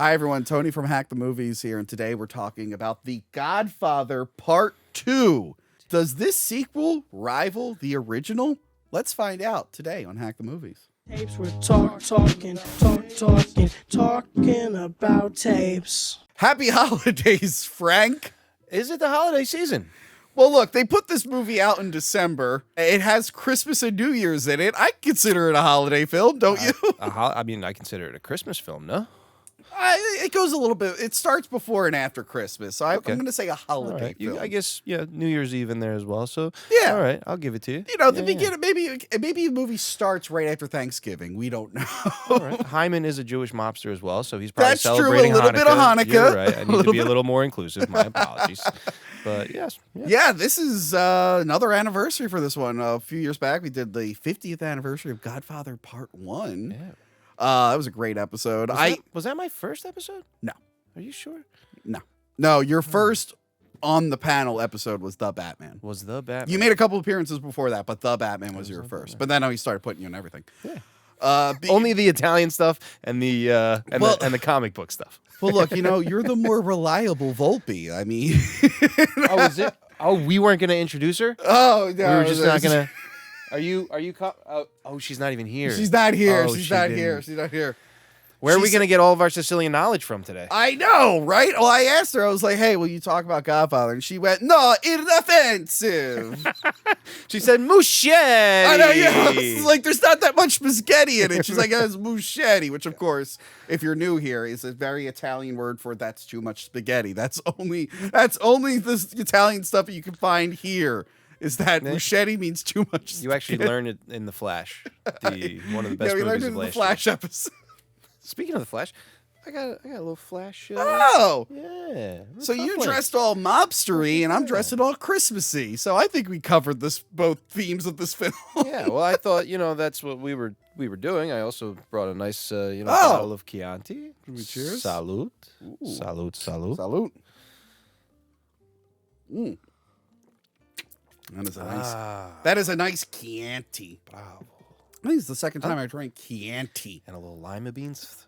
Hi, everyone. Tony from Hack the Movies here, and today we're talking about The Godfather Part II. Does this sequel rival the original? Let's find out today on Hack the Movies. Tapes, we're talking about tapes. Happy holidays, Frank. Is it the holiday season? Well, look, they put this movie out in December. It has Christmas and New Year's in it. I consider it a holiday film, don't you? I mean, I consider it a Christmas film, no? It goes a little bit. It starts before and after Christmas, so I'm going to say a holiday Right. film. I guess, New Year's Eve in there as well. So, Yeah. all right, I'll give it to you. You know, the beginning, maybe a movie starts right after Thanksgiving. We don't know. All right. Hyman is a Jewish mobster as well, so he's probably That's true, a celebrating little bit of Hanukkah. You're right. I need to be a bit. little more inclusive. My apologies. But yes. Yeah, this is another anniversary for this one. A few years back, we did the 50th anniversary of Godfather Part 1. Yeah. That was a great episode. Was that my first episode? No. Are you sure? No, your first on the panel episode was The Batman. Was the Batman? You made a couple appearances before that, but The Batman was your first. But then he started putting you in everything. Yeah. Only the Italian stuff and the the comic book stuff. Well, look, you're the more reliable Volpe. I mean, Oh, is it? Oh, we weren't going to introduce her? oh no, We were just not going to. Are you? Oh, she's not even here. She's not here. Oh, She's she not didn't. here. She's not here. Where are we She's- going to get all of our Sicilian knowledge from today? I know, right? Well, I asked her. I was like, "Hey, will you talk about Godfather?" And she went, "No, inoffensive." She said Muschetti. I know, yeah. It's like there's not that much spaghetti in it. She's like, "It's muschetti," which, of course, if you're new here, is a very Italian word for "that's too much spaghetti." That's only the Italian stuff that you can find here. Is that muschetti means too much? You actually learned it in The Flash, one of the best we learned movies it of in the last Flash year. episode. Speaking of The Flash, I got a little Flash. Oh. Yeah. So you dressed all mobstery, and I'm dressed all Christmassy. So I think we covered both themes of this film. Yeah. Well, I thought that's what we were doing. I also brought a nice bottle of Chianti. Cheers. Salute. Salute. Salute. Mm. That is a nice Chianti. Bravo. I think it's the second time I drank Chianti. And a little lima beans.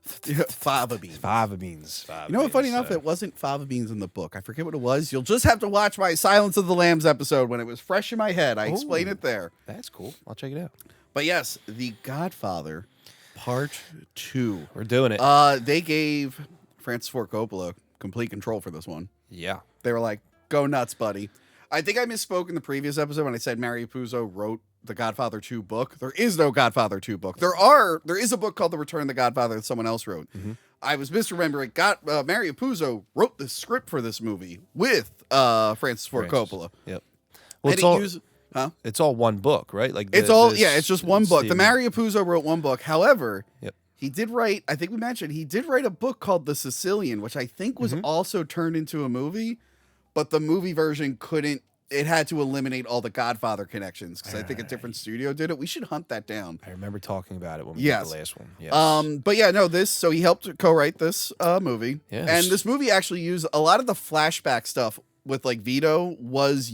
Fava beans. Fava beans. You know what? Funny enough, it wasn't fava beans in the book. I forget what it was. You'll just have to watch my Silence of the Lambs episode when it was fresh in my head. I explain it there. That's cool. I'll check it out. But yes, The Godfather Part 2. We're doing it. They gave Francis Ford Coppola complete control for this one. Yeah. They were like, "Go nuts, buddy." I think I misspoke in the previous episode when I said Mario Puzo wrote the Godfather 2 book. There is no Godfather 2 book. There is a book called The Return of the Godfather that someone else wrote. Mm-hmm. I was misremembering. Mario Puzo wrote the script for this movie with Francis Ford Coppola. Yep. Well, it's all one book, right? Like it's just one book. The Mario Puzo wrote one book. However, yep. He did write, I think we mentioned, he did write a book called The Sicilian, which I think was also turned into a movie, but the movie version it had to eliminate all the Godfather connections because I think a different studio did it. We should hunt that down. I remember talking about it when we did the last one. Yes. But yeah, no, so he helped co-write this movie. Yes. And this movie actually used a lot of the flashback stuff with like Vito was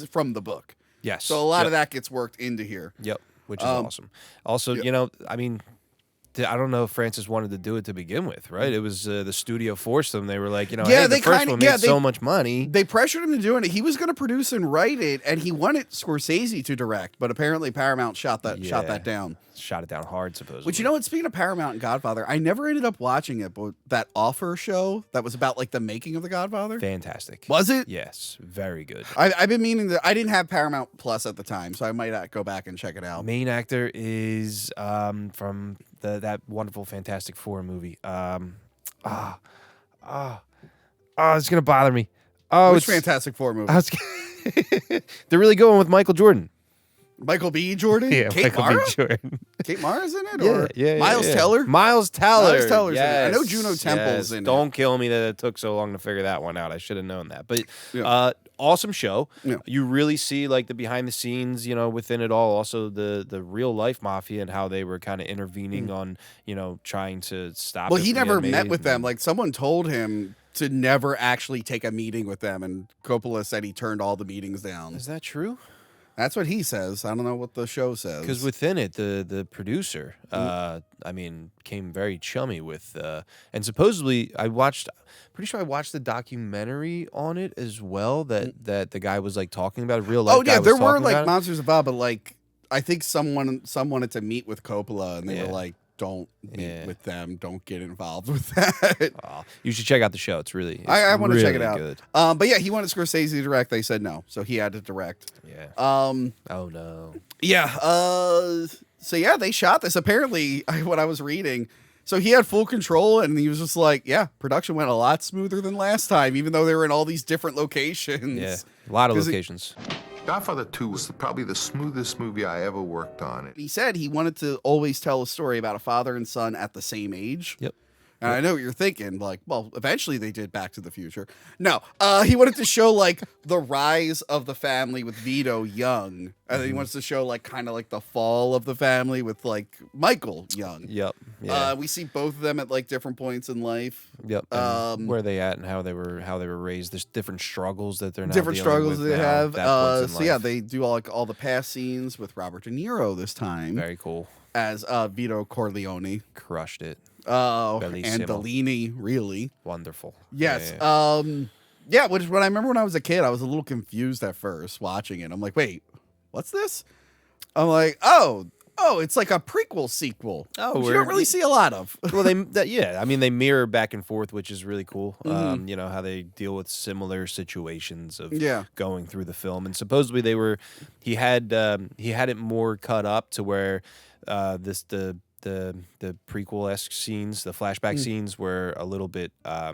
from the book. Yes. So a lot of that gets worked into here. Yep. Which is awesome. Also, I don't know if Francis wanted to do it to begin with, right? It was the studio forced them. They were like, hey, the first one made so much money. They pressured him to do it. He was going to produce and write it, and he wanted Scorsese to direct, but apparently Paramount shot that down. Shot it down hard, supposedly. Which, speaking of Paramount and Godfather, I never ended up watching it, but that Offer show that was about like the making of the Godfather. Fantastic. Was it? Yes. Very good. I've been meaning to. I didn't have Paramount Plus at the time, so I might go back and check it out. Main actor is from that wonderful Fantastic Four movie. It's gonna bother me. Which Fantastic Four movie? They're really going with Michael Jordan. Michael B. Jordan? Yeah, Kate Michael Mara? B. Jordan. Kate Mara's in it? Miles Teller? Miles Teller. Miles Teller's in it. Yes, I know Juno Temple's in it. Don't kill me that it took so long to figure that one out. I should have known that. But awesome show. Yeah. You really see like the behind the scenes, within it all. Also the real life mafia and how they were kind of intervening on, trying to stop. Well, it he from never getting met made. with them. Like someone told him to never actually take a meeting with them, and Coppola said he turned all the meetings down. Is that true? That's what he says. I don't know what the show says. Because within it, the producer, came very chummy with, and supposedly pretty sure I watched the documentary on it as well. That the guy was like talking about real life. Oh yeah, there were like Monsters Involved, but like I think someone wanted to meet with Coppola, and they were like, "Don't meet with them. Don't get involved with that." Oh, you should check out the show. It's really. I want to check it out. Good. But yeah, he wanted Scorsese to direct. They said no, so he had to direct. Yeah. Oh no. Yeah. So yeah, they shot this. Apparently, what I was reading. So he had full control, and he was just like, "Yeah, production went a lot smoother than last time, even though they were in all these different locations." Yeah, a lot of locations. Godfather 2 was probably the smoothest movie I ever worked on. He said he wanted to always tell a story about a father and son at the same age. Yep. And I know what you're thinking, like, well, eventually they did Back to the Future. No, he wanted to show, like, the rise of the family with Vito young. And then he wants to show, like, kind of like the fall of the family with, like, Michael young. Yep. Yeah. We see both of them at, like, different points in life. Yep. Where they at and how they were raised. There's different struggles that they're now different struggles they have. So, yeah, yeah, they do all the past scenes with Robert De Niro this time. Very cool. As Vito Corleone. Crushed it. Oh, Bellissimo. Andolini, really. Wonderful. Yes. Yeah, which when I remember when I was a kid, I was a little confused at first watching it. I'm like, wait, what's this? I'm like, oh, it's like a prequel sequel. Oh, you don't really see a lot of. Well, they mirror back and forth, which is really cool. You know, how they deal with similar situations of going through the film. And supposedly he had it more cut up to where the prequel-esque scenes, the flashback scenes were a little bit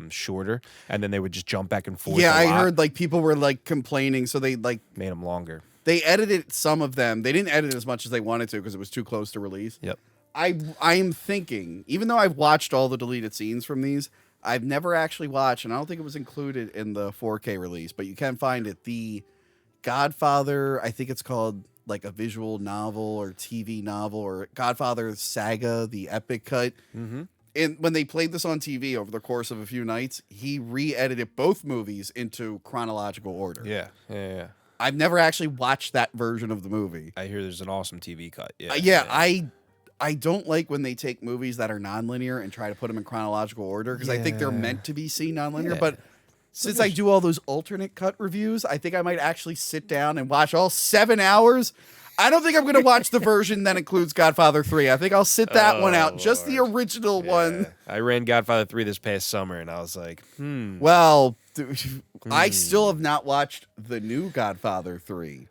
shorter, and then they would just jump back and forth. Yeah, I heard like people were like complaining, so they like made them longer. They edited some of them. They didn't edit as much as they wanted to because it was too close to release. Yep. I'm thinking, even though I've watched all the deleted scenes from these, I've never actually watched, and I don't think it was included in the 4K release, but you can find it. The Godfather, I think it's called like a visual novel or TV novel, or Godfather Saga, the epic cut. Mm-hmm. And when they played this on TV over the course of a few nights, he re-edited both movies into chronological order. Yeah. I've never actually watched that version of the movie. I hear there's an awesome TV cut. I don't like when they take movies that are nonlinear and try to put them in chronological order, because I think they're meant to be seen nonlinear. But since I do all those alternate cut reviews, I think I might actually sit down and watch all 7 hours. I don't think I'm going to watch the version that includes Godfather 3. I think I'll sit that one out, just the original one. I ran Godfather 3 this past summer, and I was like, Well, I still have not watched the new Godfather 3.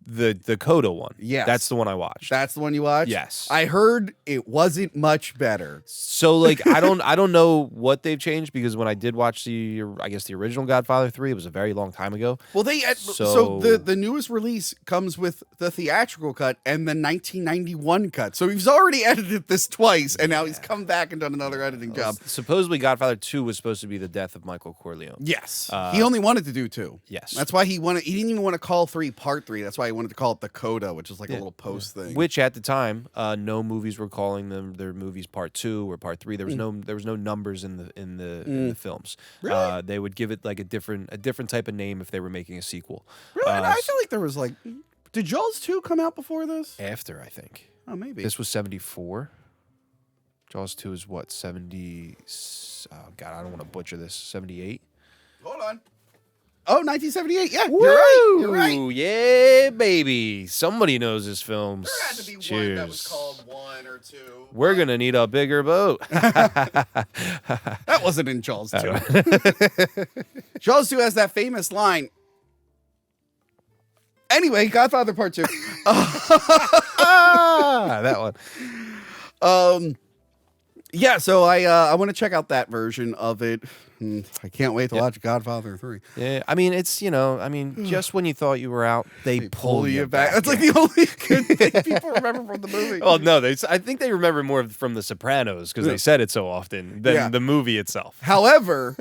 The Coda one. Yes. That's the one I watched. That's the one you watched? Yes. I heard it wasn't much better. So like I don't know what they've changed, because when I did watch the original Godfather 3, it was a very long time ago. Well, so the newest release comes with the theatrical cut and the 1991 cut. So he's already edited this twice, and now he's come back and done another editing job. Supposedly Godfather 2 was supposed to be the death of Michael Corleone. Yes. He only wanted to do 2. Yes. That's why he didn't even want to call 3 Part 3. That's why he wanted to call it the Coda, which is like a little post thing. Which at the time, no movies were calling them their movies Part 2 or Part 3. There was no numbers in the films. Really? They would give it like a different type of name if they were making a sequel. Really? I feel like there was like, did Jaws 2 come out before this? After, I think. Oh, maybe. This was 74. Jaws 2 is what, 70? Oh God, I don't want to butcher this. 78. Hold on. Oh, 1978. Yeah, Woo! You're right. Yeah, baby. Somebody knows his films. There had to be Cheers. one that was called 1 or 2. We're going to need a bigger boat. That wasn't in Jaws 2. Jaws 2 has that famous line. Anyway, Godfather Part 2. That one. Yeah, so I want to check out that version of it. I can't wait to watch Godfather 3. Yeah, I mean, it's, just when you thought you were out, they pull you back. That's like the only good thing people remember from the movie. Well, no, I think they remember more from The Sopranos because they said it so often than the movie itself. However,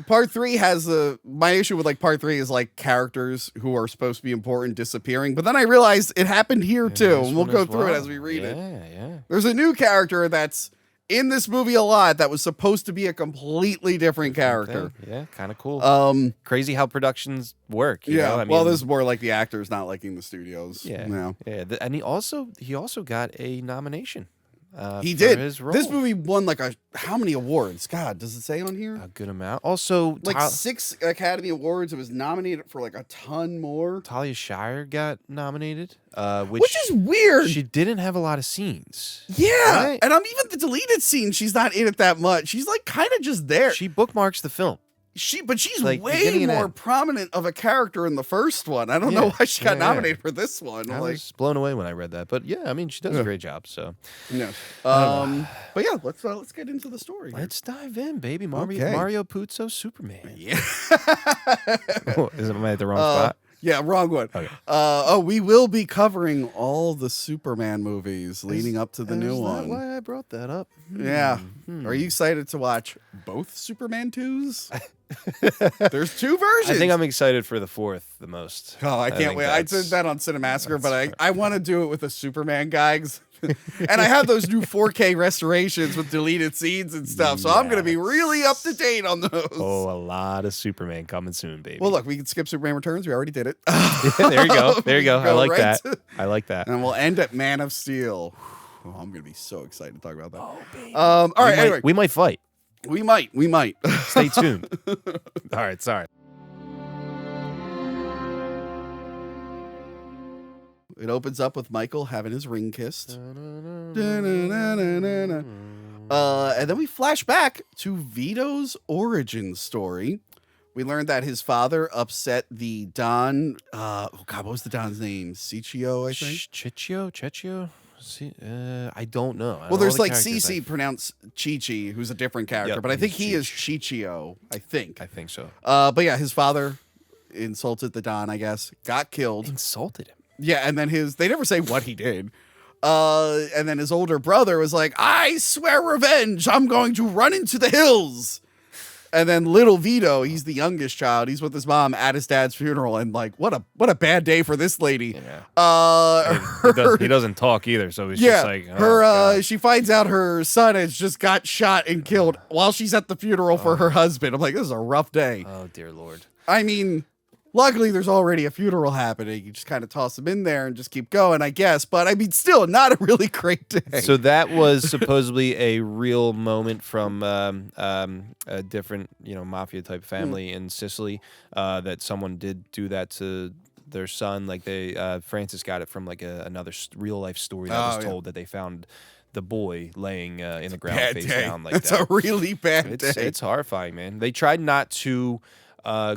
Part 3 has my issue with like Part 3 is like characters who are supposed to be important disappearing. But then I realized it happened here too. And we'll go through it as we read it. Yeah. There's a new character that's in this movie a lot that was supposed to be a completely different character. Yeah, kind of cool. Crazy how productions work. You know? I mean, well, this is more like the actors not liking the studios. Yeah. And he also got a nomination. He for did. His role. This movie won like how many awards? God, does it say on here? A good amount. Also, Like 6 Academy Awards. It was nominated for like a ton more. Talia Shire got nominated, Which is weird. She didn't have a lot of scenes. Yeah, right? and even the deleted scene, she's not in it that much. She's like kind of just there. She bookmarks the film. But she's like way beginning and more end. prominent of a character in the first one. I don't know why she got nominated for this one. I Like, was blown away when I read that. But yeah, I mean, she does a great job. So no. But yeah, let's get into the story. here. let's dive in, baby. Mario, Okay. Mario Puzo, Superman. Yeah. Am I at the wrong spot? Yeah, wrong one. Okay. We will be covering all the Superman movies leading up to the new Is that one. why I brought that up? Yeah. Are you excited to watch both Superman 2s? There's 2 versions. I think I'm excited for the 4th the most. Oh, I can't think wait. I that's- did that on Cinemassacre, but I want to do it with a Superman guy. And I have those new 4K restorations with deleted scenes and stuff, so I'm going to be really up to date on those. Oh, a lot of Superman coming soon, baby. Well, look, we can skip Superman Returns. We already did it. there you go. There you go. I Go like right that. to- I like that. And we'll end at Man of Steel. Oh, I'm going to be so excited to talk about that. Oh, baby. All right, anyway. We might fight. We might. Stay tuned. All right, sorry. It opens up with Michael having his ring kissed. And then we flash back to Vito's origin story. We learned that his father upset the Don. Oh God, what was the Don's name? Ciccio, I think. Cecchio? See, I don't know. Well, there's like Cici pronounced Chichi, who's a different character, Yep, but I think he's he is Ciccio. I think. I think so. But yeah, his father insulted the Don. I guess got killed. Insulted him. Yeah, and then they never say what he did. And then his older brother was like, I swear revenge. I'm going to run into the hills. And then little Vito, he's the youngest child. He's with his mom at his dad's funeral. And like, what a bad day for this lady. Yeah. He doesn't talk either. So he's just like, she finds out her son has just got shot and killed while she's at the funeral for her husband. I'm like, this is a rough day. Oh, dear Lord. I mean, luckily, there's already a funeral happening. You just kind of toss them in there and just keep going, I guess. But I mean, still not a really great day. So that was supposedly a real moment from a different, mafia type family in Sicily. That someone did do that to their son. Like Francis got it from like another real life story that was told that they found the boy laying in the ground face down like That's that. a really bad day. It's horrifying, man. They tried not to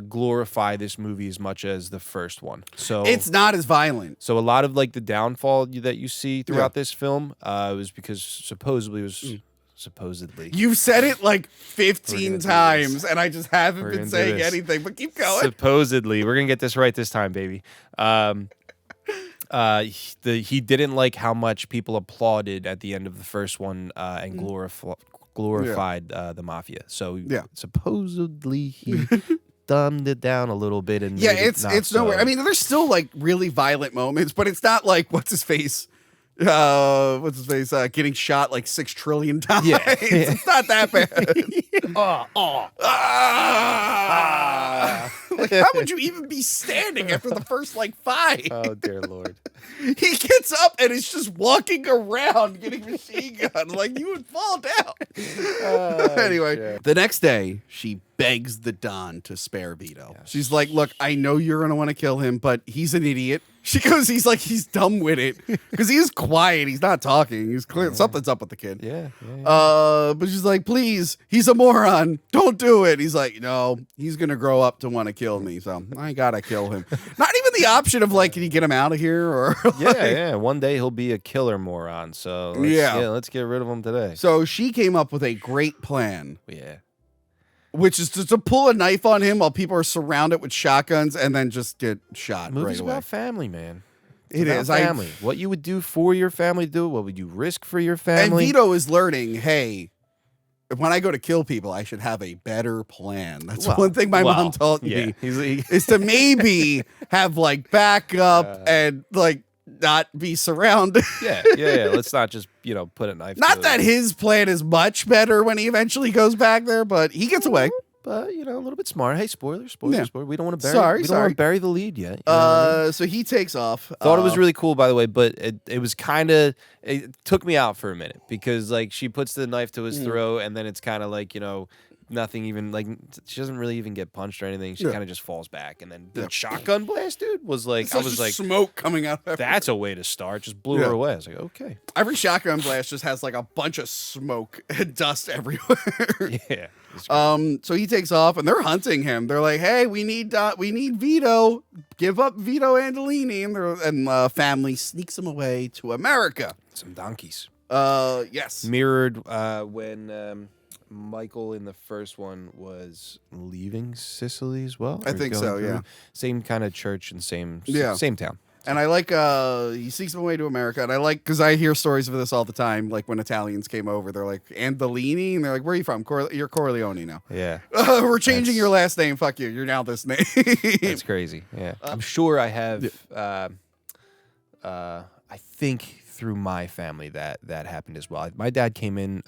glorify this movie as much as the first one. So it's not as violent. So a lot of like the downfall that you see throughout this film was because supposedly You've said it like 15 do times, this. and I just haven't We're been gonna do saying this. anything. But keep going. Supposedly, we're gonna get this right this time, baby. He didn't like how much people applauded at the end of the first one and glorified the mafia. So supposedly he dumbed it down a little bit and made it's nowhere. I mean, there's still like really violent moments, but it's not like what's his face getting shot like 6 trillion times. Yeah. It's not that bad. Like, how would you even be standing after the first like 5? Oh dear Lord. He gets up and is just walking around getting machine gun. Like, you would fall down. Anyway, the next day, she begs the Don to spare Vito. Yes. She's like, look, I know you're going to want to kill him, but he's an idiot. She goes, he's dumb with it. Because he is quiet. He's not talking. He's clear. Something's up with the kid. Yeah. But she's like, please, he's a moron. Don't do it. He's like, no, he's going to grow up to want to kill me. So I got to kill him. Not even the option of like, can you get him out of here? Or Yeah. One day he'll be a killer moron. So let's get rid of him today. So she came up with a great plan. Yeah. Which is to pull a knife on him while people are surrounded with shotguns and then just get shot Movie's right away. about family, man. It is. Family. What you would do for your family, do. What would you risk for your And family? Vito is learning, hey, when I go to kill people, I should have a better plan. That's one thing my mom taught me. Yeah. Is to maybe have like backup and like not be surrounded. Yeah. Let's not just put a knife. Not to that it. his plan is much better when he eventually goes back there, but he gets away. But a little bit smart. Hey, spoiler. Yeah. We don't want to bury. Sorry, we don't want to bury the lead yet. You know what I mean? So he takes off. Thought it was really cool, by the way, but it was kind of, it took me out for a minute because like she puts the knife to his throat and then it's kind of like, nothing even, like she doesn't really even get punched or anything. She kind of just falls back. And then the shotgun blast, dude, was like, I was like, smoke coming out. that's a way to start. Just blew her away. I was like, okay. Every shotgun blast just has like a bunch of smoke and dust everywhere. Yeah. So he takes off and they're hunting him. They're like, hey, we need Vito. Give up Vito Andolini. And family sneaks him away to America. Some donkeys. Yes. Mirrored when Michael in the first one was leaving Sicily as well. I think so, yeah. Same kind of church and same town. And I like, he sneaks him away to America. And I like, because I hear stories of this all the time. Like when Italians came over, they're like, Andolini? And they're like, where are you from? You're Corleone now. Yeah. We're changing your last name. Fuck you. You're now this name. That's crazy. Yeah. I'm sure I have, I think through my family that happened as well. My dad came in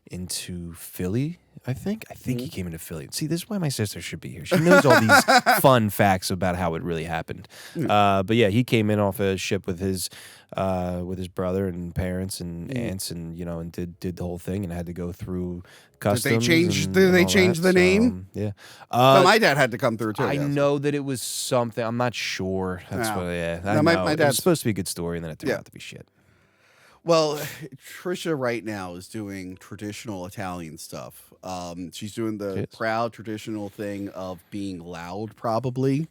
into Philly, I think. He came into Philly. See, this is why my sister should be here. She knows all these fun facts about how it really happened. But yeah, he came in off a ship with his brother and parents and aunts and and did the whole thing and had to go through customs. Did they change the name? Yeah. No, my dad had to come through too. I know that it was something. I'm not sure. That's No. what. Yeah. No, I know. my It was dad's- supposed to be a good story, and then it turned out to be shit. Well, Trisha right now is doing traditional Italian stuff. She's doing the proud traditional thing of being loud, probably,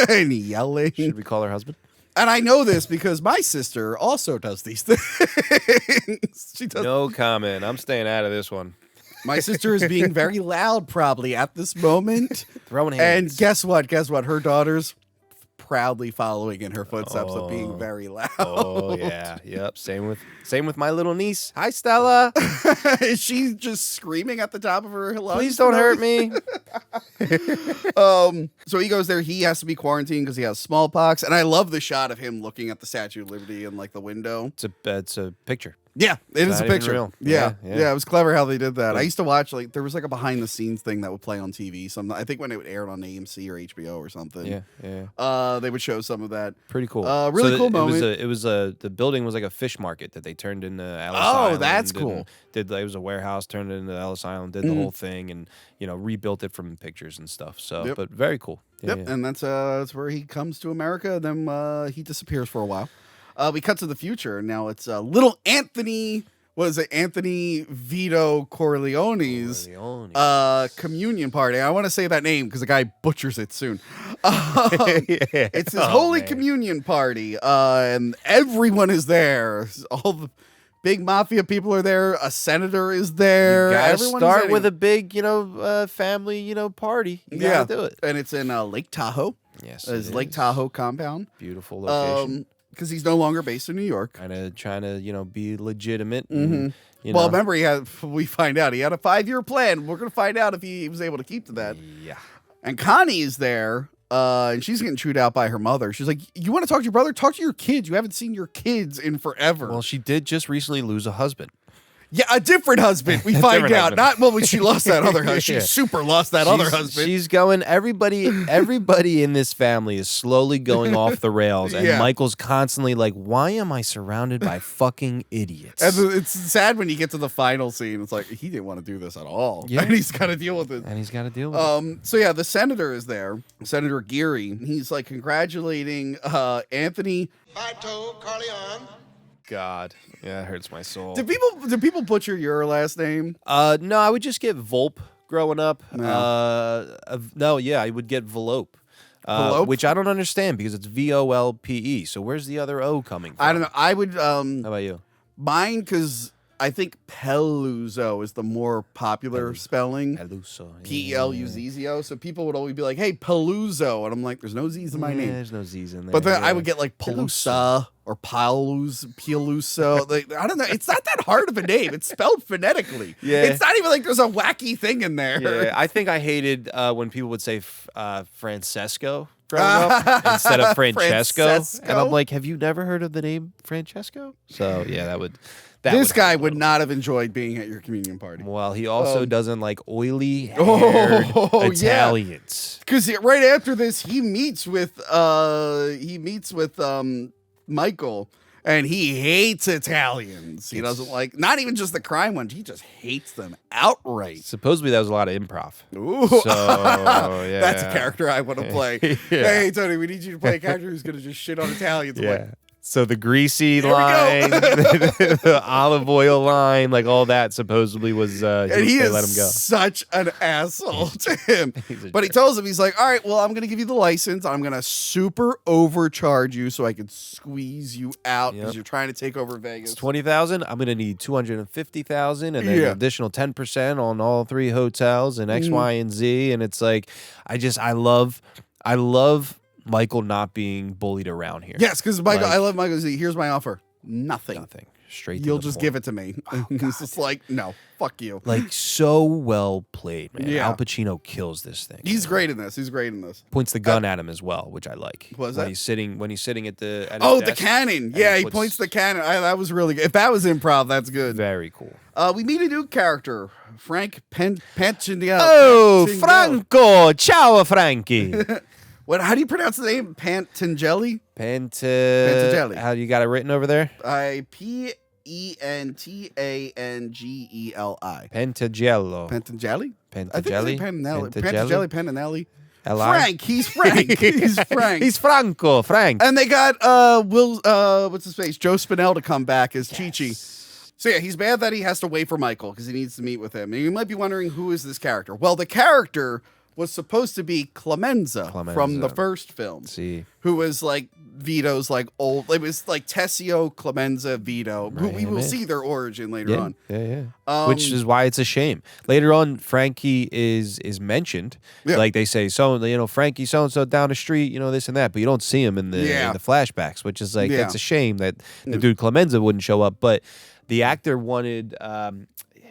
and yelling. Should we call her husband? And I know this because my sister also does these things. She does. No comment. I'm staying out of this one. My sister is being very loud, probably at this moment. Throwing hands. And guess what? Guess what? Her daughter's proudly following in her footsteps of being very loud. Oh yeah, yep. Same with my little niece. Hi, Stella. Is she just screaming at the top of her lungs? Please don't hurt me. So he goes there. He has to be quarantined because he has smallpox. And I love the shot of him looking at the Statue of Liberty in like the window. It's a picture. Yeah, it is a Not even picture. real. Yeah, Yeah, yeah. It was clever how they did that. I used to watch there was like a behind the scenes thing that would play on TV. I think when it would air on AMC or HBO or something. Yeah. They would show some of that. Pretty cool. Really cool moment. It was the building was like a fish market that they turned into Ellis Island. Oh, that's and cool. It was a warehouse turned into Ellis Island. Did the whole thing and rebuilt it from pictures and stuff. So, but very cool. Yeah, Yep, and that's where he comes to America. Then he disappears for a while. We cut to the future. Now it's little Anthony. Was it Anthony Vito Corleone's communion party? I want to say that name because the guy butchers it soon. It's his holy communion party, and everyone is there. All the big mafia people are there. A senator is there. You gotta Everyone start is with a big, family, party. You gotta do it. And it's in Lake Tahoe. Yes, His it Lake is. Tahoe compound. Beautiful location. Because he's no longer based in New York. Trying to be legitimate. And, Well, remember, we find out he had a 5-year plan. We're going to find out if he was able to keep to that. Yeah. And Connie is there, and she's getting chewed out by her mother. She's like, you want to talk to your brother? Talk to your kids. You haven't seen your kids in forever. Well, she did just recently lose a husband. Yeah, a different husband. We find different out. husband. Not when she lost that other husband. She Yeah. super lost that other husband. She's going. Everybody in this family is slowly going off the rails, and Yeah. Michael's constantly like, "Why am I surrounded by fucking idiots?" And it's sad when you get to the final scene. It's like he didn't want to do this at all. Yeah. And he's got to deal with it. And he's got to deal with it. So yeah, the senator is there, Senator Geary. He's like congratulating Anthony. Vito Corleone. God, yeah, it hurts my soul. Do people butcher your last name? No, I would just get Volpe growing up. No. I would get Velope. Velope? Which I don't understand because it's VOLPE. So where's the other O coming from? I don't know. I would How about you? mine because I think Peluzzo is the more popular spelling. Peluso. Peluzzo. So people would always be like, "Hey, Peluzzo," and I'm like, "There's no Z's in my name." There's no Z's in there. But then I yeah. would get like Pelusa or Peluso. Like, I don't know. It's not that hard of a name. It's spelled phonetically. Yeah. It's not even like there's a wacky thing in there. Yeah, I think I hated when people would say Francesco growing up instead of Francesco. Francesco? And I'm like, have you never heard of the name Francesco? So yeah, that would. This guy would not have enjoyed being at your communion party. Well, he also doesn't like oily Oh, haired yeah. Italians. Because right after this, he meets with Michael, and he hates Italians. He doesn't like, not even just the crime ones. He just hates them outright. Supposedly that was a lot of improv. Ooh, So yeah, that's a character I want to play. Hey, Tony, we need you to play a character who's going to just shit on Italians. I'm Yeah. like, So the greasy There we go. line, the olive oil line, like all that supposedly was. and he they is let him go. such an asshole to him. But he tells him, he's like, all right, well, I'm going to give you the license. I'm going to super overcharge you so I can squeeze you out because you're trying to take over Vegas. It's 20,000. I'm gonna need 250,000, and then an Yeah. additional 10% on all 3 hotels and X, Y, and Z. And it's like, I love Michael not being bullied around here. Yes, because Michael, Like- I love Michael. Here's my offer. Nothing. Straight. You'll to the just point. give it to me. He's just like, no, fuck you. Like so well played, man. Yeah. Al Pacino kills this thing. He's great in this. He's great in this. Points the gun at him as well, which I like. What was when that? he's sitting at the at his Oh, the desk, cannon. and Yeah, he puts- points the cannon. That was really good. If that was improv, that's good. Very cool. We meet a new character, Frank Pancinelli. Oh, Franco! Ciao, Frankie. What? How do you pronounce the name? Pantangelli? Pantagelli. How you got it written over there? Pentangeli. Pantagello. Pantangelli? Pantagelli? I think it's Pantanelli. Pantagelli? Pantanelli. L.I.? Frank. He's Frank. He's Frank. He's Franco. Frank. And they got what's his face? Joe Spinell to come back as Chi-Chi. So yeah, he's mad that he has to wait for Michael because he needs to meet with him. And you might be wondering, who is this character? Well, the character was supposed to be Clemenza from the first film. See. Who was like Vito's like old, it was like Tessio, Clemenza, Vito, who we will see their origin later on. Yeah. Which is why it's a shame. Later on, Frankie is mentioned. Yeah. Like they say, Frankie so and so down the street, this and that, but you don't see him in the flashbacks, which is like it's a shame that the dude Clemenza wouldn't show up. But the actor wanted.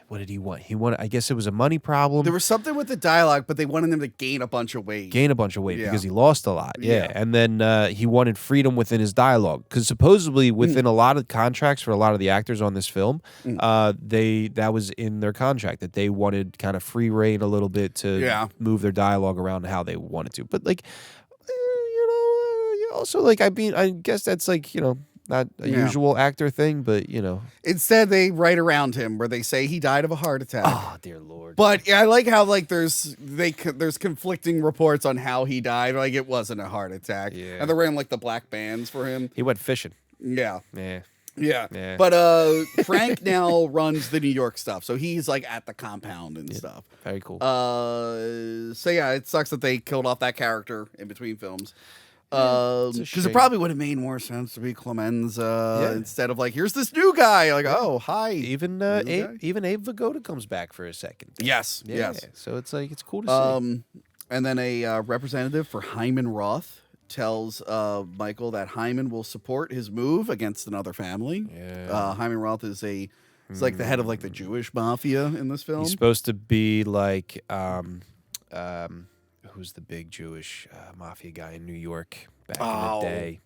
What did he want? He wanted, I guess it was a money problem. There was something with the dialogue, but they wanted him to gain a bunch of weight. Because he lost a lot. Yeah. And then he wanted freedom within his dialogue. Because supposedly within a lot of contracts for a lot of the actors on this film, that was in their contract that they wanted kind of free reign a little bit to move their dialogue around how they wanted to. But like, also like, I guess that's like, not a usual actor thing, but Instead, they write around him where they say he died of a heart attack. Oh dear Lord! But I like how like there's conflicting reports on how he died. Like it wasn't a heart attack. Yeah. And they're wearing like the black bands for him. He went fishing. Yeah. Yeah. But Frank now runs the New York stuff, so he's like at the compound and stuff. Very cool. So yeah, it sucks that they killed off that character in between films. Because it shame. probably would have made more sense to be Clemenza instead of like, here's this new guy. Like, oh, hi. Even Abe Vigoda comes back for a second. Yes. Yeah. So it's like it's cool to see. And then a representative for Hyman Roth tells Michael that Hyman will support his move against another family. Yeah. Hyman Roth is he's like the head of like the Jewish mafia in this film. He's supposed to be like who's the big Jewish mafia guy in New York back in the day?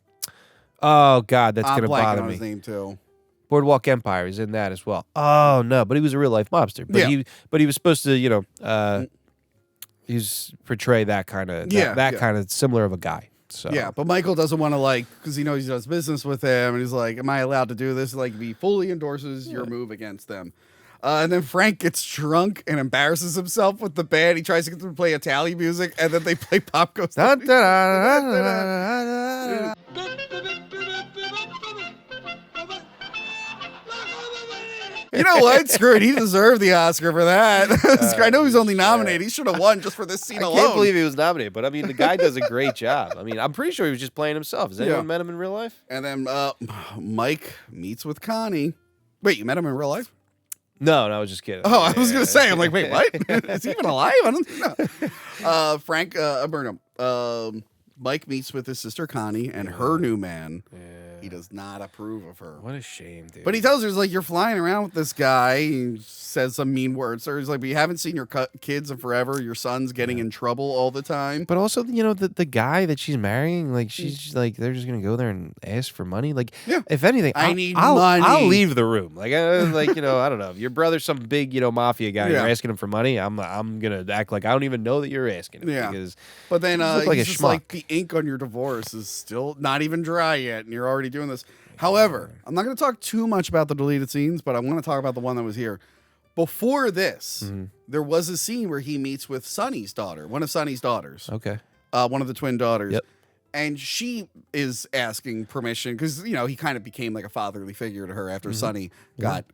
Oh God, that's gonna bother on me. his name too. Boardwalk Empire is in that as well. Oh no, but he was a real life mobster. But he was supposed to he's portray that kind of kind of similar of a guy. So Yeah, but Michael doesn't want to like, because he knows he does business with him, and he's like, "Am I allowed to do this?" Like, he fully endorses your move against them. And then Frank gets drunk and embarrasses himself with the band. He tries to get them to play Italian music, and then they play Pop Goes. Dun, dun, dun, dun, dun, dun. You know what? Screw it. He deserved the Oscar for that. I know he's only nominated. He should have won just for this scene I alone. can't believe he was nominated, but I mean, the guy does a great job. I mean, I'm pretty sure he was just playing himself. Has anyone met him in real life? And then Mike meets with Connie. Wait, you met him in real life? No, I was just kidding. Oh, I was going to say. I'm like, wait, what? Is he even alive? I don't know. Frank Burnham. Mike meets with his sister Connie and her new man. He does not approve of her. What a shame, dude. But he tells her, he's like, you're flying around with this guy. He says some mean words. So he's like, but you haven't seen your kids in forever. Your son's getting in trouble all the time. But also, the guy that she's marrying, like, she's like, they're just gonna go there and ask for money. Like, if anything, I need money. I'll leave the room. Like, I don't know. If your brother's some big, mafia guy, and you're asking him for money. I'm gonna act like I don't even know that you're asking him. Yeah. Because but then like he's a just schmuck. like, the ink on your divorce is still not even dry yet, and you're already doing this. However, I'm not going to talk too much about the deleted scenes, but I want to talk about the one that was here. Before this, there was a scene where he meets with Sonny's daughter, one of Sonny's daughters. Okay. One of the twin daughters. Yep. And she is asking permission because, he kind of became like a fatherly figure to her after Sonny got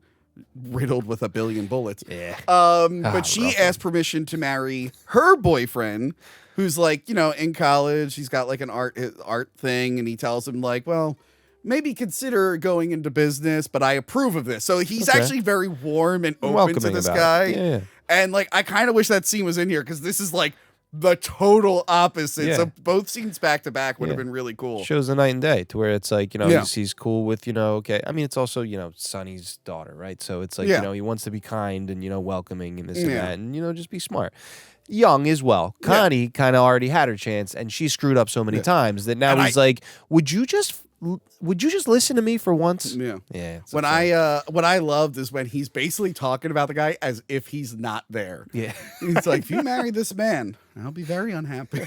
riddled with 1 billion bullets. Yeah. But she asked permission to marry her boyfriend, who's like, in college. He's got like an art thing, and he tells him like, well, maybe consider going into business, but I approve of this. So he's actually very warm and open Welcoming to this about guy. it. Yeah. And like, I kind of wish that scene was in here because this is like the total opposite. Yeah. So both scenes back to back would have been really cool. Shows the night and day to where it's like, he's cool with, okay. I mean, it's also, Sonny's daughter, right? So it's like, he wants to be kind and, welcoming and this and that and, just be smart. Young as well. Connie kind of already had her chance and she screwed up so many times that now he's like, would you just listen to me for once? Yeah. Yeah. What I loved is when he's basically talking about the guy as if he's not there. Yeah. He's like, if you marry this man, I'll be very unhappy.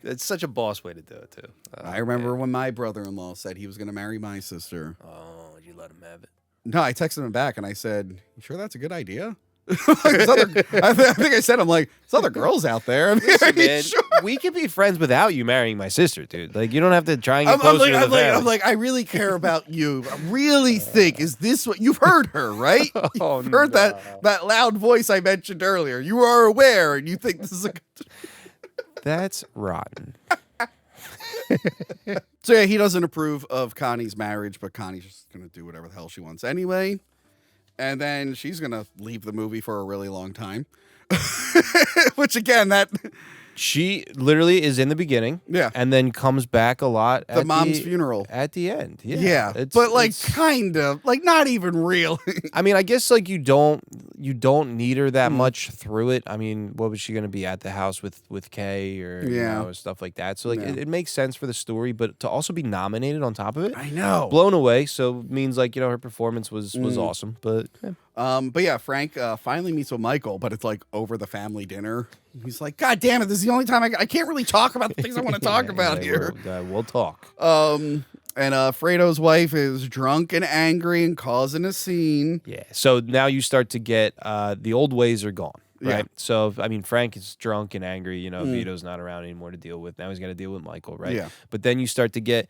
It's such a boss way to do it, too. I remember when my brother-in-law said he was going to marry my sister. Oh, you let him have it. No, I texted him back and I said, you sure that's a good idea? I think I said, I'm like, there's other girls out there. I mean, Listen, man, sure. we could be friends without you marrying my sister, dude. Like, you don't have to try and get closer to the family. I'm like, I really care about you. I really think, is this what you've heard her, right? Oh, You've heard that loud voice I mentioned earlier. You are aware and you think this is a good. That's rotten. So yeah, he doesn't approve of Connie's marriage, but Connie's just gonna do whatever the hell she wants anyway. And then she's going to leave the movie for a really long time. Which, again, She literally is in the beginning. Yeah. And then comes back a lot at the mom's funeral. At the end. Yeah. Yeah. But, like, kind of. Like, not even really. I mean, I guess, like, you don't need her that much through it. I mean, what was she going to be at the house with Kay or stuff like that? So, like, it makes sense for the story, but to also be nominated on top of it. I know. Blown away. So, means, like, her performance was awesome. But, yeah, Frank finally meets with Michael, but it's like over the family dinner. He's like, God damn it, this is the only time I can't really talk about the things I want to talk about here. We'll talk. And Fredo's wife is drunk and angry and causing a scene. Yeah. So now you start to get the old ways are gone. Right. Yeah. So, I mean, Frank is drunk and angry. Vito's not around anymore to deal with. Now he's got to deal with Michael. Right. Yeah. But then you start to get,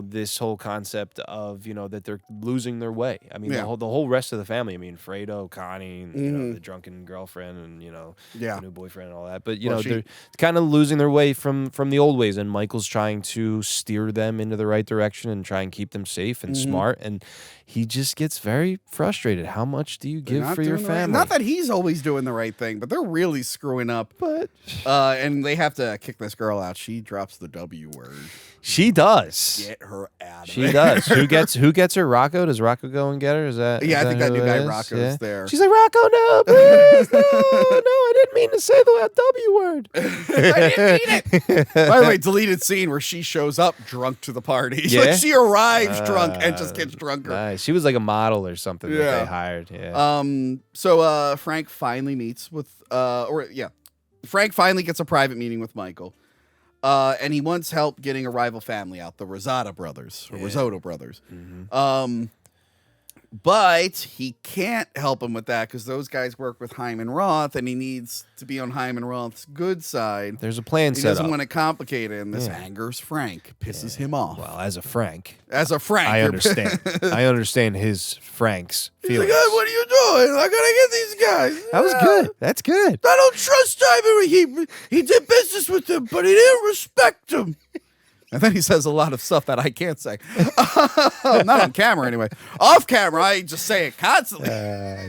this whole concept of, that they're losing their way. I mean, the whole rest of the family. I mean, Fredo, Connie, and, the drunken girlfriend and, the new boyfriend and all that. But, they're kind of losing their way from the old ways. And Michael's trying to steer them into the right direction and try and keep them safe and smart. And he just gets very frustrated. How much do you give for your family? Not that he's always doing the right thing, but they're really screwing up. But and they have to kick this girl out. She drops the W word. She does. Get her out of She there. does. Who gets her? Rocco? Does Rocco go and get her? Is that? Yeah, is I think that who new it guy is? Rocco's there. She's like, Rocco, no, please, no, I didn't mean to say the W word. I didn't mean it. By the way, deleted scene where she shows up drunk to the party. Yeah? Like she arrives drunk and just gets drunker. Nice. She was like a model or something that they hired. Yeah. So Frank finally meets with Frank finally gets a private meeting with Michael. And he wants help getting a rival family out, the Risotto brothers. Mm-hmm. But he can't help him with that because those guys work with Hyman Roth, and he needs to be on Hyman Roth's good side. There's a plan He set doesn't up. want to complicate it, and this angers Frank, pisses him off. Well, as a Frank, I understand. I understand his Frank's He's feelings. like, what are you doing? I gotta get these guys. That was good. That's good. I don't trust Hyman. He did business with him, but he didn't respect him. And then he says a lot of stuff that I can't say. Not on camera, anyway. Off camera, I just say it constantly.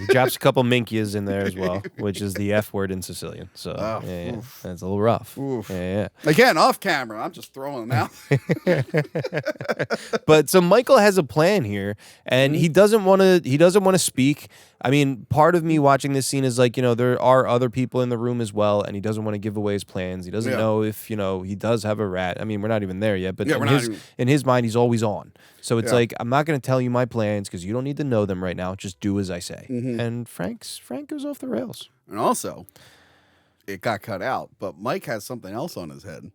He drops a couple minkias in there as well, which is the F word in Sicilian. So yeah, that's a little rough. Yeah. Again, off camera, I'm just throwing them out. But so Michael has a plan here, and he doesn't want to. He doesn't want to speak. I mean, part of me watching this scene is like, there are other people in the room as well, and he doesn't want to give away his plans. He doesn't know if he does have a rat. I mean, we're not even there yet, but in his mind, he's always on. So it's like, I'm not going to tell you my plans because you don't need to know them right now. Just do as I say. And Frank goes off the rails. And also, it got cut out, but Mike has something else on his head.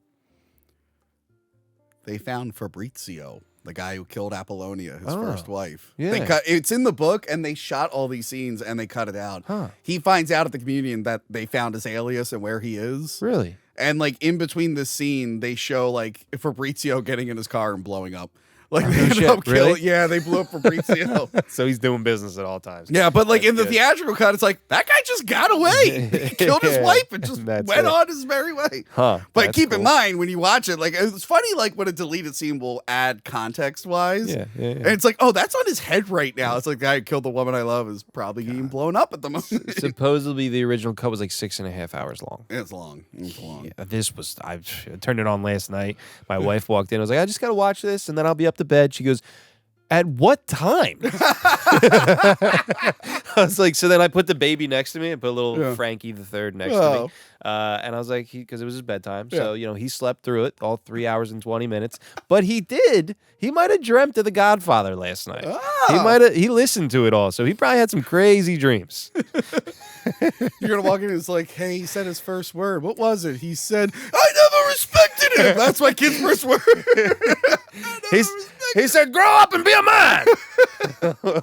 They found Fabrizio, the guy who killed Apollonia, his first wife. Yeah. It's in the book, and they shot all these scenes, and they cut it out. He finds out at the communion that they found his alias and where he is. Really? And, like, in between this scene, they show, like, Fabrizio getting in his car and blowing up. Like, they ended up killing. Really? Yeah, they blew up Fabrizio. So he's doing business at all times. Yeah, but, like, in the theatrical cut, it's like, that guy just got away. He killed his wife and just went on his merry way. But keep in mind, when you watch it, like, it's funny, like, when a deleted scene will add context-wise. Yeah. And it's like, oh, that's on his head right now. It's like, the guy who killed the woman I love is probably getting blown up at the moment. Supposedly, the original cut was like 6.5 hours long. It's long. It's long. Yeah, I turned it on last night. My wife walked in. I was like, I just got to watch this, and then I'll be up to bed. She goes, at what time? I was like, so then I put the baby next to me and put a little Frankie the Third next to me. And I was like, because it was his bedtime. So, he slept through it all 3 hours and 20 minutes. But he might have dreamt of The Godfather last night. He listened to it all. So he probably had some crazy dreams. You're going to walk in and it's like, hey, he said his first word. What was it? He said, I never respected him. That's my kid's first word. He said, grow up and be a man.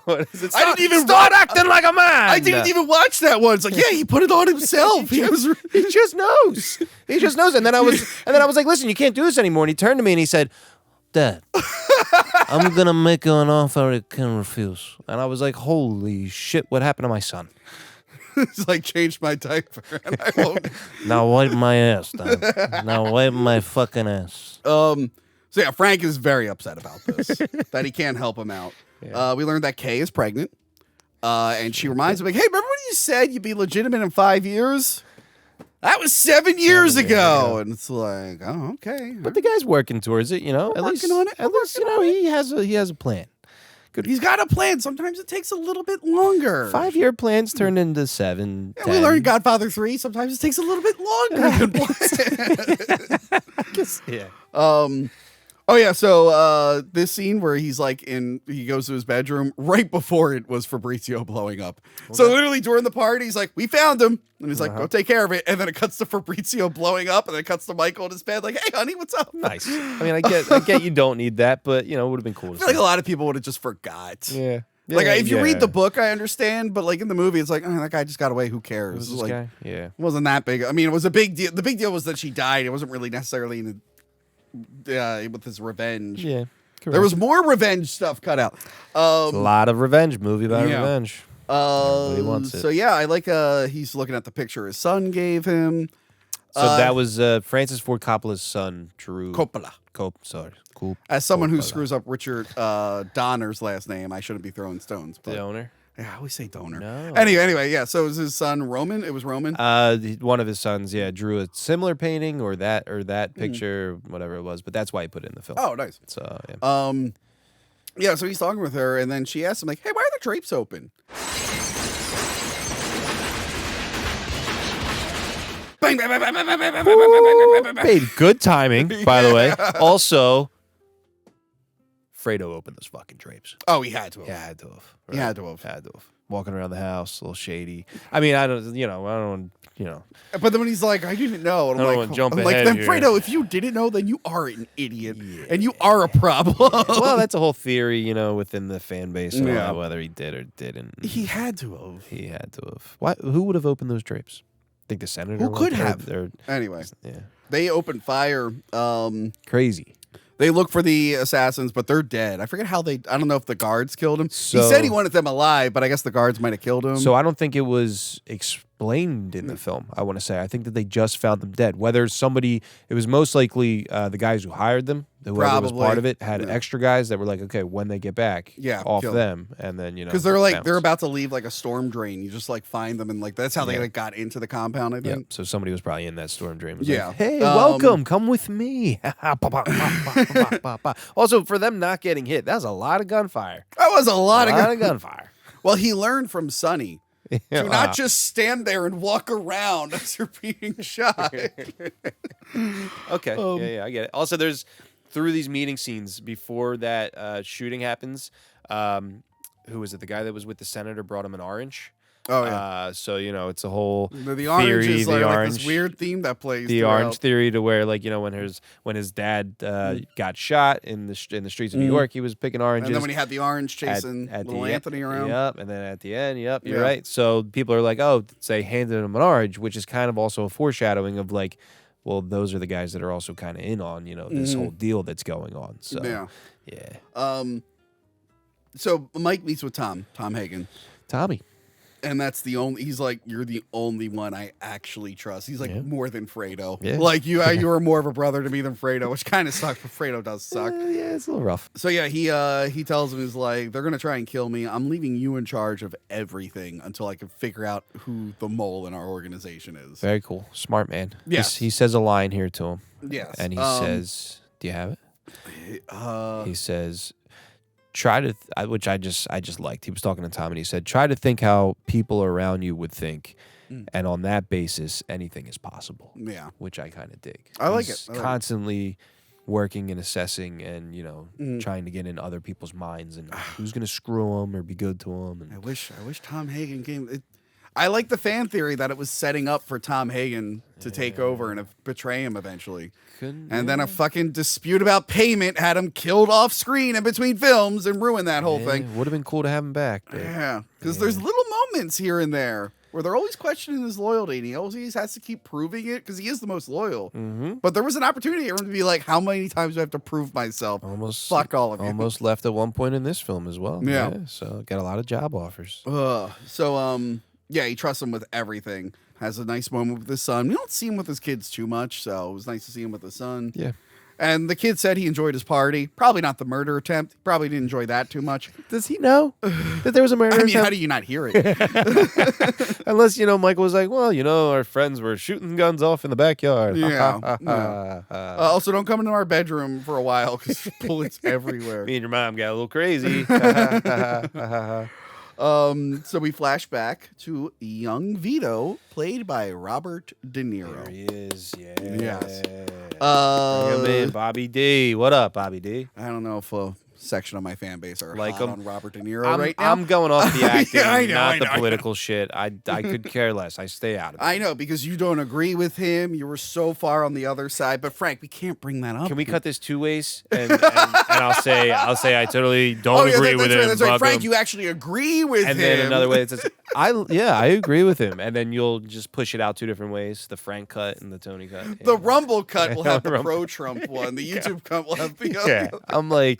What is it? Start acting like a man. I didn't even watch that one. It's like, yeah, he put it on himself. He just knows. He just knows. And then I was like, listen, you can't do this anymore. And he turned to me and he said, Dad, I'm going to make you an offer I can refuse. And I was like, holy shit, what happened to my son? It's like, changed my diaper. And I won't. Now wipe my ass, Dad. Now wipe my fucking ass. So yeah, Frank is very upset about this, that he can't help him out. Yeah. We learned that Kay is pregnant. And she reminds him, like, hey, remember when you said you'd be legitimate in 5 years? That was 7 years ago. And it's like, oh, okay. But the guy's working towards it, At least he has a plan. Good. He's got a plan. Sometimes it takes a little bit longer. 5-year plans turn into 7. Yeah, we learned Godfather 3. Sometimes it takes a little bit longer than planned. Oh yeah, so this scene where he's like he goes to his bedroom right before it was Fabrizio blowing up. Okay. So literally during the party, he's like, "We found him," and he's like, "Go take care of it." And then it cuts to Fabrizio blowing up, and then it cuts to Michael in his bed, like, "Hey, honey, what's up?" Nice. I mean, I get you don't need that, but it would have been cool. I feel like a lot of people would have just forgot. Yeah. Like if you read the book, I understand, but like in the movie, it's like, oh, that guy just got away. Who cares? This like, guy? Yeah, it wasn't that big. I mean, it was a big deal. The big deal was that she died. It wasn't really necessarily in with his revenge. Yeah, correct. There was more revenge stuff cut out. A lot of revenge. Movie about revenge. Everybody wants it. So yeah, I like. He's looking at the picture his son gave him. So that was Francis Ford Coppola's son, Drew Coppola. Cool. As someone who screws up Richard Donner's last name, I shouldn't be throwing stones. But the owner. Yeah, I always say donor. No. Anyway, yeah. So it was his son Roman. It was Roman. One of his sons, drew a similar painting or that picture, whatever it was. But that's why he put it in the film. Oh, nice. So yeah. So he's talking with her, and then she asks him like, "Hey, why are the drapes open?" Bang, bang, bang, bang, bang, bang, bang, bang, bang. Made good timing, by the way. Also, Fredo opened those fucking drapes. Oh, he had to have. Yeah, had to have. Right? He had to have. Walking around the house, a little shady. I mean, I don't. But then when he's like, I didn't know. And I'm like, then Fredo, if you didn't know, then you are an idiot. Yeah. And you are a problem. Well, that's a whole theory, within the fan base about whether he did or didn't. He had to have. He had to have. Why? Who would have opened those drapes? Think the senator? Who could have? Anyway, they opened fire. Crazy. They look for the assassins, but they're dead. I forget how I don't know if the guards killed him. So, he said he wanted them alive, but I guess the guards might have killed him. So I don't think it was blamed in the film. I want to say. I think that they just found them dead. Whether somebody, it was most likely the guys who hired them, whoever was part of it, had extra guys that were like, okay, when they get back, off them, and then because they're like they're about to leave like a storm drain. You just like find them and like that's how they like got into the compound. I think. So somebody was probably in that storm drain. Was Yeah. Like, hey, welcome, come with me. Also, for them not getting hit, that was a lot of gunfire. That was a lot of gunfire. Well, he learned from Sonny. Do not just stand there and walk around as you're being shot. Okay, I get it. Also, there's through these meeting scenes before that shooting happens. Who was it? The guy that was with the senator brought him an orange. Oh yeah. So it's a whole the orange theory, is like this weird theme that plays. The throughout. orange theory to where when his dad got shot in the streets of New York, he was picking oranges. And then when he had the orange chasing little Anthony around. Yep. And then at the end, you're right. So people are like, oh, say handed him an orange, which is kind of also a foreshadowing of like, well, those are the guys that are also kind of in on this whole deal that's going on. So yeah. So Mike meets with Tom Hagen. Tommy. And that's the only. He's like, you're the only one I actually trust. He's like more than Fredo. Yeah. Like you are more of a brother to me than Fredo, which kind of sucks. But Fredo does suck. Yeah, it's a little rough. So yeah, he tells him, he's like, they're gonna try and kill me. I'm leaving you in charge of everything until I can figure out who the mole in our organization is. Very cool, smart man. Yes. He says a line here to him. Yes, and he says, "Do you have it?" He says, try to, which I just liked. He was talking to Tom, and he said, try to think how people around you would think, and on that basis, anything is possible. Yeah, which I kind of dig. I like it. Constantly working and assessing, and trying to get in other people's minds and who's going to screw them or be good to them. And I wish Tom Hagen came. I like the fan theory that it was setting up for Tom Hagen to take over and betray him eventually. And then a fucking dispute about payment had him killed off screen in between films and ruined that whole thing. Would have been cool to have him back. Yeah, because there's little moments here and there where they're always questioning his loyalty, and he always has to keep proving it because he is the most loyal. But there was an opportunity for him to be like, how many times do I have to prove myself? Almost fuck all of you. Almost left at one point in this film as well. Yeah. So got a lot of job offers. Yeah, he trusts him with everything. Has a nice moment with his son. We don't see him with his kids too much, so it was nice to see him with his son. Yeah. And the kid said he enjoyed his party. Probably not the murder attempt. Probably didn't enjoy that too much. Does he know that there was a murder attempt? How do you not hear it? Unless, Michael was like, well, our friends were shooting guns off in the backyard. Yeah. Also, don't come into our bedroom for a while because bullets everywhere. Me and your mom got a little crazy. So we flash back to young Vito, played by Robert De Niro. There he is, yeah. Yes. Bring him in, Bobby D. What up, Bobby D? I don't know if a section of my fan base are like hot him. on Robert De Niro right now. I'm going off the acting, I know. the political shit. I could care less. I stay out of it. I know, because you don't agree with him. You were so far on the other side. But Frank, we can't bring that up. Can we cut this two ways? And I'll say I totally don't agree with him. That's right. Frank, you actually agree with him. And then another way that says, I agree with him. And then you'll just push it out two different ways: the Frank cut and the Tony cut. The Rumble cut will have the pro-Trump one. The YouTube cut will have the other. Yeah, I'm like,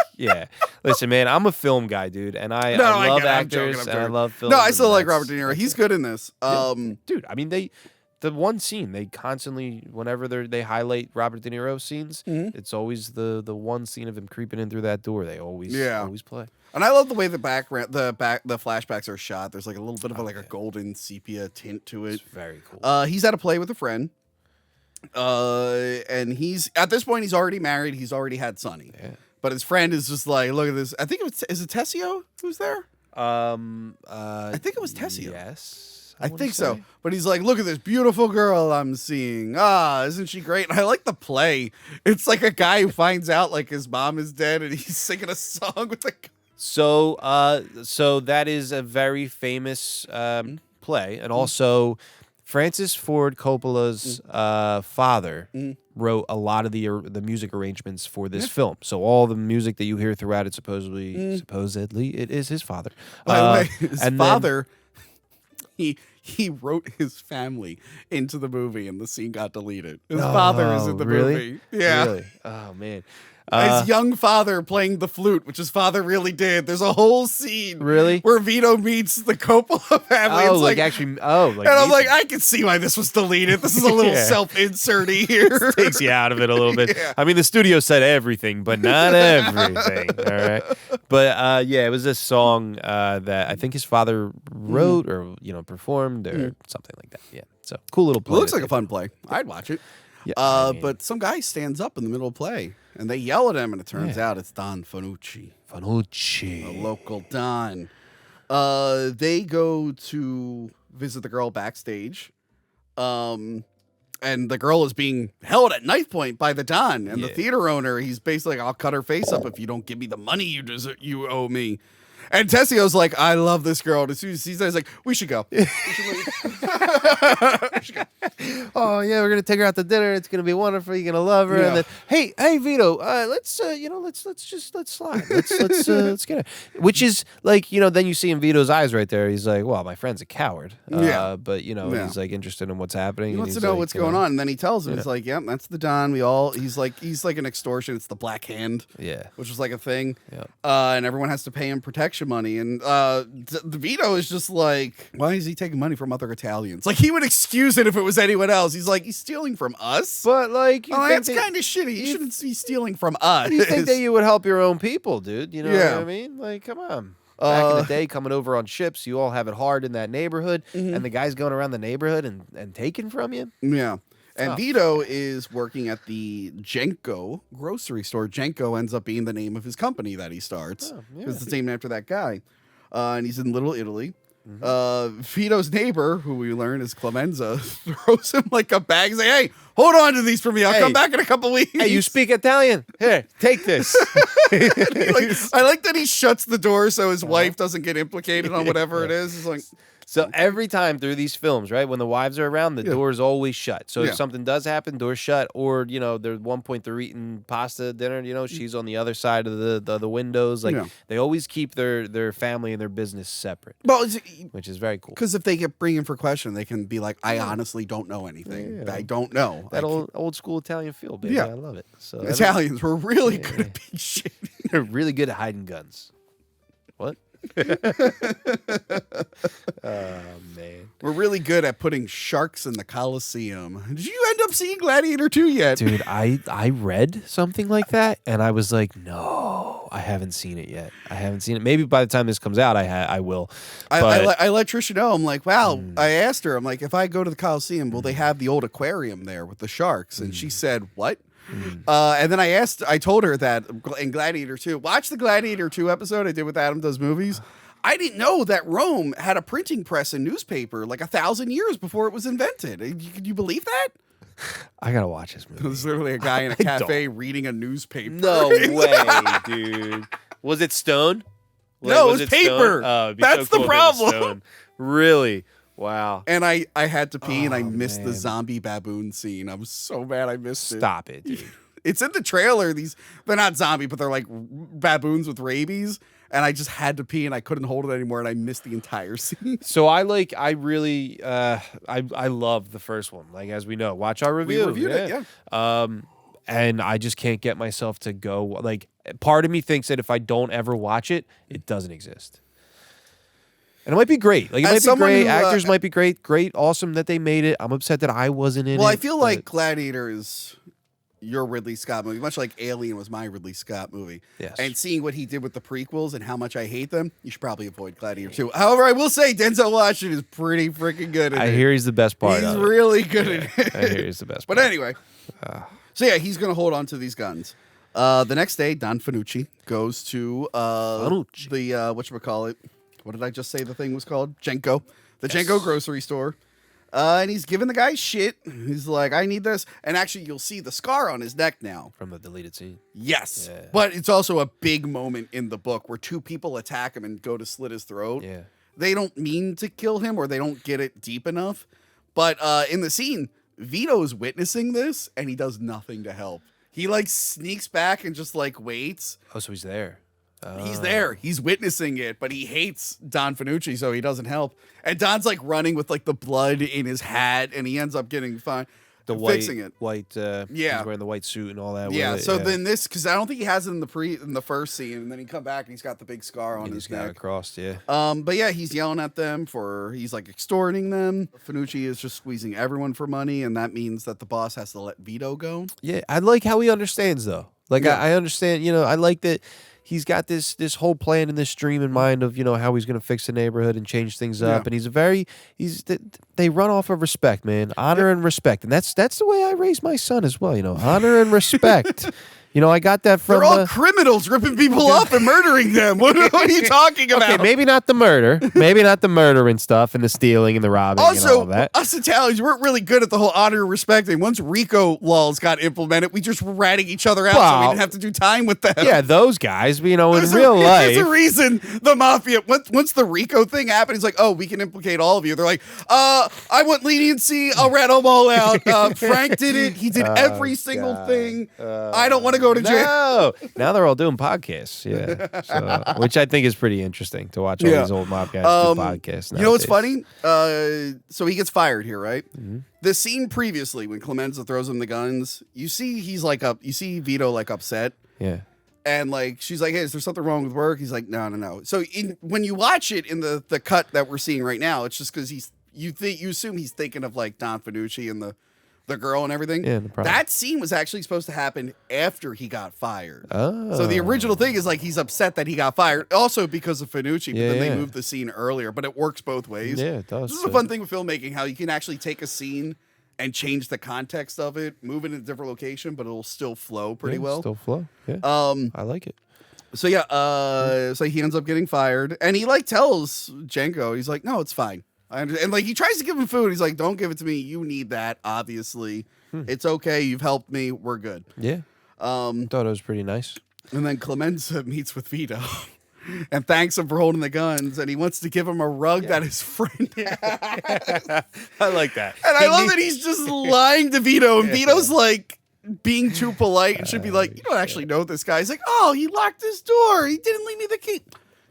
listen, man, I'm a film guy, dude, and I love actors and I love film. No, I still like Robert De Niro. He's good in this. Dude, I mean, the one scene they constantly, whenever they highlight Robert De Niro scenes, it's always the one scene of him creeping in through that door. They always play. And I love the way the flashbacks are shot. There's like a little bit of a golden sepia tint to it. It's very cool. He's at a play with a friend. And he's at this point he's already married. He's already had Sonny. Yeah. But his friend is just like, look at this. I think is it Tessio who's there? I think it was Tessio. Yes. I think so. But he's like, look at this beautiful girl I'm seeing. Isn't she great? And I like the play. It's like a guy who finds out like his mom is dead and he's singing a song with the So that is a very famous play, and also Francis Ford Coppola's father wrote a lot of the music arrangements for this film. So all the music that you hear throughout it, supposedly it is his father. By the way, his father, he wrote his family into the movie, and the scene got deleted. His father is in the movie. Yeah. Really? Oh man. His young father playing the flute, which his father really did. There's a whole scene Really? where Vito meets the Coppola family. Oh, It's like actually. Oh, like. and I'm meets like, him. I can see why this was deleted. This is a little Yeah. self-inserty here. Takes you out of it a little bit. Yeah. I mean, the studio said everything, but not everything. All right. But yeah, it was this song that I think his father wrote or performed or something like that. Yeah. So cool little It play. looks that like a they fun play. I'd watch it. Yeah, I mean- But some guy stands up in the middle of play, and they yell at him, and it turns out it's Don Fanucci, the Fanucci. local Don. They go to visit the girl backstage, and the girl is being held at knife point by the Don, and the Yeah. theater owner, he's basically like, I'll cut her face up if you don't give me the money you owe me. And Tessio's like, I love this girl. And as soon as he says, like, we should go. We should leave. Oh yeah, we're gonna take her out to dinner. It's gonna be wonderful. You're gonna love her. Yeah. And then, hey Vito, let's slide. Let's get her. Which is like, then you see in Vito's eyes right there. He's like, well, my friend's a coward. Yeah. But Yeah. he's like interested in what's happening. He and wants to he's know like, what's going on, and then he tells him, you he's like, "Yep, that's the Don." He's like an extortion. It's the Black Hand, Yeah. which was like a thing, Yep. and everyone has to pay him protection money. And the Vito is just like, "Why is he taking money from other Italians?" Like he would excuse it if it was anyone else. He's like, "He's stealing from us." But like, you think That's that- kind of shitty. He shouldn't be stealing from us. You think that you would help your own people, dude? You know Yeah. what I mean? Like, come on. Back in the Uh, day, coming over on ships, you all have it hard in that neighborhood, Mm-hmm. and the guy's going around the neighborhood and taking from you. Yeah. And Tough. Vito is working at the Jenko grocery store. Jenko ends up being the name of his company that he starts. Oh, yeah. It's named after that guy. And he's in Little Italy. Mm-hmm. Vito's neighbor, who we learn is Clemenza, throws him like a bag and say, "Hey, hold on to these for me. I'll Hey. come back in a couple weeks." Hey, you speak Italian? Here, take this. I like that he shuts the door so his wife doesn't get implicated on whatever it is. It's like, So every time through these films, right, when the wives are around, the Yeah. door is always shut. So Yeah. if something does happen, door's shut. Or there's one point they're eating pasta dinner. She's on the other side of the windows. Like Yeah. they always keep their family and their business separate, well, which is very cool. because if they get bringing for question, they can be like, "I honestly don't know anything. Yeah. I don't know." That I old school Italian feel, baby. Yeah. I love it. So Italians were really good at being shitty. they're really good at hiding guns. What? Oh man, We're really good at putting sharks in the Coliseum. Did you end up seeing Gladiator 2 yet? dude, I read something like that, and I was like, no, I haven't seen it yet. I haven't seen it. Maybe by the time this comes out, I will. I let Trisha know. I'm like, wow. I asked her, I'm like, if I go to the Coliseum, will they have the old aquarium there with the sharks? And she said, what? And then I told her that in Gladiator 2, watch the Gladiator 2 episode I did with Adam Does Movies. I didn't know that Rome had a printing press and newspaper like 1,000 years before it was invented. Could you believe that? I gotta watch this movie. There's literally a guy in a cafe reading a newspaper. No way, dude. Was it stone? No, was it was stone? paper. Oh, it'd be That's so the cool if it was problem. stone. Really? Wow. And I had to pee and I missed the man. zombie baboon scene. I was so mad I missed it. Stop it, dude. It's in the trailer. They're not zombie, but they're like baboons with rabies. And I just had to pee and I couldn't hold it anymore and I missed the entire scene. So I really I love the first one. Like, as we know, watch our review. reviewed it, yeah. And I just can't get myself to go. Like, part of me thinks that if I don't ever watch it, it doesn't exist. And it might be great. Like, it As might be someone great. who, Actors might be great. Great, awesome that they made it. I'm upset that I wasn't in it. Well, I feel but- like Gladiator is your Ridley Scott movie, much like Alien was my Ridley Scott movie. Yes. And seeing what he did with the prequels and how much I hate them, you should probably avoid Gladiator 2. However, I will say Denzel Washington is pretty freaking good at it. I hear he's the best part He's of it. really good at it. I hear he's the best But part. anyway, so yeah, he's going to hold on to these guns. The next day, Don Fanucci goes to Fanucci. the whatchamacallit. What did I just say the thing was called? Jenko. The Jenko grocery store. And he's giving the guy shit. He's like, I need this. And actually, you'll see the scar on his neck now. From the deleted scene. Yes. Yeah. But it's also a big moment in the book where two people attack him and go to slit his throat. Yeah. They don't mean to kill him or they don't get it deep enough. But in the scene, Vito's witnessing this and he does nothing to help. He like sneaks back and just like waits. Oh, so he's there. He's there. He's witnessing it, but he hates Don Fanucci, so he doesn't help. And Don's like running with like the blood in his hat and he ends up getting fine. the white, fixing it. yeah, he's wearing the white suit and all that. Yeah. with it, So then this, because I don't think he has it in the first scene, and then he come back and he's got the big scar on and his he's got neck. it crossed. Yeah. But yeah, he's yelling at them he's like extorting them. Fanucci is just squeezing everyone for money, and that means that the boss has to let Vito go. Yeah, I like how he understands though. Like Yeah. I understand. I like that he's got this whole plan and this dream in mind of how he's going to fix the neighborhood and change things up. Yeah. And they run off of respect, man, honor and respect, and that's the way I raised my son as well. Honor and respect. I got that from. They're all criminals ripping people off and murdering them. What are you talking about? Okay, maybe not the murder, and stuff, and the stealing and the robbing and all Also, of that. us Italians weren't really good at the whole honor and respect thing. Once RICO laws got implemented, we just were ratting each other out so we Well, didn't have to do time with them. Yeah, those guys, in real life. There's a reason the mafia, once the RICO thing happened, it's like, oh, we can implicate all of you. They're like, I want leniency. I'll rat them all out. Frank did it. He did every single thing. I don't want to go to jail. No, now they're all doing podcasts. Yeah, which I think is pretty interesting to watch all these old mob guys do podcasts. You know what's funny? So he gets fired here, right? Mm-hmm. The scene previously when Clemenza throws him the guns, you see you see Vito like upset. Yeah. And like she's like, hey, is there something wrong with work? He's like, no. So when you watch it in the cut that we're seeing right now, it's just because you assume he's thinking of like Don Fanucci and the girl and everything. Yeah, no problem. That scene was actually supposed to happen after he got fired. Oh. So the original thing is like he's upset that he got fired, also because of Fanucci, but then they moved the scene earlier. But it works both ways. Yeah, it does. This is a fun thing with filmmaking, how you can actually take a scene and change the context of it, move it in a different location, but it'll still flow pretty well. Still flow. Yeah. I like it. So yeah, so he ends up getting fired, and he like tells Jenko, he's like, no, it's fine. And like he tries to give him food. He's like, don't give it to me. You need that, obviously. It's okay. You've helped me. We're good. Yeah. Thought it was pretty nice. And then Clemenza meets with Vito and thanks him for holding the guns. And he wants to give him a rug that his friend has. I like that. And I love that he's just lying to Vito. And Vito's like being too polite and should be like, you don't actually know this guy. He's like, oh, he locked his door. He didn't leave me the key.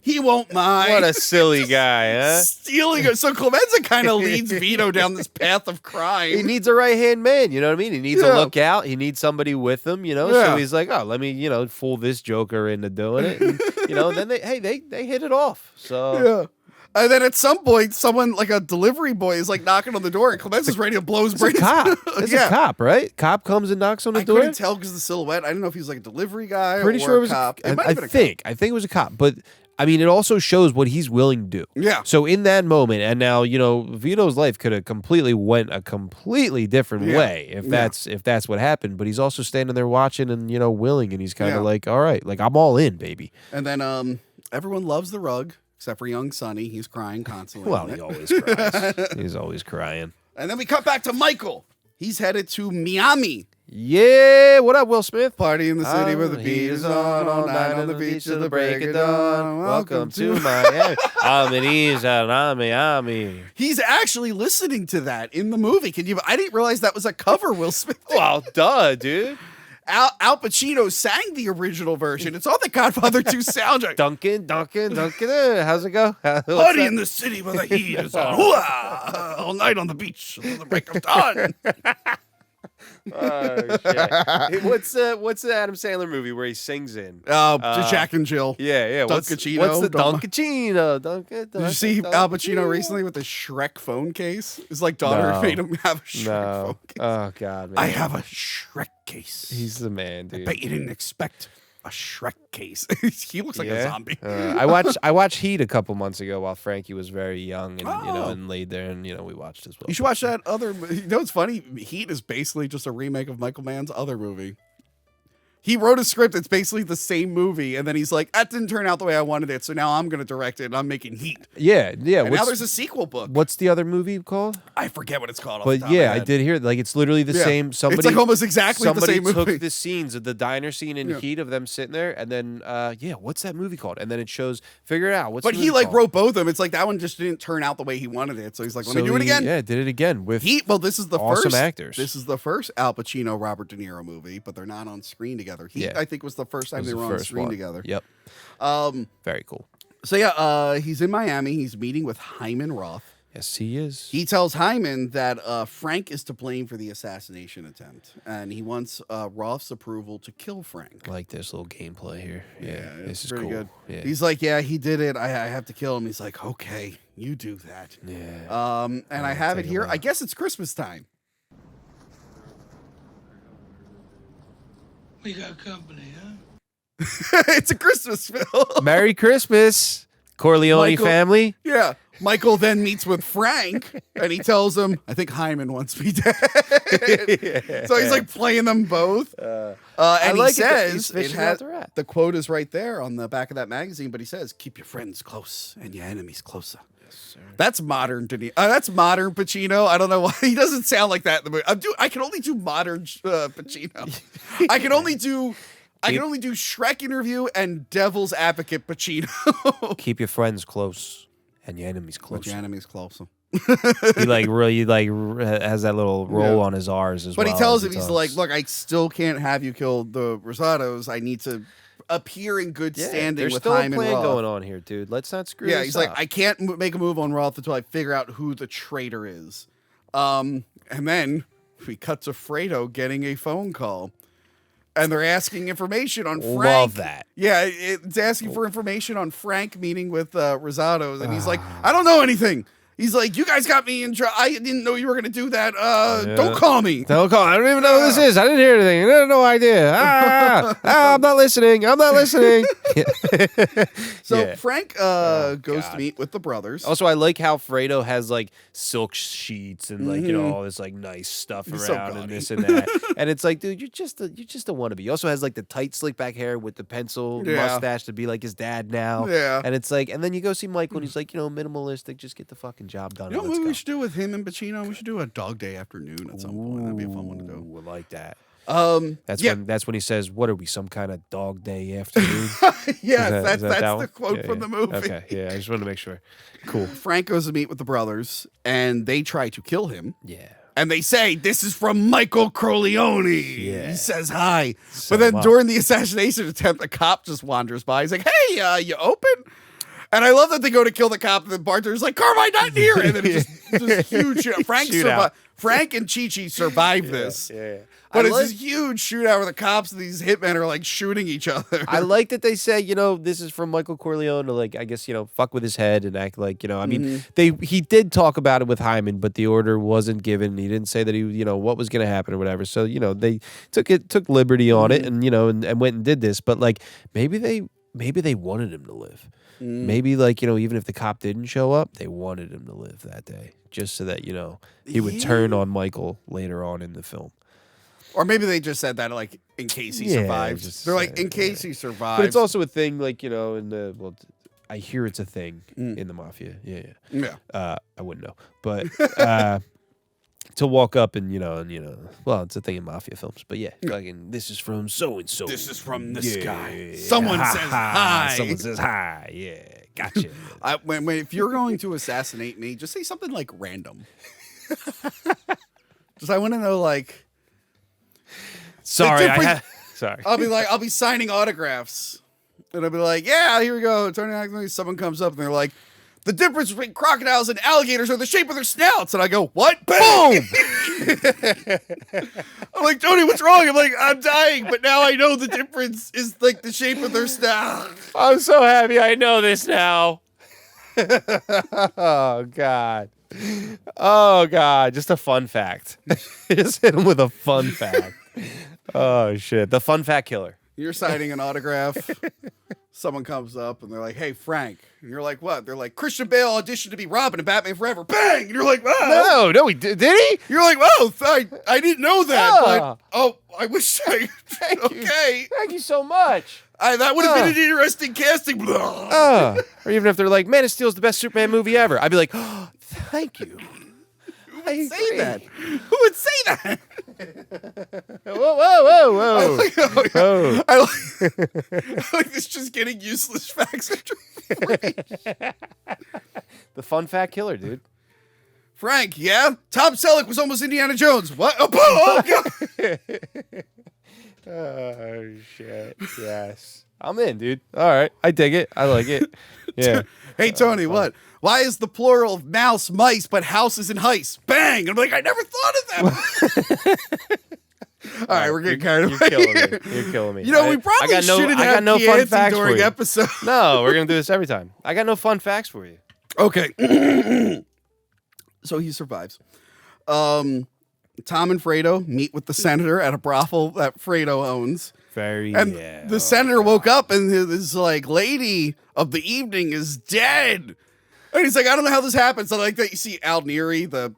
He won't mind. What a silly guy, huh? Stealing it. So Clemenza kind of leads Vito down this path of crime. He needs a right-hand man, you know what I mean? He needs a lookout. He needs somebody with him, Yeah. So he's like, oh, let me, fool this joker into doing it. And, then they hit it off. So Yeah. And then at some point, someone like a delivery boy is like knocking on the door, and Clemenza's ready to blow his brains. It's a cop, right? Cop comes and knocks on the door. I couldn't tell because of the silhouette. I didn't know if he was like a delivery guy Pretty or sure it a was cop. I think it was a cop, but I mean, it also shows what he's willing to do. Yeah. So in that moment, and now Vito's life could have completely went a completely different way if that's what happened. But he's also standing there watching and willing, and he's kind of like, all right, like I'm all in, baby. And then everyone loves the rug except for young Sonny. He's crying constantly. Well, he always cries. He's always crying. And then we cut back to Michael. He's headed to Miami. Yeah, what up, Will Smith? Party in the city where the beat is on all night on the beach till the break of dawn. Welcome to Miami. I'm Miami. He's actually listening to that in the movie. I didn't realize that was a cover, Will Smith. Well, duh, dude. Al Pacino sang the original version. It's on the Godfather 2 soundtrack. Duncan. How's it go? Party in the city where the heat is on. Hoo-ah! All night on the beach till the break of dawn. Oh shit! What's the Adam Sandler movie where he sings in? Jack and Jill. Yeah. What's the Dunkachino? Did you see Al Pacino recently with the Shrek phone case? His daughter made him have a Shrek phone case. Oh god, man. I have a Shrek case. He's the man, dude. I bet you didn't expect a Shrek case. He looks like a zombie. I watched Heat a couple months ago while Frankie was very young and and laid there, and we watched as well. You should watch that other. It's funny. Heat is basically just a remake of Michael Mann's other movie. He wrote a script. It's basically the same movie, and then he's like, "That didn't turn out the way I wanted it, so now I'm going to direct it. And I'm making Heat." Yeah. And now there's a sequel book. What's the other movie called? I forget what it's called. But I did hear it's literally the same. Somebody, it's like almost exactly the same movie. Somebody took the scenes of the diner scene in Heat of them sitting there, and then what's that movie called? And then it shows. Figure it out. But he wrote both of them. It's like that one just didn't turn out the way he wanted it, so he's like, "Let me do it again." Yeah, did it again with Heat. Well, this is the awesome first actors. This is the first Al Pacino Robert De Niro movie, but they're not on screen together. Heat, I think, was the first time they were on screen together. Yep. Very cool. So he's in Miami. He's meeting with Hyman Roth. Yes, he is. He tells Hyman that Frank is to blame for the assassination attempt, and he wants Roth's approval to kill Frank. I like this little gameplay here. Yeah, this is pretty cool. good. Yeah. He's like, yeah, he did it. I have to kill him. He's like, okay, you do that. Yeah. And I have it here. I guess it's Christmas time. We got company, huh? It's a Christmas film. Merry Christmas, Corleone Michael- family. Yeah. Michael then meets with Frank, and he tells him, I think Hyman wants me dead. So he's like playing them both. And he like it that says, he's fishing out the rat. the quote is right there on the back of that magazine, but he says, keep your friends close and your enemies closer. Yes, sir. That's modern that's modern Pacino. I don't know why he doesn't sound like that in the movie. I can only do modern Pacino. I can only do Shrek interview and Devil's Advocate Pacino. Keep your friends close and your enemies close. Your enemies closer. He really has that little roll on his R's as well. But he tells as him, he's talks. like, look, I still can't have you kill the Rosados. I need to appear in good standing there's with still Hyman a plan Roth. going on here, dude. Let's not screw Yeah, this he's up. like, I can't make a move on Roth until I figure out who the traitor is. And then we cut to Fredo getting a phone call. And they're asking information on Frank. Love that. Yeah, it's asking for information on Frank meeting with Rosados. And he's like, I don't know anything. He's like, you guys got me in trouble. I didn't know you were going to do that. Don't call me. Don't call. I don't even know who this is. I didn't hear anything. I had no idea. I'm not listening. I'm not listening. So Frank goes to meet with the brothers. Also, I like how Fredo has like silk sheets and like all this like nice stuff He's so around and gaudy. this and that. And it's like, dude, you're just a wannabe. He also has like the tight slick back hair with the pencil mustache to be like his dad now. Yeah. And it's like, and then you go see Michael and he's like, minimalistic. Just get the fucking job done. You know and what let's we go. should do with him and Pacino? We should do a Dog Day Afternoon at some point. That'd be a fun one to do. Ooh, I like that. Yeah. That's when he says, "What are we, some kind of dog day afternoon?" Yes, Is that that's one? the quote from the movie. Okay, yeah, I just wanted to make sure. Cool. Frank goes to meet with the brothers, and they try to kill him. Yeah. And they say, this is from Michael Corleone. Yeah. He says hi. Set But then him up. during the assassination attempt, a cop just wanders by. He's like, hey, you open? And I love that they go to kill the cop, and the bartender's like, Carmine, not here. And then it's just huge shootout. Frank and Chi-Chi survive this. Yeah. But I it's like- this huge shootout where the cops and these hitmen are like shooting each other. I like that they say, this is from Michael Corleone to like, I guess, fuck with his head and act like, I mean, he did talk about it with Hyman, but the order wasn't given. He didn't say that he, what was going to happen or whatever. So, they took liberty on it and, and went and did this. But like, maybe they wanted him to live. Maybe like, even if the cop didn't show up, they wanted him to live that day just so that, he would turn on Michael later on in the film. Or maybe they just said that like in case he survived. just They're like, say in it, case he survived. But it's also a thing like, in the, I hear it's a thing in the mafia. Yeah. I wouldn't know. But to walk up and, well, it's a thing in mafia films. But yeah, fucking, this is from so-and-so. This is from this guy. Someone says hi. Someone says hi. Yeah, gotcha. If you're going to assassinate me, just say something like random. Just I want to know like. Sorry, Sorry. I'll be signing autographs. And I'll be like, yeah, here we go. Turning out, someone comes up and they're like, the difference between crocodiles and alligators are the shape of their snouts. And I go, what? Boom! I'm like, Tony, what's wrong? I'm like, I'm dying, but now I know the difference is like the shape of their snout. I'm so happy I know this now. Oh, God. Oh, God. Just a fun fact. Just hit him with a fun fact. Oh, shit. The fun fact killer. You're signing an autograph. Someone comes up and they're like, hey, Frank. And you're like, what? They're like, Christian Bale auditioned to be Robin in Batman Forever. Bang! And you're like, oh. No, he did he? You're like, oh, I didn't know that. Ah. But, I wish I. Okay. Thank you so much. That would have been an interesting casting. Or even if they're like, Man of Steel is the best Superman movie ever. I'd be like, oh, thank you. Who would say that? Who would say that? Whoa. I like this just getting useless facts. The fun fact killer, dude. Frank, yeah? Tom Selleck was almost Indiana Jones. What? Oh, God. Oh, shit. Yes. I'm in, dude. All right. I dig it. I like it. Yeah. Hey, Tony, what? Why is the plural of mouse mice, but house is in heist? Bang! I'm like, I never thought of that. All right, we're getting carried away. You're killing me. You're killing me. You know, we probably shouldn't have no fun Chianti facts during for you. episodes. No, we're gonna do this every time. I got no fun facts for you. Okay. So he survives. Tom and Fredo meet with the senator at a brothel that Fredo owns. And the senator woke up and his like lady of the evening is dead. And he's like, I don't know how this happened. So like that you see Al Neri, the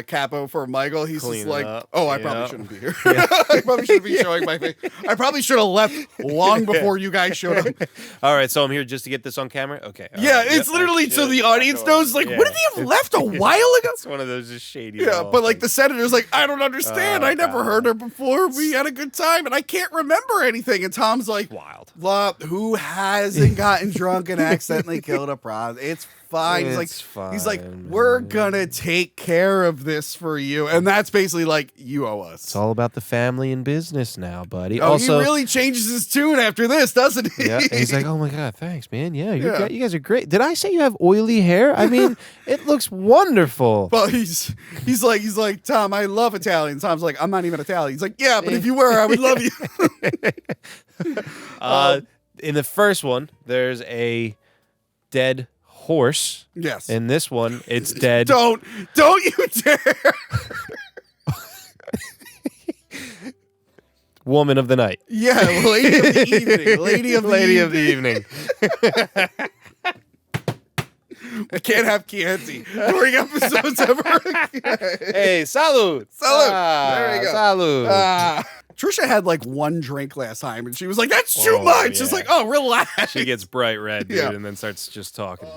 capo for Michael. He's Clean just like, up, I probably shouldn't be here. I probably shouldn't be showing my face. I probably should have left long before you guys showed up. All right, so I'm here just to get this on camera. Okay. Yeah, it's literally so the audience knows. Like, what did he have left a while ago? It's one of those just shady. Yeah, but like the senator's like, I don't understand. I never God. heard her before. We had a good time, and I can't remember anything. And Tom's like, wild. Who hasn't gotten drunk and accidentally killed a prostitute? It's fine. He's like, we're gonna take care of this for you, and that's basically like, you owe us. It's all about the family and business now, buddy. He really changes his tune after this, doesn't he? Yeah, and he's like, oh my God, thanks, man. Yeah, you guys are great. Did I say you have oily hair? I mean, it looks wonderful. Well, he's like, Tom, I love Italian. Tom's like, I'm not even Italian. He's like, yeah, but if you were, I would love you. In the first one, there's a dead horse. Yes. In this one, it's dead. Don't you dare. Woman of the night. Yeah, lady of the evening. Lady of the evening. We can't have Chianti during episodes ever. Hey, salud. There you go. Salud. Trisha had like one drink last time, and she was like, that's too much. Yeah. It's like, oh, relax. She gets bright red, dude, Yeah. and then starts just talking.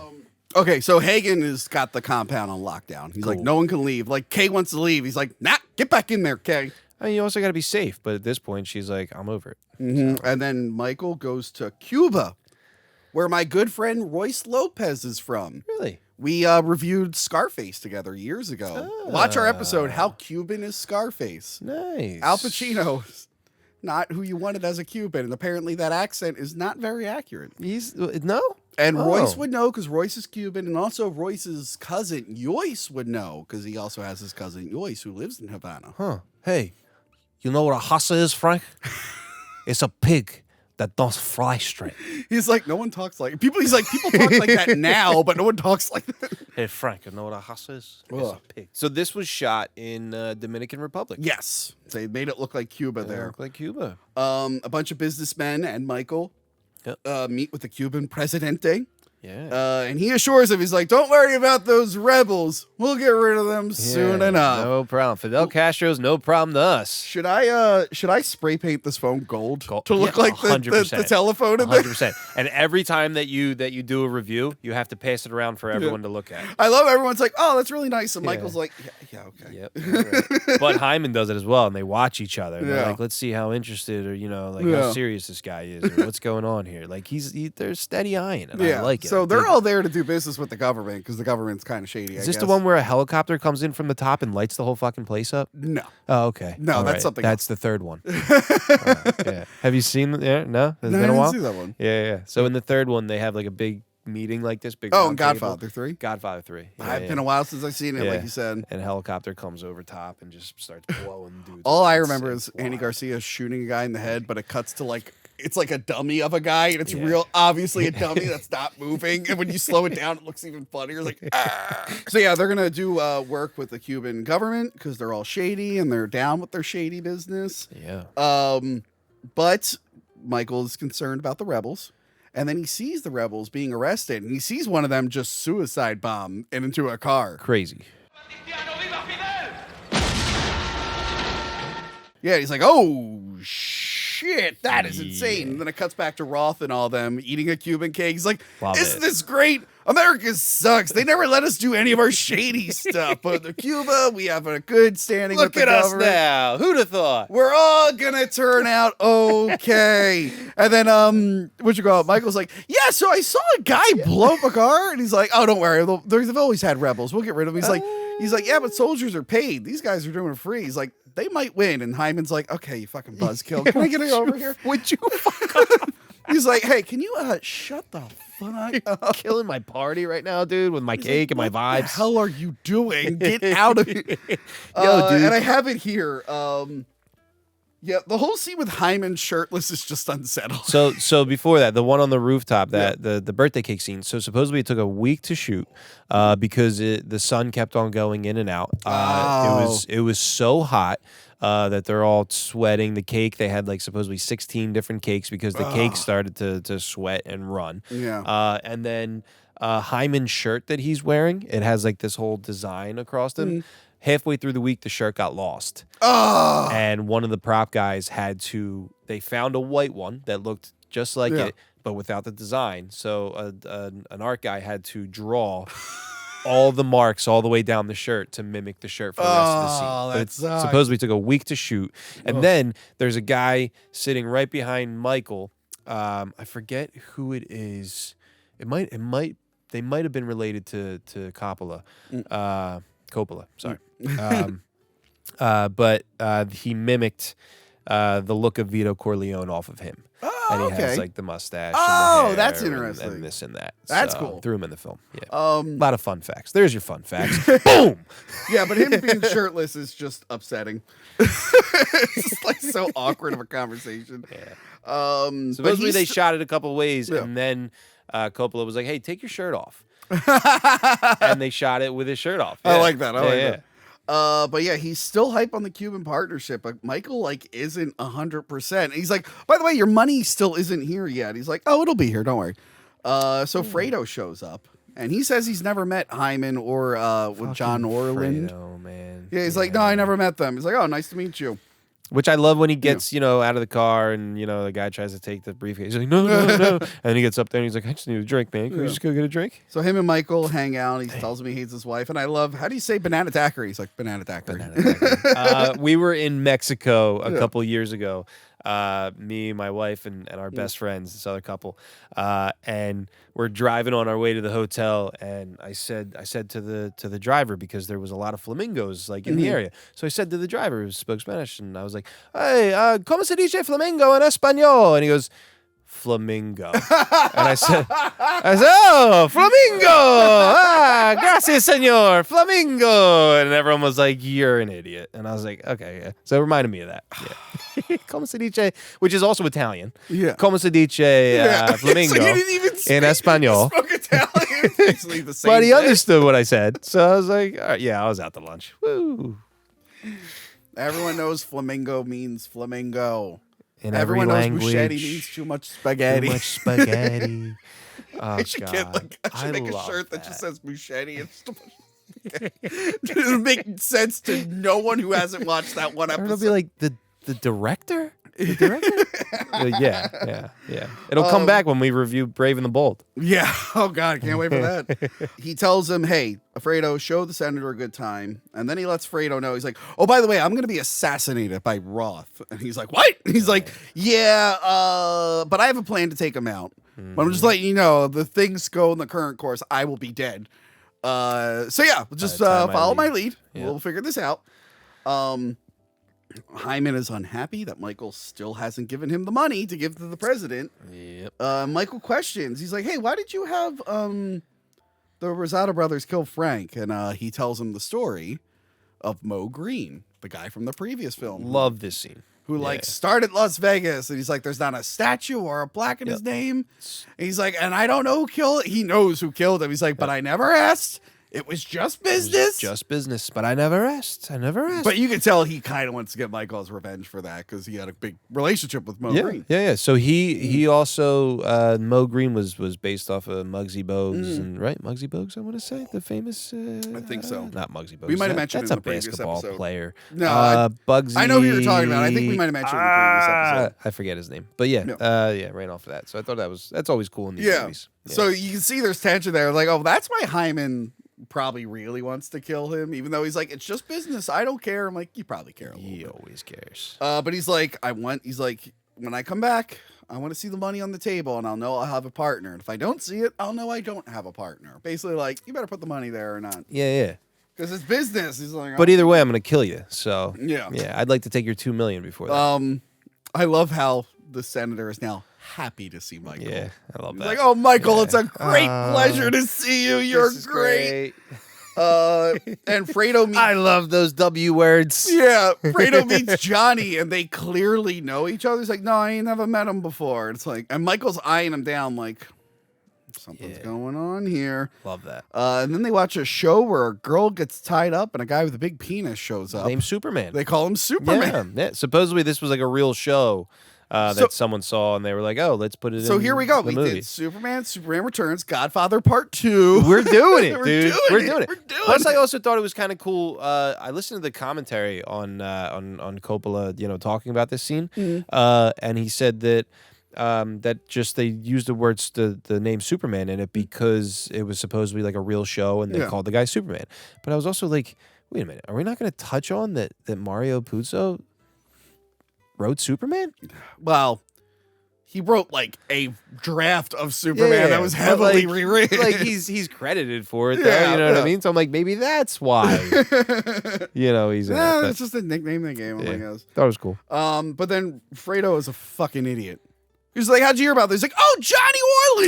Okay, so Hagen has got the compound on lockdown. He's like, no one can leave. Like, Kay wants to leave. He's like, nah, get back in there, Kay. I mean, you also got to be safe, but at this point, she's like, I'm over it. Mm-hmm. And then Michael goes to Cuba, where my good friend Royce Lopez is from. Really? We reviewed Scarface together years ago. Watch our episode, How Cuban is Scarface. Nice. Al Pacino is not who you wanted as a Cuban, and apparently that accent is not very accurate. He's no? And Royce would know because Royce is Cuban, and also Royce's cousin Joyce would know because he also has his cousin Joyce who lives in Havana. Huh. Hey, you know what a hassa is, Frank? It's a pig that don't fly straight. He's like, no one talks like people. He's like, people talk like that now, but no one talks like that. Hey, Frank, you know what a hassa is? It's a pig. So this was shot in Dominican Republic. Yes, they made it look like Cuba there. Look like Cuba. A bunch of businessmen and Michael meet with the Cuban presidente. Yeah. And he assures him, he's like, don't worry about those rebels. We'll get rid of them soon enough. No problem. Fidel Castro's no problem to us. Should I spray paint this phone gold to look like the 100%. telephone in there? 100%. And every time that you do a review, you have to pass it around for everyone to look at. I love everyone's like, oh, that's really nice. And Michael's like, yeah, okay. Yep. Right. But Hyman does it as well, and they watch each other. And they're like, let's see how interested or how serious this guy is or what's going on here. Like they're steady eyeing, and I like it. So they're all there to do business with the government because the government's kind of shady. Is this the one where a helicopter comes in from the top and lights the whole fucking place up? No. Oh, okay. No, all that's right. something That's else. the third one. Yeah. Have you seen? Yeah, no. Has it been a while? I didn't see that one. Yeah. So in the third one, they have like a big meeting like this. Big. Oh, round and table. Godfather 3? Godfather 3. Yeah, It's been a while since I've seen it, like you said. And a helicopter comes over top and just starts blowing dudes. All I remember is Andy Garcia shooting a guy in the head, but it cuts to like, it's like a dummy of a guy, and it's real obviously a dummy that's not moving. And when you slow it down, it looks even funnier. Like, So yeah, they're gonna do work with the Cuban government because they're all shady and they're down with their shady business. Yeah. But Michael is concerned about the rebels, and then he sees the rebels being arrested, and he sees one of them just suicide bomb into a car. Crazy. Yeah, he's like, oh shit, that is insane. And then it cuts back to Roth and all them eating a Cuban cake. He's like, isn't this great? America sucks. They never let us do any of our shady stuff. But in Cuba, we have a good standing with the government. Look at us now. Who'd have thought? We're all gonna turn out okay. And then Michael's like, yeah, so I saw a guy blow up a car, and he's like, oh, don't worry, they've always had rebels. We'll get rid of them. He's like, yeah, but soldiers are paid. These guys are doing it free. He's like, they might win. And Hyman's like, okay, you fucking buzzkill. Can I get it over here? Would you fuck up? He's like, hey, can you shut the fuck up? Killing my party right now, dude, with my cake and my What the vibes. hell are you doing? Get out of here. Yo, dude. And I have it here. Yeah, the whole scene with Hyman shirtless is just unsettled. So before that, the one on the rooftop, the birthday cake scene. So supposedly it took a week to shoot because the sun kept on going in and out. It was so hot that they're all sweating. The cake, they had like supposedly 16 different cakes because the cake started to sweat and run. Yeah. And then Hyman's shirt that he's wearing, it has like this whole design across him. Halfway through the week, the shirt got lost. Oh. And one of the prop guys they found a white one that looked just like it, but without the design. So an art guy had to draw all the marks all the way down the shirt to mimic the shirt for the rest of the scene. But it supposedly took a week to shoot. And then there's a guy sitting right behind Michael. I forget who it is. They might have been related to Coppola. Coppola, sorry. But he mimicked the look of Vito Corleone off of him. Oh, and he okay. has like the mustache. Oh, and the that's hair interesting. And this and that. That's So, cool. Threw him in the film. Yeah. A A lot of fun facts. There's your fun facts. Boom. Yeah, but him being shirtless is just upsetting. It's just like so awkward of a conversation. Yeah. Supposedly they shot it a couple ways, and then Coppola was like, "Hey, take your shirt off." And they shot it with his shirt off. I Yeah. like that. I like Yeah. that. But yeah, he's still hype on the Cuban partnership, but Michael like isn't 100%. He's like, by the way, your money still isn't here yet. He's like, oh, it'll be here. Don't worry. So Fredo shows up and he says he's never met Hyman or with John Orland. Oh man. Yeah, he's like, no, I never met them. He's like, oh, nice to meet you. Which I love when he gets, out of the car and, the guy tries to take the briefcase. He's like, no. And then he gets up there and he's like, I just need a drink, man. Can we just go get a drink? So him and Michael hang out. He tells him he hates his wife. And I love, how do you say banana daiquiri? He's like, banana daiquiri. We were in Mexico a couple years ago. Me, my wife, and our best friends, this other couple. And we're driving on our way to the hotel. And I said to the driver, because there was a lot of flamingos like in the area. So I said to the driver who spoke Spanish, and I was like, hey, ¿cómo se dice flamingo en español? And he goes, flamingo. And I said, oh, flamingo. Gracias, señor. Flamingo. And everyone was like, you're an idiot. And I was like, okay, yeah. So it reminded me of that. Yeah. Como se dice, which is also Italian. Yeah. Como se dice flamingo So you didn't even speak, in español. You spoke Italian. Basically the same But he thing. understood what I said. So I was like, all right, yeah, I was out to lunch. Woo. Everyone knows flamingo means flamingo. In Everyone every knows language. machete means too much spaghetti. Too much spaghetti. Oh, I should God. I should make a love shirt that just says machete and stuff. It'll make sense to no one who hasn't watched that one Or episode. it'll be like the director? The director? Yeah. It'll come back when we review Brave and the Bold. Yeah. Oh God, I can't wait for that. He tells him, "Hey, Fredo, show the senator a good time," and then he lets Fredo know. He's like, "Oh, by the way, I'm going to be assassinated by Roth." And he's like, "What?" He's like, "Yeah, but I have a plan to take him out. But I'm just letting you know, the things go in the current course, I will be dead. So yeah, just By the time I follow leave. my lead. Yeah. We'll figure this out." Hyman is unhappy that Michael still hasn't given him the money to give to the president. Yep. Michael questions. He's like, "Hey, why did you have the Rosado brothers kill Frank?" And he tells him the story of Mo Green, the guy from the previous film, Love this scene. who Yeah. like started Las Vegas. And he's like, "There's not a statue or a plaque in his name." And he's like, "And I don't know who killed." He knows who killed him. He's like, "But I never asked. It was just business." Just business, but I never asked. But you can tell he kind of wants to get Michael's revenge for that because he had a big relationship with Mo Green. Yeah. So he also Mo Green was based off of Muggsy Bogues, and right, Muggsy Bogues. I want to say the famous. I think so. Not Muggsy Bogues. We might have mentioned that's it in a the previous basketball episode. player. No, Bugsy. I know who you're talking about. I think we might have mentioned it in the previous episode. I forget his name, but yeah, ran off of that. So I thought that's always cool in these movies. Yeah. So you can see there's tension there. Like, oh, that's why Hyman probably really wants to kill him, even though he's like, "It's just business. I don't care." I'm like, "You probably care a little He bit." always cares. But he's like, he's like, "When I come back, I want to see the money on the table, and I'll know I'll have a partner. And if I don't see it, I'll know I don't have a partner." Basically, like, you better put the money there or not, Yeah. because it's business. He's like, But either way, I'm gonna kill you. So Yeah. I'd like to take your $2 million before that. I love how the senator is now happy to see Michael. Yeah, I love He's that. like, oh, Michael, it's a great pleasure to see you. You're This is great. And Fredo meets. I love those W words. Yeah, Fredo meets Johnny, and they clearly know each other. He's like, no, I ain't never met him before. It's like, and Michael's eyeing him down, like, something's going on here. Love that. And then they watch a show where a girl gets tied up, and a guy with a big penis shows up. Named Superman. They call him Superman. Yeah. Supposedly this was like a real show that someone saw, and they were like, "Oh, let's put it in." So here we go. The We movie. did Superman Returns, Godfather Part II. We're doing it, We're dude. doing We're it. doing it. We're doing Plus, I it. also thought it was kind of cool. I listened to the commentary on Coppola, talking about this scene, and he said that that just they used the name Superman in it because it was supposedly like a real show, and they called the guy Superman. But I was also like, wait a minute, are we not going to touch on that Mario Puzo wrote Superman? Well, he wrote like a draft of Superman that was heavily rewritten. Like he's credited for it, though. You know what I mean? So I'm like, maybe that's why. He's in it. It's just a nickname they gave him, I guess. That was cool. But then Fredo is a fucking idiot. He's like, how'd you hear about this? He's like, oh, Johnny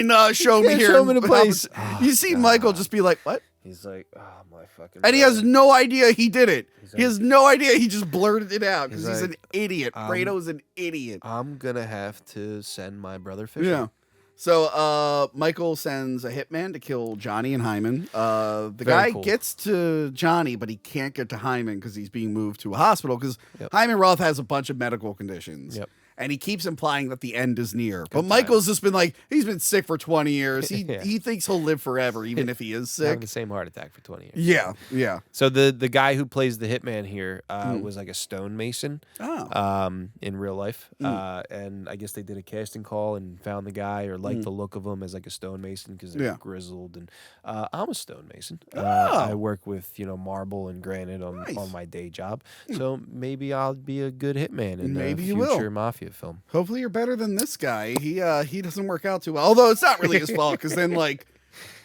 Orlin showed me here. Show me the place. You see Michael just be like, what? He's like, oh my fucking. And he brother. has no idea he did it. He's He has no idea. He just blurted it out because He's he's an like, idiot. Fredo's an idiot. I'm gonna have to send my brother fishing. Yeah. So Michael sends a hitman to kill Johnny and Hyman. The guy cool. gets to Johnny, but he can't get to Hyman because he's being moved to a hospital because Hyman Roth has a bunch of medical conditions. Yep. And he keeps implying that the end is near. But Michael's just been like, he's been sick for 20 years. He thinks he'll live forever, even if he is Having sick. the same heart attack for 20 years. Yeah. So the guy who plays the hitman here was like a stonemason in real life. And I guess they did a casting call and found the guy or liked the look of him as like a stonemason because they're grizzled. And I'm a stonemason. I work with, marble and granite on my day job. So maybe I'll be a good hitman in Maybe a you will. future mafia film. Hopefully you're better than this guy. He doesn't work out too well. Although it's not really his fault because then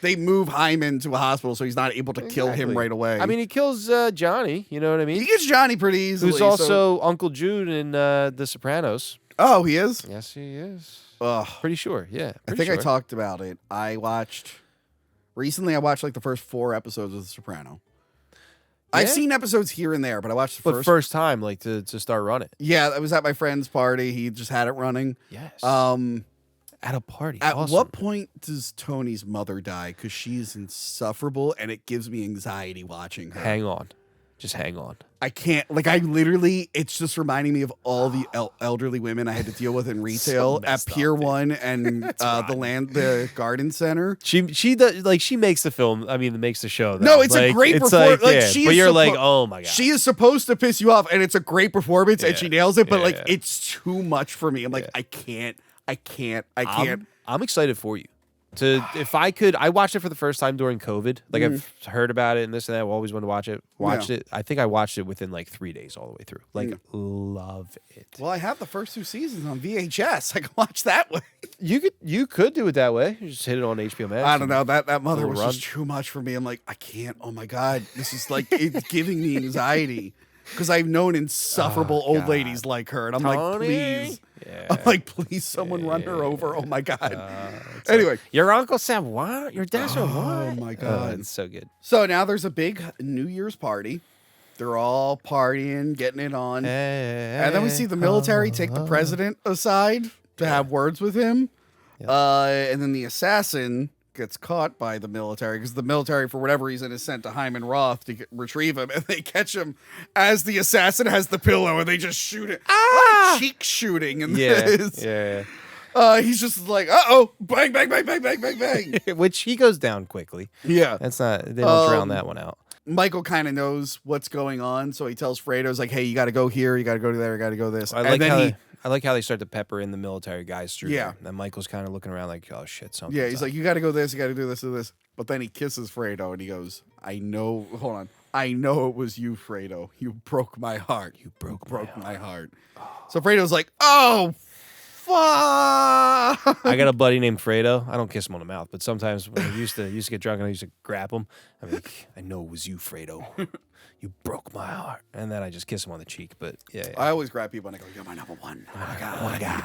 they move Hyman to a hospital so he's not able to kill him right away. I mean, he kills Johnny. You know what I mean? He gets Johnny pretty easily. Who's also Uncle Jude in The Sopranos. Oh, he is? Yes, he is. Ugh. Pretty sure. Yeah. I think I talked about it. Recently I watched like the first 4 episodes of The Soprano. I've seen episodes here and there, but I watched the first time, like to start running. Yeah, I was at my friend's party. He just had it running. Yes. At a party. At Awesome. what point does Tony's mother die? Because she's insufferable, and it gives me anxiety watching her. Hang on. Just hang on. I can't. It's just reminding me of all the elderly women I had to deal with in retail at Pier 1 and the garden center. She does, she makes the film. I mean, makes the show. Though. No, it's a great performance. But you're like, oh my god, she is supposed to piss you off, and it's a great performance, and she nails it. But it's too much for me. I'm like, I can't. I'm excited for you. If I could, I watched it for the first time during COVID. Like I've heard about it and this and that. I've always wanted to watch it. Watched it. I think I watched it within like 3 days all the way through. Love it. Well, I have the first 2 seasons on VHS. I can watch that way. You could do it that way. You just hit it on HBO Max. I don't know. That mother was just too much for me. I'm like, I can't. Oh my god, this is it's giving me anxiety. Because I've known insufferable old ladies like her, and I'm like, please. Yeah. I'm like, please, someone run her over. Oh my god. Anyway, your uncle said what? Your dad said what? Oh my god, it's so good. So now there's a big New Year's party. They're all partying, getting it on, and then we see the military take the president aside to have words with him, and then the assassin gets caught by the military because the military, for whatever reason, is sent to Hyman Roth to retrieve him, and they catch him as the assassin has the pillow, and they just shoot it. Cheek shooting in this. Yeah. He's just like, uh-oh, bang, bang, bang, bang, bang, bang, bang. Which he goes down quickly. Yeah. They don't drown that one out. Michael kind of knows what's going on, so he tells Fredo's like, hey, you got to go here, you got to go to there, you got to go this. I like how they start to pepper in the military guys through there. And Michael's kind of looking around like, oh shit, something. Yeah, he's like, you got to go this, you got to do this, do this. But then he kisses Fredo and he goes, I know it was you, Fredo. You broke my heart. You broke my heart. So Fredo's like, oh, I got a buddy named Fredo. I don't kiss him on the mouth, but sometimes when I used to get drunk and I used to grab him, I'm like, I know it was you, Fredo. You broke my heart. And then I just kiss him on the cheek. But yeah. I always grab people and I go, you're my number one. Oh my God.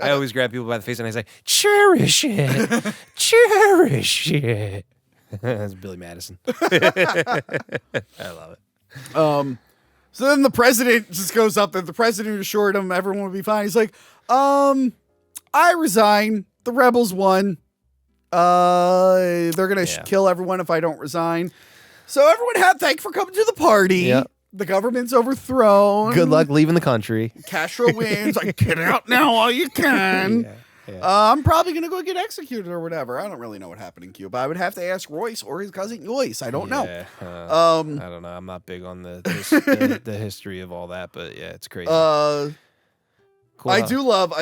I always grab people by the face and I say, cherish it. Cherish it. That's Billy Madison. I love it. So then the president just goes up there. The president assured him everyone would be fine. He's like, I resign. The rebels won. They're going to kill everyone if I don't resign. So everyone thanks for coming to the party. Yep. The government's overthrown. Good luck leaving the country. Castro wins. Like, get out now while you can. I'm probably going to go get executed or whatever. I don't really know what happened in Cuba. I would have to ask Royce or his cousin Joyce. I don't know. I don't know. I'm not big on the history of all that, but yeah, it's crazy. Cool. I Huh? do love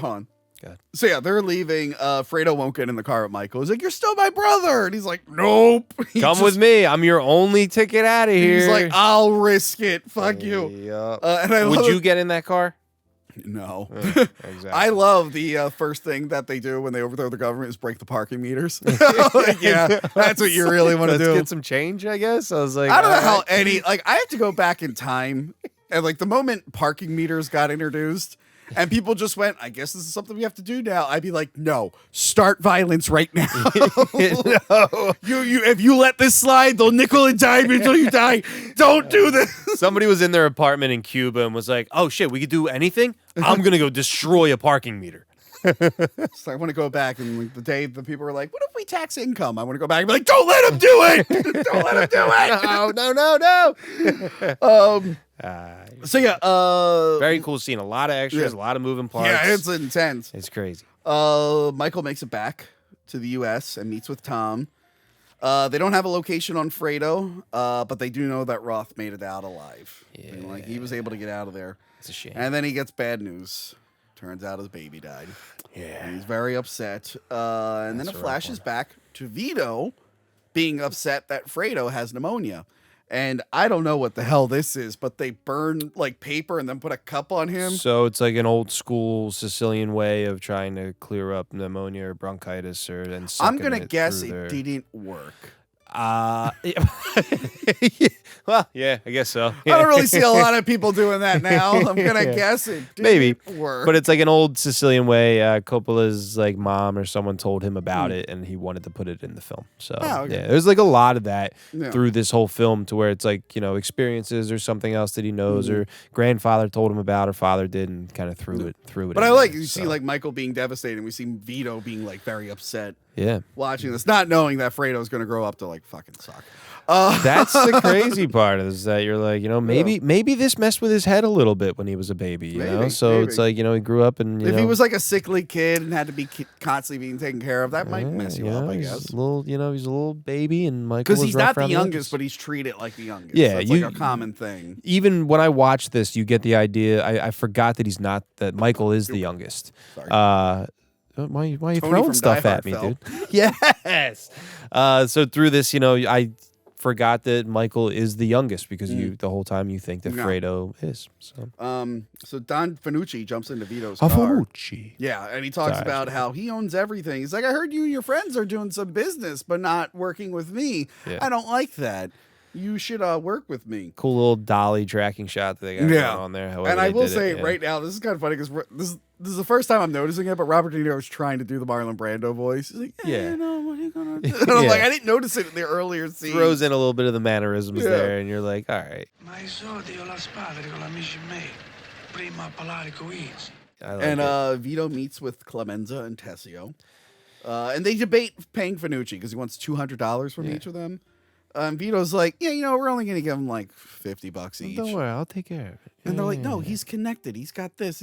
Han. God. So yeah, they're leaving. Fredo won't get in the car with Michael. He's like, "You're still my brother," and he's like, "Nope." Come with me. I'm your only ticket out of here. He's like, "I'll risk it. Fuck you." Yep. And Would you get in that car? No. Exactly. I love the first thing that they do when they overthrow the government is break the parking meters. Like, yeah, that's what you really want to do. Let's get some change, I guess. I was like, I don't know all how right. I have to go back in time, and like the moment parking meters got introduced. And people just went, I guess this is something we have to do now. I'd be like, no, start violence right now. No. If you let this slide, they'll nickel and dime you until you die. Don't do this. Somebody was in their apartment in Cuba and was like, oh shit, we could do anything? I'm going to go destroy a parking meter. So I want to go back and like, the day the people were like, what if we tax income? I want to go back and be like, don't let them do it. Don't let them do it. No. So yeah, Very cool scene. A lot of extras, a lot of moving parts. yeah, it's intense. It's crazy. Michael makes it back to the U.S. and meets with Tom. They don't have a location on Fredo, but they do know that Roth made it out alive. Yeah. And, like he was able to get out of there. It's a shame. And then he gets bad news. Turns out his baby died. Yeah. And he's very upset. And then That's it a rough flashes one. back to Vito being upset that Fredo has pneumonia. And I don't know what the hell this is, but they burn like paper and then put a cup on him. So it's like an old school Sicilian way of trying to clear up pneumonia or bronchitis I'm going going to to guess it didn't work. Well, yeah, I guess so. I don't really see a lot of people doing that now. I'm going to guess it didn't Maybe. work. But it's like an old Sicilian way. Coppola's like mom or someone told him about it, and he wanted to put it in the film. So okay. yeah, there's like a lot of that Yeah. through this whole film, to where it's like, you know, experiences or something else that he knows, or grandfather told him about, or father did, and kind of threw it. But in I like there, you see like Michael being devastated. We see Vito being like very upset yeah. watching this, not knowing that Fredo's going to grow up to like fucking suck. That's the crazy part, is that you're like, you know, maybe this messed with his head a little bit when he was a baby, you know? So it's like, you know, he grew up and, if he was like a sickly kid and had to be constantly being taken care of, that might mess you up, I he's guess. a little, you know, he's a little baby, and Michael Because was he's rough not the around youngest, edges. but he's treated like the youngest. Yeah, That's like a common thing. Even when I watch this, you get the idea. I forgot that that Michael is the youngest. Sorry. Why are you Tony throwing from stuff Die at Hard me, fell. dude? Yes. So through this, you know, I forgot that Michael is the youngest, because the whole time you think that No. Fredo is. So So Don Fanucci jumps into Vito's car. Fanucci. Yeah, and he talks Sorry. about how he owns everything. He's like, I heard you and your friends are doing some business, but not working with me. Yeah. I don't like that. You should work with me. Cool little dolly tracking shot that they got going on there. however And I they will did say it, yeah. right now, this is kind of funny because this is the first time I'm noticing it, but Robert De Niro is trying to do the Marlon Brando voice. He's like, Yeah. you know, what are you gonna do? And I'm Yeah. like, I didn't notice it in the earlier scene. Throws in a little bit of the mannerisms Yeah. there, and you're like, all right. Ma i soldi io la spada con amici miei. Prima a parlare con Easy. I like And it. Vito meets with Clemenza and Tessio. And they debate paying Fanucci because he wants $200 from each of them. Vito's like, yeah, you know, we're only going to give him like $50 each. Don't worry, I'll take care of it. And they're like, no, he's connected. He's got this.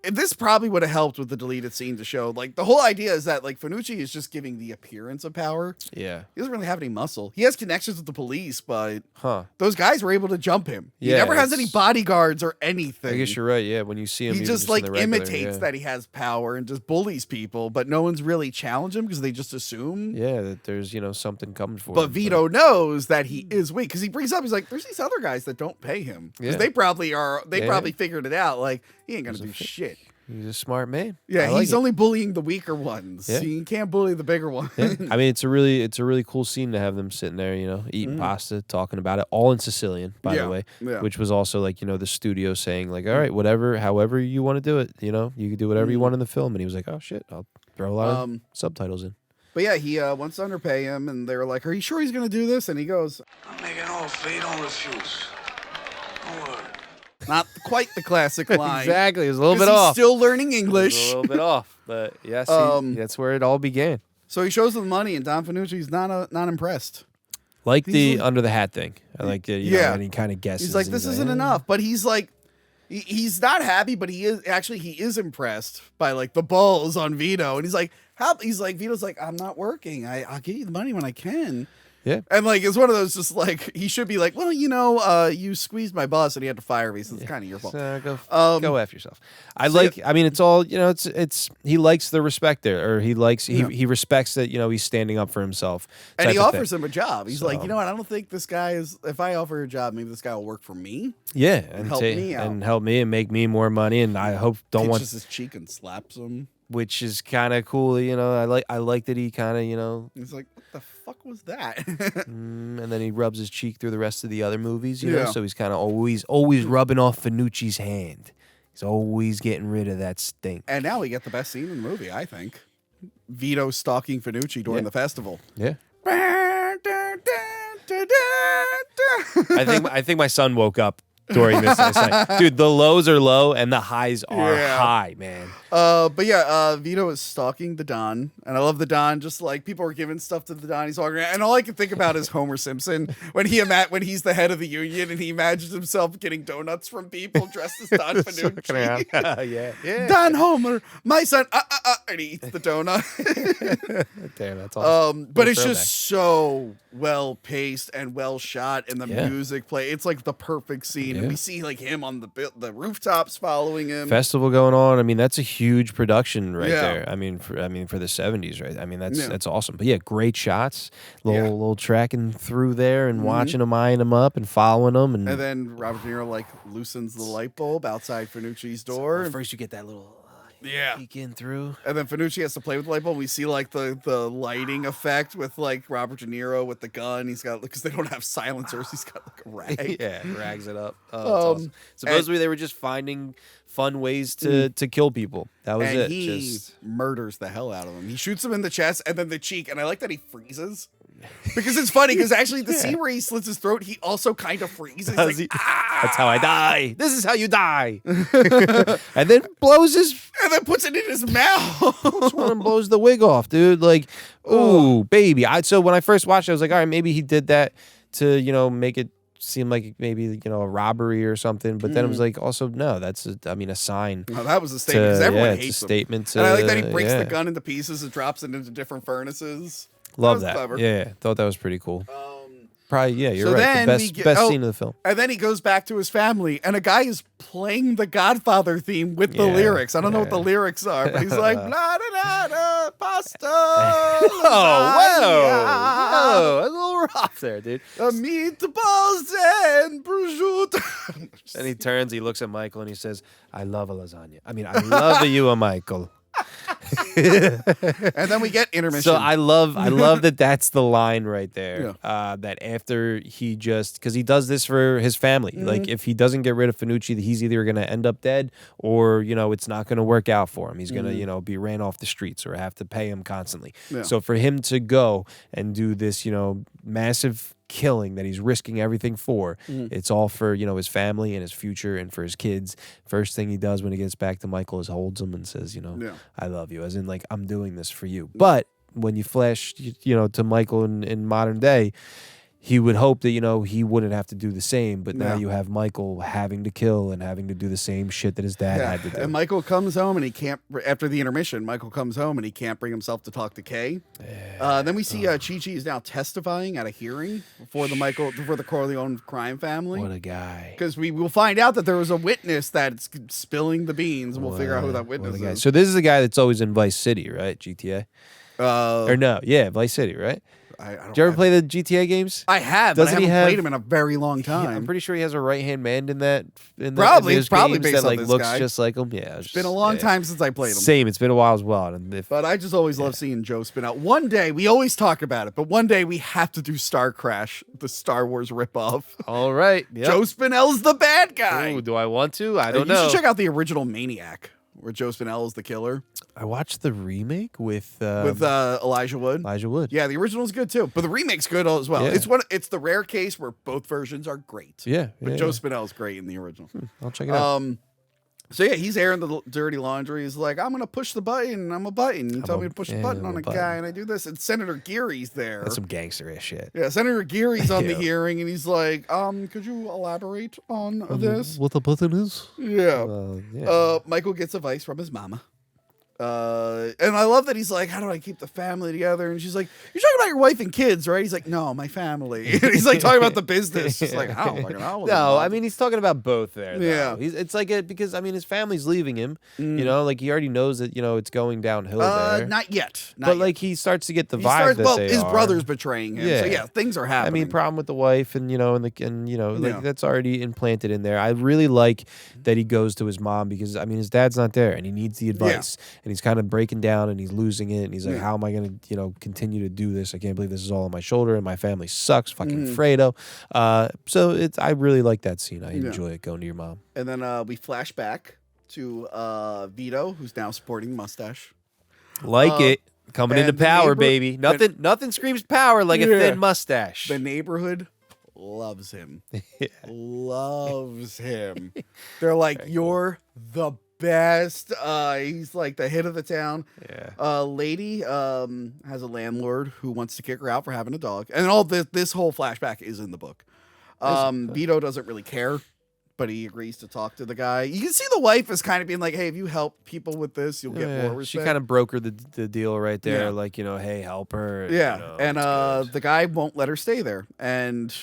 And this probably would have helped with the deleted scene to show, like, the whole idea is that, like, Fanucci is just giving the appearance of power. Yeah. He doesn't really have any muscle. He has connections with the police, but Huh. those guys were able to jump him. He Yeah, never has any it's- bodyguards or anything. I guess you're right. Yeah, when you see him, He even just in like the regular, imitates yeah. that he has power and just bullies people, but no one's really challenged him because they just assume. Yeah, that there's, you know, something coming for him. But Vito knows that he is weak because he brings up, he's like, there's these other guys that don't pay him. Because Yeah. they probably are, they Yeah. probably figured it out. Like, he ain't going to do shit. He's a smart man. Yeah, I like he's it. only bullying the weaker ones. Yeah. You can't bully the bigger ones. Yeah. I mean, it's a really cool scene to have them sitting there, eating pasta, talking about it, all in Sicilian, by the way, which was also like, the studio saying like, all right, however you want to do it, you can do whatever you want in the film. And he was like, oh shit, I'll throw a lot of subtitles in. But yeah, he wants to underpay him, and they were like, are you sure he's going to do this? And he goes, I'm making an offer, you don't refuse. Don't worry. not quite the classic line. Exactly, it was a little 'Cause bit he's off. still learning It was English. a little bit off, but yes, that's where it all began. So he shows them the money, and Don Fanucci's not impressed. Like the like- under the hat thing. I like it, Yeah. and he kind of guesses. He's like, and this isn't enough. But he's like, he's not happy, but he is impressed by like the balls on Vito. And he's like, Vito's like, I'm not working. I'll give you the money when I can. Yeah. And like, it's one of those just like, he should be like, well, you squeezed my boss and he had to fire me. So it's kind of your fault. Go F yourself. I mean, it's all, it's, he likes the respect there, or he respects that, he's standing up for himself. And he type of offers thing. him a job. He's like, you know what? I don't think this guy is, if I offer a job, maybe this guy will work for me. Yeah. help me out. And help me and make me more money. And I hope Pinches his cheek and slaps him. which is kind of cool. I like that he kind of, He's like, what the fuck was that? and then he rubs his cheek through the rest of the other movies, Yeah. so he's kind of always rubbing off Fanucci's hand. He's always getting rid of that stink. And now we get the best scene in the movie, I think. Vito stalking Fanucci during the festival. Yeah. I think my son woke up during this. Dude, the lows are low and the highs are high, man. But yeah, Vito is stalking the Don, and I love the Don. Just like people are giving stuff to the Don, he's walking around, and all I can think about is Homer Simpson when he's the head of the union and he imagines himself getting donuts from people dressed as Don Fanucci. yeah. Don Homer, my son, and he eats the donut. Damn, that's awesome. But it's just so well paced and well shot, and the music play. It's like the perfect scene, and we see like him on the rooftops following him. Festival going on. I mean, that's a huge production right there. I mean, for the 70s, right? I mean, that's awesome. But yeah, great shots. Little tracking through there and watching them, eyeing them up, and following them, and then Robert De Niro like loosens the light bulb outside Fanucci's door. first you get that little peek in through, and then Fanucci has to play with the light bulb. We see like the lighting effect with like Robert De Niro with the gun. He's got, because they don't have silencers, he's got like a rag. rags it up. That's awesome. Supposedly they were just finding fun ways to kill people. That was it. He murders the hell out of him. He shoots him in the chest and then the cheek, and I like that he freezes. Because it's funny, because actually the scene where he slits his throat, he also kind of freezes. Like, That's how I die. This is how you die. And then blows his... And then puts it in his mouth. and blows the wig off, dude. Like, ooh, baby. So when I first watched it, I was like, all right, maybe he did that to, make it seem like maybe, a robbery or something. But then it was like, also, no, that's, a sign. Oh, that was a statement, because everyone hates it's a him. statement. And I like that he breaks the gun into pieces and drops it into different furnaces. Love that. Clever. Yeah, thought that was pretty cool. Probably, you're so right. then The best scene of the film. And then he goes back to his family, and a guy is playing the Godfather theme with the lyrics. I don't know what the lyrics are, but he's like, blah, da, da, da, pasta. Whoa, that's a little rough there, dude. Meatballs and prosciutto. And he turns, he looks at Michael, and he says, I love a lasagna. I love you, Michael. And then we get intermission. So I love that that's the line right there. That after he because he does this for his family. Like if he doesn't get rid of Fanucci, he's either going to end up dead or, it's not going to work out for him. He's going to, be ran off the streets or have to pay him constantly. So for him to go and do this, massive killing that he's risking everything for, it's all for his family and his future and for his kids. First thing he does when he gets back to Michael is holds him and says, I love you, as in like, I'm doing this for you. But when you flash to Michael in modern day, he would hope that he wouldn't have to do the same, but now you have Michael having to kill and having to do the same shit that his dad had to do. And Michael comes home and he can't, after the intermission, Michael comes home and he can't bring himself to talk to Kay. Then we see Chi-Chi is now testifying at a hearing for the Corleone crime family. What a guy. Because we will find out that there was a witness that's spilling the beans, and we'll figure out who that witness is. So this is the guy that's always in Vice City, right? GTA? Or no, Vice City, right? I don't. Did you ever play the GTA games? I have, but I Doesn't he haven't have- played him in a very long time. I'm pretty sure he has a right-hand man in that. Probably. in It's those probably games based that on like this looks guy. just like him. Yeah, It's been a long time since I played him. Same. It's been a while as well. And if, But I just always love seeing Joe spin out. One day, we always talk about it, but one day we have to do Star Crash, the Star Wars ripoff. all right, yep. Joe Spinell's the bad guy. Ooh, do I want to? I don't You know. should check out the original Maniac, where Joe Spinell is the killer I watched the remake with Elijah Wood. Elijah Wood. Yeah, the original's good too, but the remake's good as well. Yeah. It's the rare case where both versions are great. Yeah, But yeah, Joe yeah. Spinell's great in the original. I'll check it out. So yeah, he's airing the dirty laundry. He's like, I'm gonna push the button. I'm a button. You tell me to push the button on a guy, and I do this. And Senator Geary's there. That's some gangster ass shit. Yeah, Senator Geary's on the Yeah. hearing, and he's like, could you elaborate on this? What the button is? Yeah. Michael gets advice from his mama. And I love that he's like, how do I keep the family together? And she's like, you're talking about your wife and kids, right? He's like, no, my family. And he's like talking about the business. She's like, I don't fucking know. No, I mean he's talking about both there. Though. Yeah. It's like because I mean his family's leaving him. You know, like he already knows that it's going downhill there. Not yet. Not but yet. like he starts to get the He vibe starts, that well, they his are. brother's betraying him. So Yeah. yeah, things are I happening. mean, problem with the wife, and like Yeah. that's already implanted in there. I really like that he goes to his mom because I mean his dad's not there and he needs the advice, and he's kind of breaking down and he's losing it, and he's like, how am I going to continue to do this? I can't believe this is all on my shoulder, and my family sucks. Fucking Fredo. So I really like that scene. I enjoy it going to your mom. And then we flash back to Vito, who's now sporting the mustache. Like it. Coming and into the power, neighbor- baby. Nothing screams power like a Yeah. thin mustache. The neighborhood loves him. Loves him. They're like, you're the best. He's like the hit of the town. Yeah. Lady has a landlord who wants to kick her out for having a dog. And all this whole flashback is in the book. Vito doesn't really care, but he agrees to talk to the guy. You can see the wife is kind of being like, hey, if you help people with this, you'll get more respect. She kind of brokered the deal right there. Yeah. Like, hey, help her. Yeah. And it's good. the guy won't let her stay there. And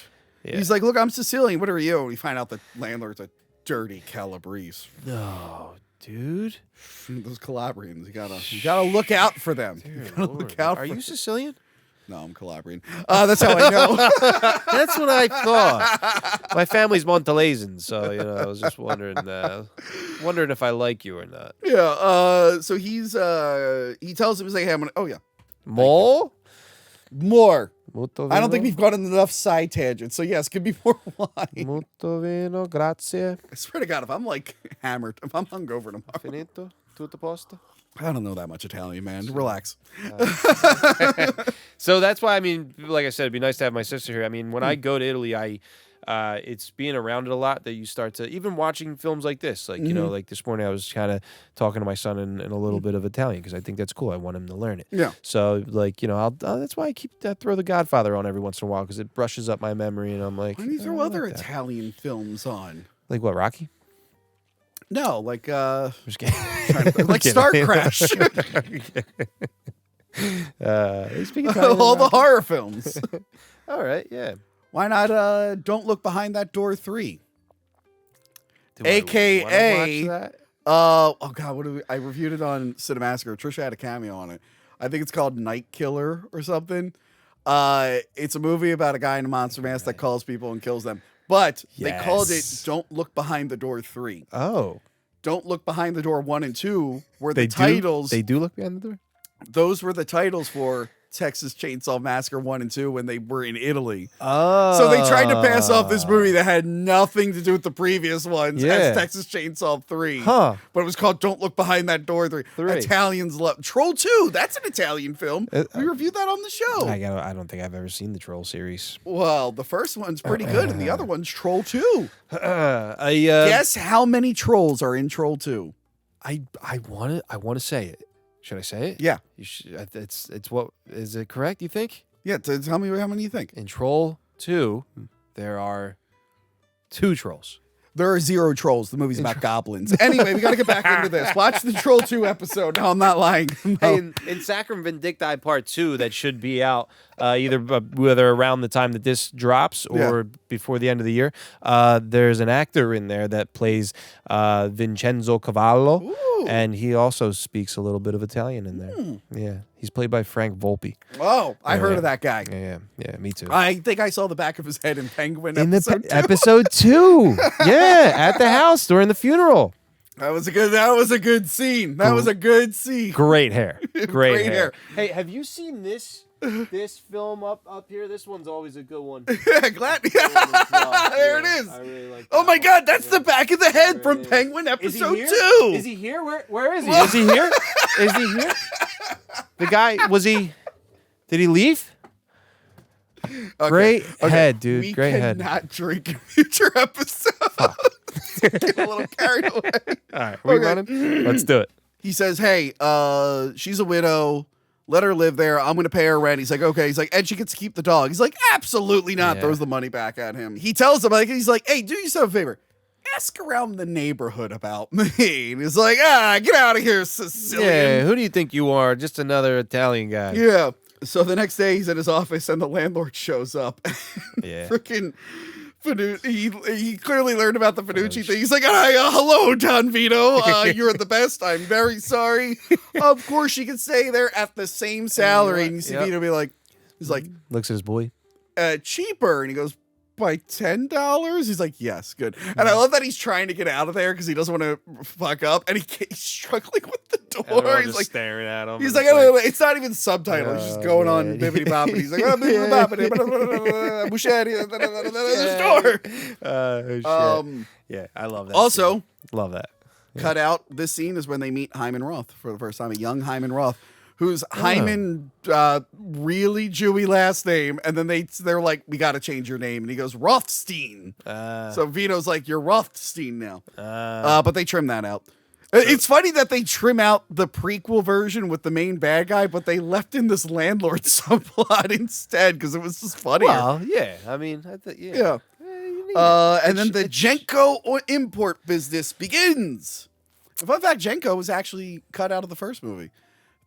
he's like, look, I'm Sicilian. What are you? And we find out the landlord's a dirty Calabrese. No, dude. Those Calabrians, you gotta look out for them. You gotta look out Are for you Sicilian? No, I'm Calabrian. That's how I know. That's what I thought. My family's Montalaisan, so I was just wondering if I like you or not. Yeah. So he tells him, he's like, hey, I'm gonna. Oh yeah, More? Molto I don't think we've gone on enough side tangents. So yes, give me more wine. Molto vino, grazie. I swear to God, if I'm like hammered, if I'm hungover tomorrow, Finito? Tutto posto? I don't know that much Italian, man. Relax. So that's why, I mean, like I said, it'd be nice to have my sister here. I mean, when I go to Italy, it's being around it a lot that you start to, even watching films like this, like, like this morning I was kind of talking to my son in a little bit of Italian because I think that's cool. I want him to learn it. Yeah. So, like, that's why I throw The Godfather on every once in a while because it brushes up my memory and I'm like, Why do you throw I other like that. Italian films on? Like what, Rocky? No, like I'm just kidding. like Star Crash. Speaking Italian, All the Rocky? horror films. All right, yeah. Why not Don't Look Behind That Door 3? Do I AKA, wanna watch that? oh God, I reviewed it on Cinemassacre. Trisha had a cameo on it. I think it's called Night Killer or something. It's a movie about a guy in a monster mask that calls people and kills them. But they called it Yes. Don't Look Behind the Door 3. Oh. Don't Look Behind the Door 1 and 2 were the They titles. They do look behind the door? Those were the titles for Texas Chainsaw Massacre 1 and 2 when they were in Italy. Oh. So they tried to pass off this movie that had nothing to do with the previous ones Yeah. as Texas Chainsaw 3. Huh. But it was called Don't Look Behind That Door 3. Italians love Troll 2. That's an Italian film. We reviewed that on the show. I don't think I've ever seen the Troll series. Well, the first one's pretty good, and the other one's Troll 2. Guess Guess how many trolls are in Troll 2? I want to say it. Should I say it? Yeah. You should, it's what is it correct? You think? Yeah, tell me how many you think. In Troll 2, there are 2 trolls. There are 0 trolls. The movie's about goblins. Anyway, we got to get back into this. Watch the Troll 2 episode. No, I'm not lying. No. Hey, in Sacrum Vindicti Part 2, that should be out either whether around the time that this drops or before the end of the year. There's an actor in there that plays Vincenzo Cavallo. Ooh. And he also speaks a little bit of Italian in there. Yeah. He's played by Frank Volpe. Oh, I heard of that guy. Yeah, me too. I think I saw the back of his head in Penguin In episode 2. episode 2. Yeah, at the house during the funeral. That was a good scene. That was a good scene. Great hair. Great hair. hair. Hey, have you seen this film up here? This one's always a good one. Glad. There it is. I really like Oh my God, that's the back of the head from Penguin episode 2. Is he here? Where is he? Is he here? Is he here? The guy, was he? Did he leave? Okay. Great head, dude. We Great head. cannot drink in future episodes. Get a little carried away. All right, are we running? Let's do it. He says, hey, she's a widow. Let her live there. I'm going to pay her rent. He's like, okay. He's like, and she gets to keep the dog. He's like, absolutely not. Yeah. Throws the money back at him. He tells him, he's like, hey, do yourself a favor. Ask around the neighborhood about me. And he's like, get out of here, Sicilian. Yeah, who do you think you are? Just another Italian guy. Yeah. So the next day he's at his office and the landlord shows up. Yeah. Freaking Fanucci. He clearly learned about the Fanucci thing. He's like, hello, Don Vito. You're the best. I'm very sorry. Of course, you can stay there at the same salary. And you see Vito be like, he's like, looks at his boy. Cheaper. And he goes, by $10? He's like, yes, good. And I love that he's trying to get out of there because he doesn't want to fuck up. And he's struggling with the door. He's just like staring at him. He's like, it's not even subtitled. He's just going on bibbity boppity. He's like, bibbity boppity, store. Yeah, I love that. Also, scene. Love that. cut out this scene is when they meet Hyman Roth for the first time, a young Hyman Roth, who's Hyman, really Jewy last name, and then they're like, we got to change your name, and he goes Rothstein. So Vito's like, you're Rothstein now. But they trim that out. It's funny that they trim out the prequel version with the main bad guy, but they left in this landlord subplot instead because it was just funnier. Well, yeah. I mean, Yeah. And then the Jenko import business begins. Fun fact, Jenko was actually cut out of the first movie.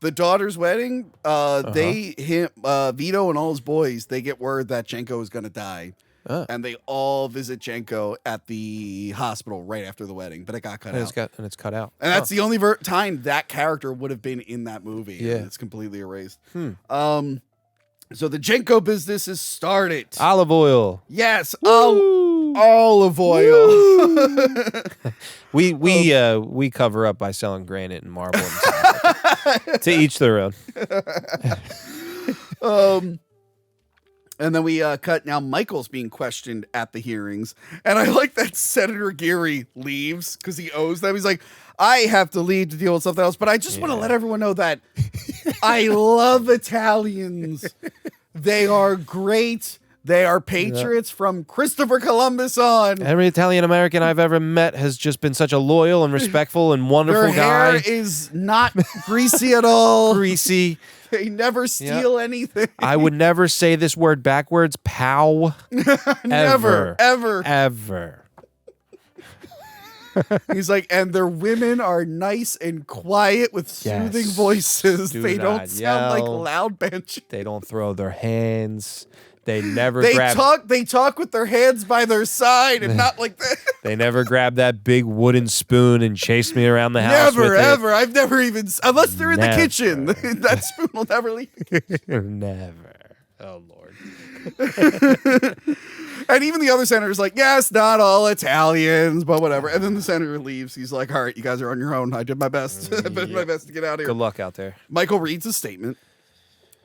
The daughter's wedding, Vito and all his boys, they get word that Jenko is going to die. And they all visit Jenko at the hospital right after the wedding, but it got cut out. It's cut out. And that's the only time that character would have been in that movie. Yeah. And it's completely erased. So the Jenko business is started. Olive oil. Yes. Olive oil. We cover up by selling granite and marble and stuff. To each their own. And then we cut. Now Michael's being questioned at the hearings. And I like that Senator Geary leaves because he owes them. He's like, I have to leave to deal with something else. But I just want to let everyone know that I love Italians. They are great. They are patriots from Christopher Columbus on. Every Italian American I've ever met has just been such a loyal and respectful and wonderful Their hair guy. is not greasy at all. Greasy. They never steal anything. I would never say this word backwards. Pow. Never, ever. Ever. He's like, and their women are nice and quiet with soothing voices. They don't sound like loud benches. They don't throw their hands. They never They grab. They talk with their hands by their side and not like that. They never grab that big wooden spoon and chase me around the house. Never, with ever. I've never even, unless they're in the Never. kitchen. That spoon will never leave. Never. Oh Lord. And even the other senator's like, yes, not all Italians, but whatever. And then the senator leaves. He's like, all right, you guys are on your own. I did my best. I did my best to get out of here. Good luck out there. Michael reads his statement.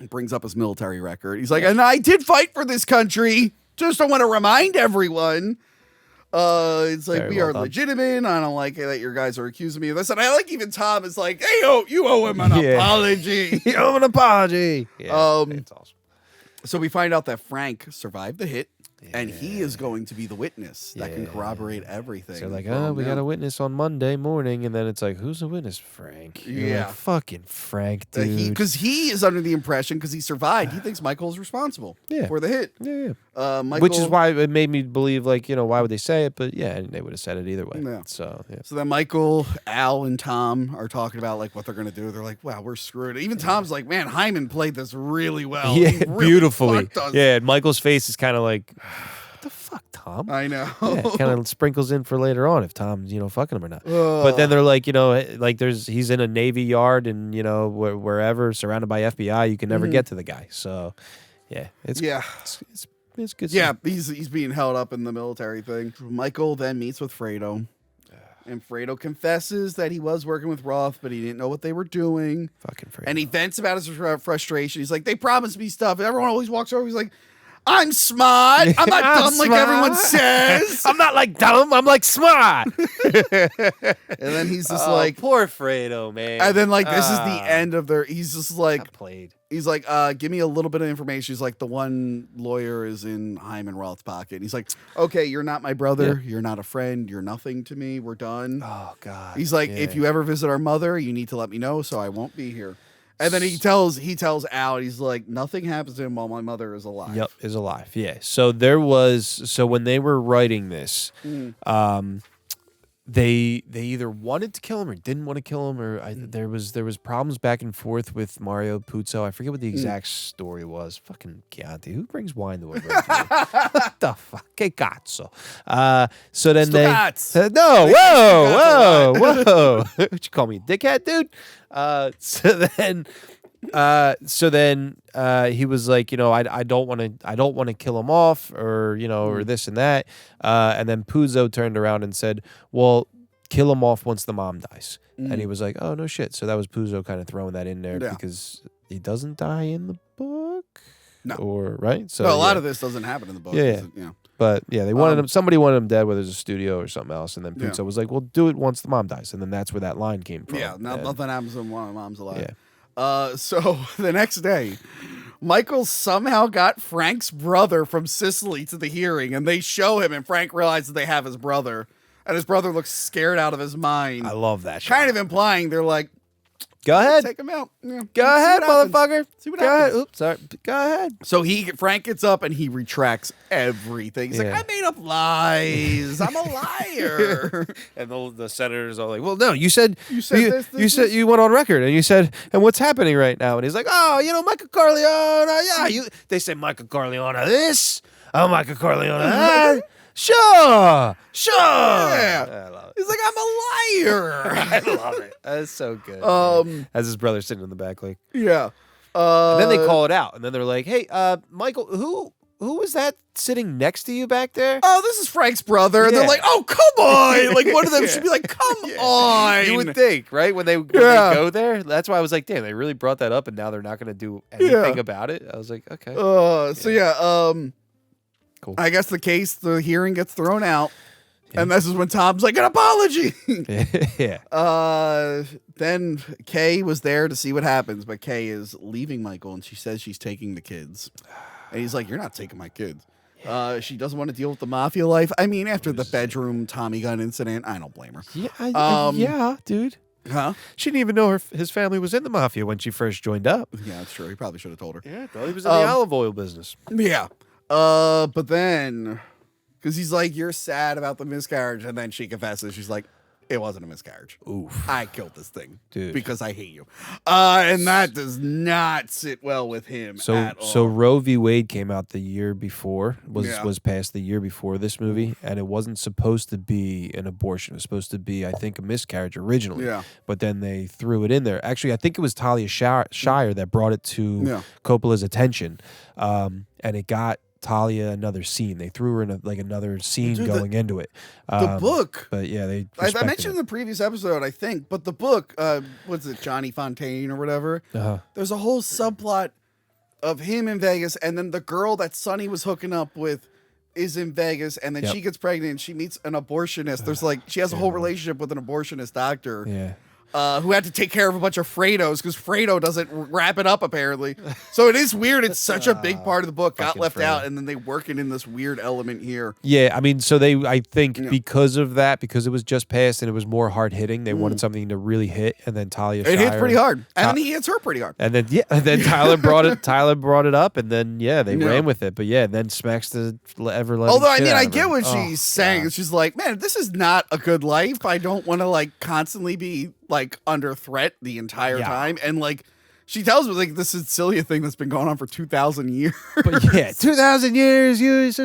Brings up his military record. He's like, and I did fight for this country. Just don't want to remind everyone. It's like, Very we well are done. legitimate. I don't like that your guys are accusing me of this. And I like even Tom is like, hey, you owe him an apology. You owe an apology. Yeah, it's awesome. So we find out that Frank survived the hit. And he is going to be the witness that can corroborate everything. So they're like, we got a witness on Monday morning. And then it's like, who's the witness? Frank. You're like, fucking Frank, dude. Because he is under the impression, because he survived, he thinks Michael is responsible for the hit. Yeah. Michael, Which is why it made me believe, like, why would they say it? But yeah, they would have said it either way. Yeah. So yeah. So then Michael, Al, and Tom are talking about like what they're gonna do. They're like, "Wow, we're screwed." Even Tom's like, "Man, Hyman played this really well. Yeah, He really beautifully. fucked us." Yeah, and Michael's face is kind of like, what the fuck, Tom? I know. Yeah, kind of sprinkles in for later on if Tom's, fucking him or not. But then they're like, he's in a Navy yard and, wherever, surrounded by FBI, you can never get to the guy. So, yeah. It's good Yeah, stuff. he's being held up in the military thing. Michael then meets with Fredo. And Fredo confesses that he was working with Roth, but he didn't know what they were doing. Fucking Fredo. And he vents about his frustration. He's like, they promised me stuff. Everyone always walks over. He's like, I'm smart. I'm not dumb like everyone says. I'm not like dumb. I'm like smart. And then he's just like, poor Fredo, man. and then like this is the end of their. He's just like, played. he's like, give me a little bit of information. He's like, the one lawyer is in Hyman Roth's pocket. And he's like, okay, you're not my brother. You're not a friend. You're nothing to me. We're done. Oh God. He's like, if you ever visit our mother, you need to let me know so I won't be here. And then he tells Al, he's like, nothing happens to him while my mother is alive. Yep, is alive. Yeah. So when they were writing this, they either wanted to kill him or didn't want to kill him, or there was problems back and forth with Mario Puzo. I forget what the exact story was. Fucking Chianti, who brings wine to a road? What the fuck? Che cazzo. So then Stugats. no, whoa. What you call me, dickhead, dude? So then he was like, I don't want to kill him off, or or this and that. And then Puzo turned around and said, well, kill him off once the mom dies. And he was like, oh no shit. So that was Puzo kind of throwing that in there because he doesn't die in the book. No. Or right. So no, a lot of this doesn't happen in the book. Yeah. But yeah, they wanted him. Somebody wanted him dead, whether it's a studio or something else. And then Puzo was like, well, do it once the mom dies. And then that's where that line came from. Yeah, nothing happens when one of the mom's alive. Yeah. So the next day, Michael somehow got Frank's brother from Sicily to the hearing, and they show him, and Frank realizes they have his brother, and his brother looks scared out of his mind. I love that shit. Kind of implying they're like, go ahead. take him out. Yeah, Go ahead, happens. motherfucker. See what Go happens. ahead. Oops, sorry. Go ahead. So Frank gets up and he retracts everything. He's like, I made up lies. I'm a liar. And the senators are like, well, no, you said this, you went on record and you said, and what's happening right now? And he's like, oh, Michael Corleone. They say Michael Corleone this. Oh, Michael Corleone that. Sure. Yeah. I love it. He's like, I'm a liar. I love it. That's so good. As his brother sitting in the back, like, Yeah. and then they call it out, and then they're like, hey, Michael, who was that sitting next to you back there? Oh, this is Frank's brother. And they're like, oh, come on. Like, one of them should be like, come on. You would think, right? When they go there. That's why I was like, damn, they really brought that up, and now they're not going to do anything about it. I was like, okay. Cool. I guess the hearing gets thrown out. Yeah. And this is when Tom's like, an apology. Yeah. Then Kay was there to see what happens, but Kay is leaving Michael, and she says she's taking the kids. And he's like, you're not taking my kids. She doesn't want to deal with the mafia life. I mean, after the bedroom Tommy gun incident, I don't blame her. Yeah, yeah, dude. Huh? She didn't even know his family was in the mafia when she first joined up. Yeah, that's true. He probably should have told her. Yeah, I thought he was in the olive oil business. Yeah. But then, because he's like, you're sad about the miscarriage, and then she confesses, she's like, it wasn't a miscarriage. Oof. I killed this thing, dude, because I hate you. And that does not sit well with him at all. So Roe v. Wade came out the year before, was passed the year before this movie, and it wasn't supposed to be an abortion. It was supposed to be, I think, a miscarriage originally. Yeah. But then they threw it in there. Actually, I think it was Talia Shire that brought it to Coppola's attention, and it got Talia another scene. They threw her in another scene going into it. The book. But yeah, they I mentioned in the previous episode, I think, but the book, what's it, Johnny Fontaine or whatever? There's a whole subplot of him in Vegas, and then the girl that Sonny was hooking up with is in Vegas, and then she gets pregnant and she meets an abortionist. There's she has a whole relationship with an abortionist doctor. Yeah. who had to take care of a bunch of Fredos because Fredo doesn't wrap it up apparently. So it is weird. It's such a big part of the book got left out, and then they work it in this weird element here. Yeah, I mean, so I think because of that, because it was just passed and it was more hard hitting, they wanted something to really hit, and then Talia Shire. It hits pretty hard, and then he hits her pretty hard. And then Tyler brought it up, and then they ran with it. But then smacks the ever loving. Although I mean, I shit get out of what her. she's saying. God. She's like, man, this is not a good life. I don't want to like constantly be like under threat the entire time. And like, she tells me like this Sicilia thing that's been going on for 2,000 years. But 2,000 years, you this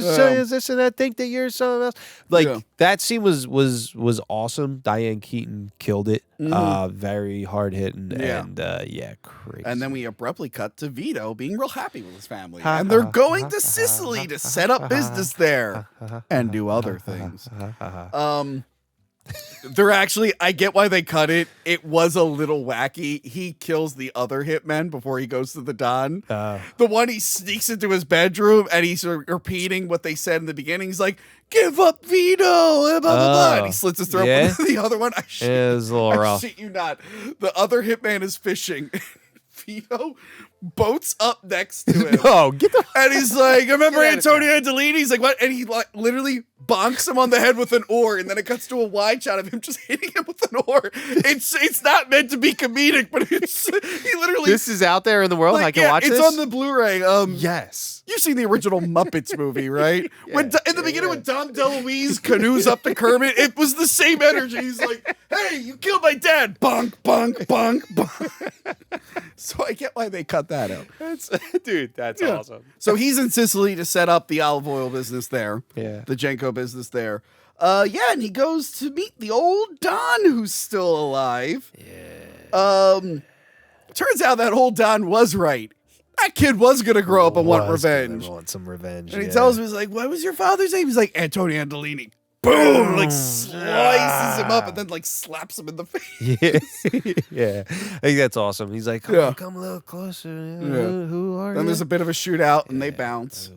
and that, think that you're something else. Like that scene was awesome. Diane Keaton killed it. Very hard hitting and crazy. And then we abruptly cut to Vito being real happy with his family, and they're going to Sicily to set up business there and do other things. They're actually, I get why they cut it. It was a little wacky. He kills the other hitman before he goes to the Don. The one he sneaks into his bedroom and he's repeating what they said in the beginning. He's like, give up Vito, blah, blah, blah. And he slits his throat. Yeah? The other one, I shit you not. The other hitman is fishing. Vito boats up next to him. No, get the and he's like, remember Antonio Angelini? He's like, what? And he like literally bonks him on the head with an oar, and then it cuts to a wide shot of him just hitting him with an oar. It's not meant to be comedic, but it's he literally. This is out there in the world. Like, I can watch it's this. on the Blu-ray. Yes. You've seen the original Muppets movie, right? In the beginning, when Dom DeLuise canoes up to Kermit, it was the same energy. He's like, "Hey, you killed my dad!" Bunk, bunk, bunk, bunk. So I get why they cut that out. That's awesome. So he's in Sicily to set up the olive oil business there. Yeah. The Genco business there. And he goes to meet the old Don who's still alive. Yeah. Turns out that old Don was right. That kid was going to grow up and want revenge. Want some revenge. And he tells me, he's like, what was your father's name? He's like, Antonio Andolini. Boom! Like slices him up and then like slaps him in the face. Yeah. I think that's awesome. He's like, come a little closer. Who are you? Then there's a bit of a shootout and they bounce.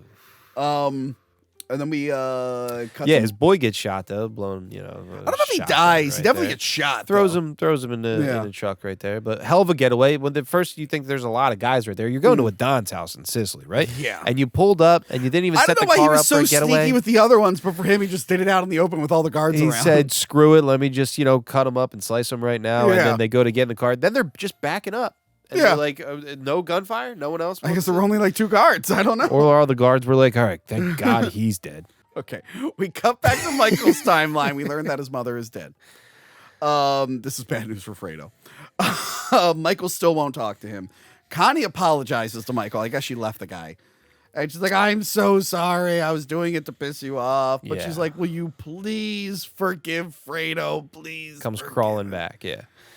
And then we cut. His boy gets shot though, blown. I don't know if he dies. He definitely gets shot. Throws him in the truck right there. But hell of a getaway. When the first you think there's a lot of guys right there, you're going to a Don's house in Sicily, right? Yeah. And you pulled up and you didn't even set the car up for a getaway. I don't know why he was so sneaky with the other ones, but for him, he just did it out in the open with all the guards around. He said, "Screw it, let me just cut them up and slice them right now." And then they go to get in the car. Then they're just backing up. And they're like, no gunfire? No one else? I guess there were only like 2 guards. I don't know. Or all the guards were like, all right, thank God he's dead. Okay, we cut back to Michael's timeline. We learned that his mother is dead. This is bad news for Fredo. Michael still won't talk to him. Connie apologizes to Michael. I guess she left the guy. And she's like, I'm so sorry. I was doing it to piss you off. But she's like, will you please forgive Fredo? Please. Comes crawling back,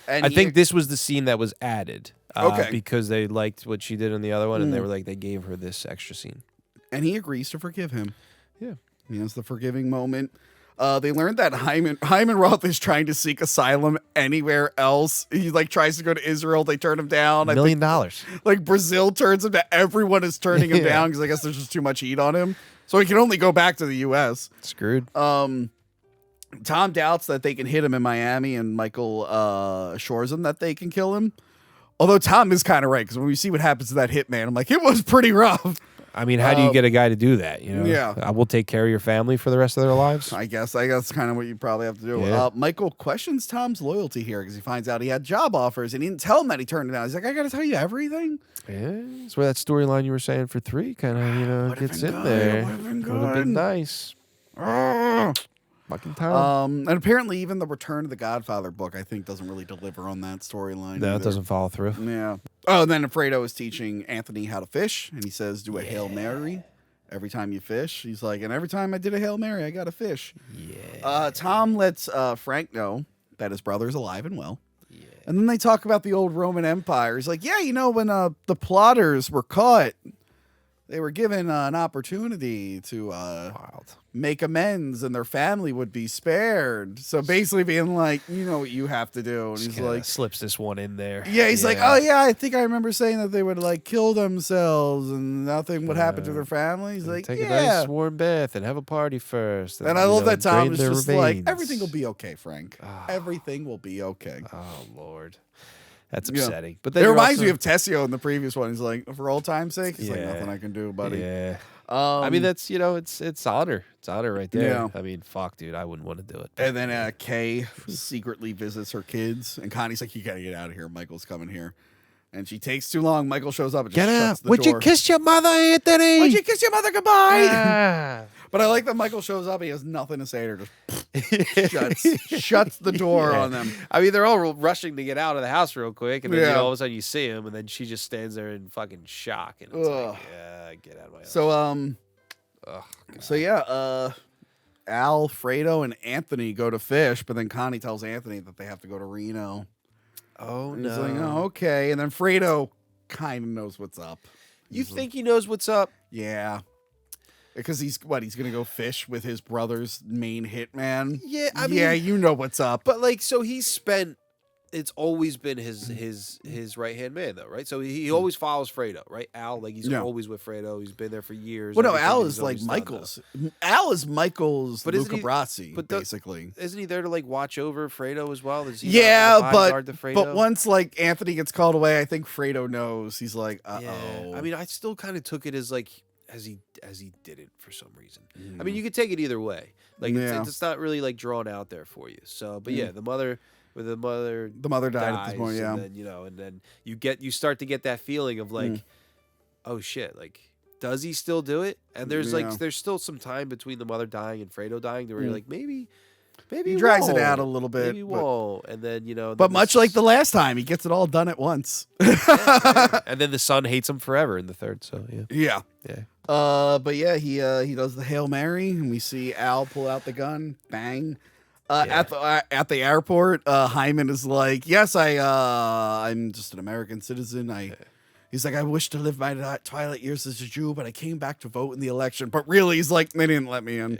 And I think this was the scene that was added. Okay. Because they liked what she did in the other one, and they were like, they gave her this extra scene. And he agrees to forgive him. Yeah. He has the forgiving moment. They learned that Hyman Roth is trying to seek asylum anywhere else. He like tries to go to Israel. They turn him down. $1 million. Like Brazil turns him down. Everyone is turning him down because I guess there's just too much heat on him. So he can only go back to the U.S. Screwed. Tom doubts that they can hit him in Miami, and Michael assures him that they can kill him. Although Tom is kind of right, because when we see what happens to that hitman, I'm like, it was pretty rough. I mean, how do you get a guy to do that? Yeah. I will take care of your family for the rest of their lives. I guess that's kind of what you probably have to do. Yeah. Michael questions Tom's loyalty here because he finds out he had job offers and he didn't tell him that he turned it down. He's like, I got to tell you everything. Yeah, that's where that storyline you were saying for 3 kind of gets in there. Would have been nice. Fucking And apparently even the Return of the Godfather book, I think, doesn't really deliver on that storyline. No, it doesn't follow through. Yeah. Oh, and then Fredo is teaching Anthony how to fish, and he says, do a Hail Mary every time you fish. He's like, and every time I did a Hail Mary, I got a fish. Yeah. Tom lets Frank know that his brother's alive and well. Yeah. And then they talk about the old Roman Empire. He's like, yeah, when the plotters were caught, they were given an opportunity to make amends and their family would be spared. So basically being like, you know what you have to do. And he's like, slips this one in there. yeah, he's like, oh yeah, I think I remember saying that they would like kill themselves and nothing would happen to their family. He's like, take yeah. a nice warm bath and have a party first. And I love that Tom drain is their just like, veins. everything will be okay, Frank. Everything will be okay. Oh Lord, that's Yeah. upsetting. But It then reminds me of Tessio in the previous one. He's like, for old time's sake, he's like, Yeah. nothing I can do, buddy. Yeah. I mean, that's it's honor. It's honor right there. Yeah. I mean, fuck, dude, I wouldn't want to do it. And then Kay secretly visits her kids, and Connie's like, "You gotta get out of here. Michael's coming here." And she takes too long. Michael shows up and just shuts the Would door. you kiss your mother, Anthony? Would you kiss your mother goodbye? Ah. But I like that Michael shows up. He has nothing to say to her. Just shuts the door on them. I mean, they're all rushing to get out of the house real quick, and then Yeah. all of a sudden you see him, and then she just stands there in fucking shock, and it's Ugh. like, yeah, get out of my house. So Ugh, so yeah, Al, Fredo, and Anthony go to fish, but then Connie tells Anthony that they have to go to Reno. oh And no, he's like, oh, okay. And then Fredo kind of knows what's up. you think he knows what's up? Yeah. Because he's going to go fish with his brother's main hitman. Yeah, I yeah, mean- you know what's up. But like, so he's spent. It's always been his right hand man though, right? So he always follows Fredo, right? Al, like he's Yeah. always with Fredo. He's been there for years. Well, no, Everything Al he's is like always done, though. Michael's. Al is Michael's But isn't Luca he- Brasi, but basically. Isn't he there to like watch over Fredo as well? Is he Yeah, not, like, a bodyguard to Fredo? but once like Anthony gets called away, I think Fredo knows. He's like, uh Yeah. oh. I mean, I still kind of took it as like as he did it for some reason. I mean, you could take it either way. Like Yeah. it's not really like drawn out there for you. So, but yeah, the mother died at this point, yeah. and then and then you start to get that feeling of like, oh shit, like does he still do it? And there's Yeah. like there's still some time between the mother dying and Fredo dying where you're like maybe He drags it won't. out a little bit, Maybe but- won't. And then But then much like the last time, he gets it all done at once. and then the son hates him forever in the third. So yeah, Yeah. yeah. But yeah, he does the Hail Mary, and we see Al pull out the gun, bang. At the airport, Hyman is like, "Yes, I'm just an American citizen. He's like, I wish to live my twilight years as a Jew, but I came back to vote in the election." But really, he's like, they didn't let me in,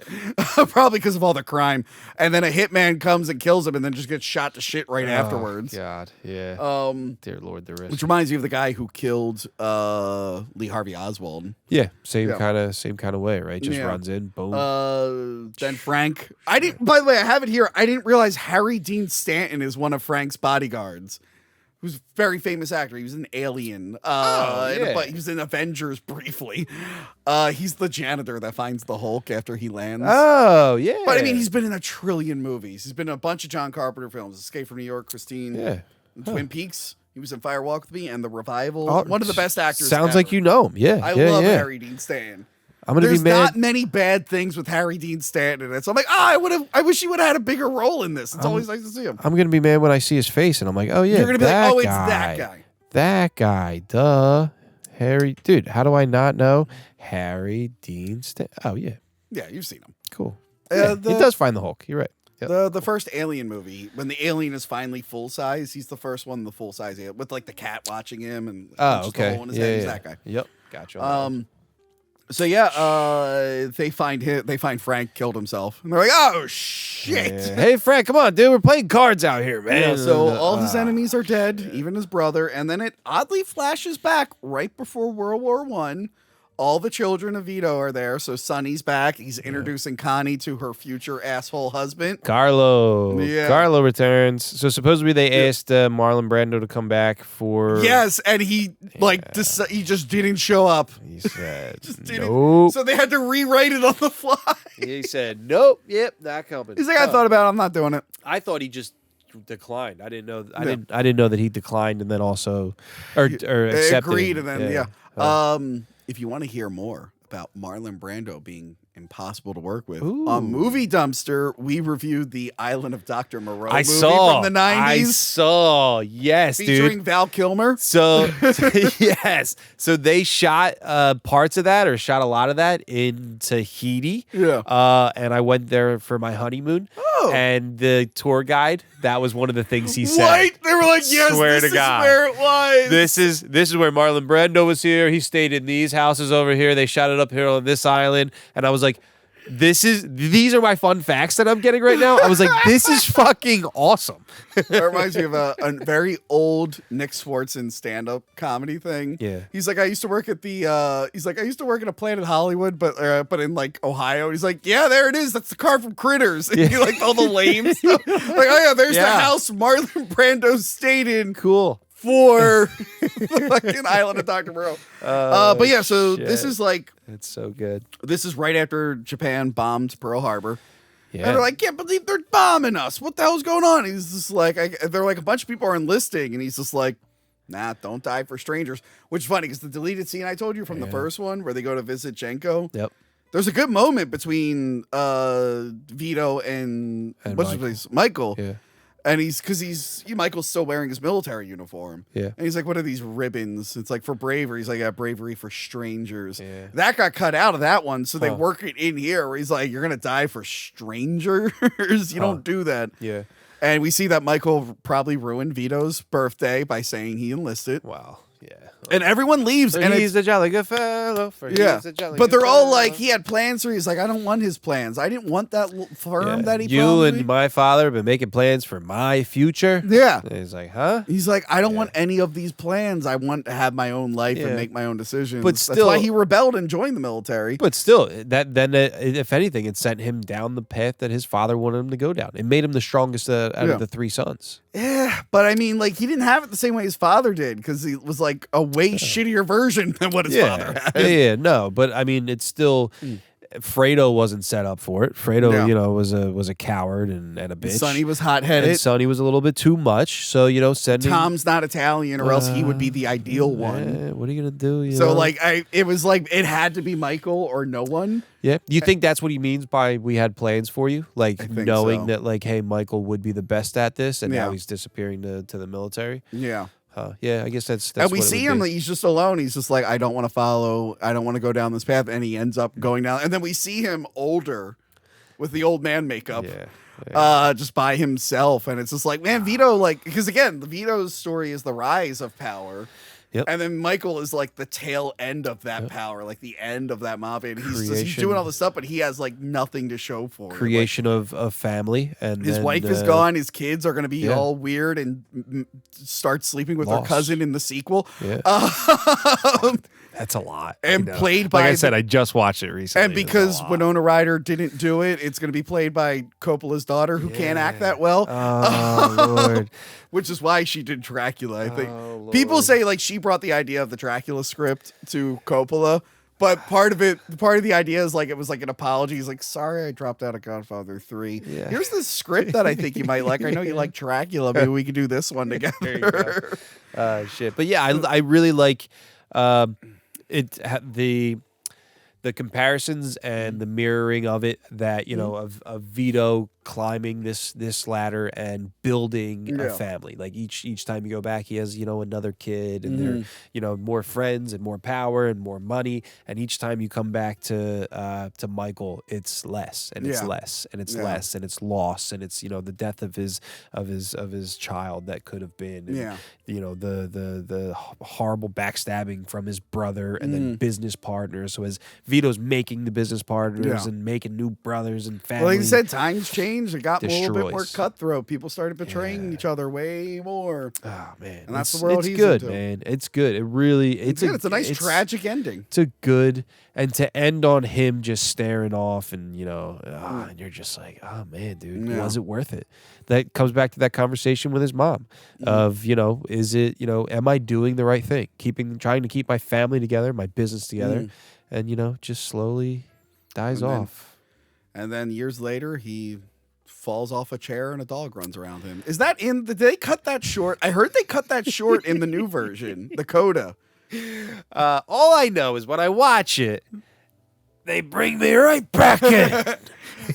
probably because of all the crime. And then a hitman comes and kills him, and then just gets shot to shit right afterwards. God, yeah. Dear Lord, the risk. Which reminds me of the guy who killed Lee Harvey Oswald. Yeah, same kind of way, right? Just Yeah. runs in, boom. Then Frank. I didn't. By the way, I have it here. I didn't realize Harry Dean Stanton is one of Frank's bodyguards. Who's a very famous actor. He was in Alien. yeah. But he was in Avengers briefly. He's the janitor that finds the Hulk after he lands. Oh yeah, But I mean, he's been in a trillion movies. He's been in a bunch of John Carpenter films. Escape from New York, Christine. Yeah. Twin Peaks. He was in Fire Walk with Me and The Revival. Oh, one of the best actors. Sounds ever. like you know him. Yeah, I yeah, love yeah. Harry Dean Stanton. I'm gonna There's be mad. not many bad things with Harry Dean Stanton in it. So I'm like, I wish he would have had a bigger role in this. It's always nice to see him. I'm gonna be mad when I see his face, and I'm like, oh yeah, You're gonna be like, that oh, it's guy. that guy. That guy, duh. Harry, dude, how do I not know Harry Dean Stanton? Oh yeah, Yeah, you've seen him. cool. Yeah, he does find the Hulk. You're right. Yep. The first Alien movie, when the alien is finally full size, he's the first one, the full size alien, with like the cat watching him and Oh, punches the okay. hole in his Yeah, head. He's yeah. that guy. Yep, gotcha. So yeah, they find Frank killed himself, and they're like, oh shit. Yeah. Hey Frank, come on, dude, we're playing cards out here, man. Yeah, so all his enemies are dead, even his brother, and then it oddly flashes back right before World War I. All the children of Vito are there, so Sonny's back. He's introducing Connie to her future asshole husband. Carlo. Yeah. Carlo returns. So supposedly they asked Marlon Brando to come back for. Yes, and he he just didn't show up. He said Didn't. nope. So they had to rewrite it on the fly. He said nope. Yep, not coming. He's like, I thought about it. I'm not doing it. I thought he just declined. I didn't know. I didn't know that he declined and then also or accepted. Agreed, it. and then yeah. If you want to hear more about Marlon Brando being impossible to work with. Ooh. On Movie Dumpster, we reviewed the Island of Dr. Moreau I movie saw from the 90s. I saw. Yes, featuring dude. Val Kilmer. So yes, so they shot parts of that, or shot a lot of that in Tahiti. Yeah. And I went there for my honeymoon. Oh. And the tour guide, that was one of the things he said. What? They were like, yes, Swear this to is God. where it was. This is where Marlon Brando was here. He stayed in these houses over here. They shot it up here on this island. And I was like, these are my fun facts that I'm getting right now. I was like, this is fucking awesome. That reminds me of a very old Nick Swartzen stand-up comedy thing. Yeah. He's like, I used to work at a plant in Hollywood, but in like Ohio. He's like, yeah, there it is. That's the car from Critters. And he like all the lame stuff. Like, oh yeah, there's the house Marlon Brando stayed in. Cool. For the fucking Island of Dr. Moreau. But yeah, so shit. this is like, It's so good. this is right after Japan bombed Pearl Harbor. Yeah. And they're like, can't believe they're bombing us. What the hell's going on? He's just like, they're like, a bunch of people are enlisting. And he's just like, nah, don't die for strangers. Which is funny because the deleted scene I told you from the first one where they go to visit Jenko. Yep. There's a good moment between Vito and what's his name? Michael. Yeah. And Michael's still wearing his military uniform. Yeah. And he's like, what are these ribbons? It's like for bravery. He's like, yeah, bravery for strangers. Yeah. That got cut out of that one. So they work it in here where he's like, you're going to die for strangers. You don't do that. Yeah. And we see that Michael probably ruined Vito's birthday by saying he enlisted. Wow. Yeah. And everyone leaves. And he's a jolly good fellow. yeah. But they're all like, he had plans for, he's like, I don't want his plans. I didn't want that firm that he You promised and me. my father have been making plans for my future. Yeah. And he's like, huh? He's like, I don't want any of these plans. I want to have my own life and make my own decisions. But That's still- why he rebelled and joined the military. But still, if anything, it sent him down the path that his father wanted him to go down. It made him the strongest out of the three sons. Yeah, but I mean, like, he didn't have it the same way his father did because he was like a way shittier version than what his father had. Yeah, no, but I mean, it's still. Fredo wasn't set up for it. Fredo, No. was a coward and a bitch. Sonny was hot-headed. And Sonny was a little bit too much. So sending Tom's not Italian, or else he would be the ideal one. What are you gonna do? You So know? like, it was like it had to be Michael or no one. Yeah. You think that's what he means by we had plans for you? Like I think knowing so. that like, hey, Michael would be the best at this, and now Yeah. he's disappearing to the military. Yeah. Yeah, I guess that's And we what it see would him, be. like, he's just alone. He's just like, I don't want to go down this path. And he ends up going down. And then we see him older with the old man makeup. Yeah. Just by himself. And it's just like, man, Vito, like, because again, the Vito's story is the rise of power. Yep. And then Michael is like the tail end of that power, like the end of that mafia. And he's Creation. doing all this stuff, but he has like nothing to show for it. Creation of family, and Like, his then, wife is gone. His kids are going to be yeah. all weird and start sleeping with their Lost. cousin in the sequel. Yeah. That's a lot. And I know. played like by I said, I just watched it recently. And because Winona Ryder didn't do it, it's going to be played by Coppola's daughter, who can't act that well. Oh Lord. Which is why she did Dracula, I think. Oh, People Lord. say like she brought the idea of the Dracula script to Coppola, but part of the idea is like it was like an apology. He's like, sorry, I dropped out of Godfather 3. Yeah. Here's this script that I think you might like. I know you like Dracula. Maybe we could do this one together. There you go. Shit. But yeah, I really like the comparisons and the mirroring of it, that of Vito climbing this ladder and building a family. Like each time you go back, he has another kid, and they're more friends and more power and more money. And each time you come back to Michael, it's less and it's less and it's less and it's loss, and it's the death of his child that could have been. And, the horrible backstabbing from his brother, and then business partners. So as Vito's making the business partners and making new brothers and family. Well, like you said, times changed. It got a little bit more Destroys. cutthroat. People started betraying each other way more. Oh man, And that's the world it's he's good, into. man. It's good. It really, It's good. It's a nice tragic ending. It's a good, and to end on him just staring off, and and you're just like, oh man, dude, was it worth it? That comes back to that conversation with his mom of, is it, am I doing the right thing? Trying to keep my family together, my business together, and just slowly dies off. And then years later, he falls off a chair and a dog runs around him. Is that did they cut that short? I heard they cut that short in the new version, the coda. All I know is when I watch it, They bring me right back in.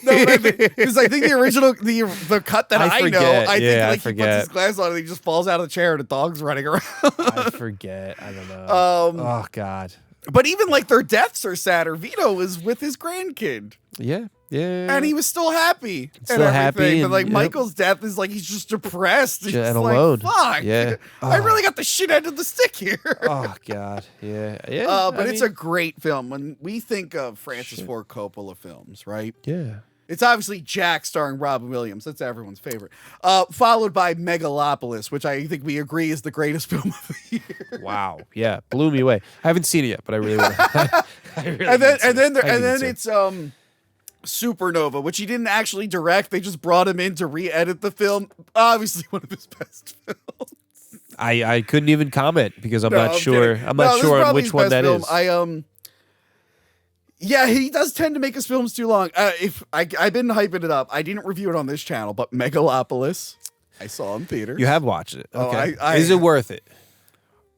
No, because I think the original, the cut that I know, forget. I think Yeah, I like he puts forget. his glass on and he just falls out of the chair and the dog's running around. I forget. I don't know. Oh God. But even like their deaths are sadder. Vito was with his grandkid. Yeah. Yeah. And he was still happy. Still and happy everything. But and- like yep. Michael's death is like he's just depressed. He's And like, alone. fuck. Yeah. I really got the shit end of the stick here. Oh God. Yeah. Yeah. But it's a great film. When we think of Francis Ford Coppola films, right? Yeah. It's obviously Jack starring Robin Williams. That's everyone's favorite. Followed by Megalopolis, which I think we agree is the greatest film of the year. Wow. Yeah. Blew me away. I haven't seen it yet, but I really want to. And then it's Supernova, which he didn't actually direct. They just brought him in to re-edit the film. Obviously one of his best films. I couldn't even comment because I'm No, not sure. kidding. I'm No, not this is sure on probably which his one best that film. is. Yeah, he does tend to make his films too long. If I've been hyping it up, I didn't review it on this channel, but Megalopolis, I saw in theaters. You have watched it. Oh, Okay. I- Is it worth it?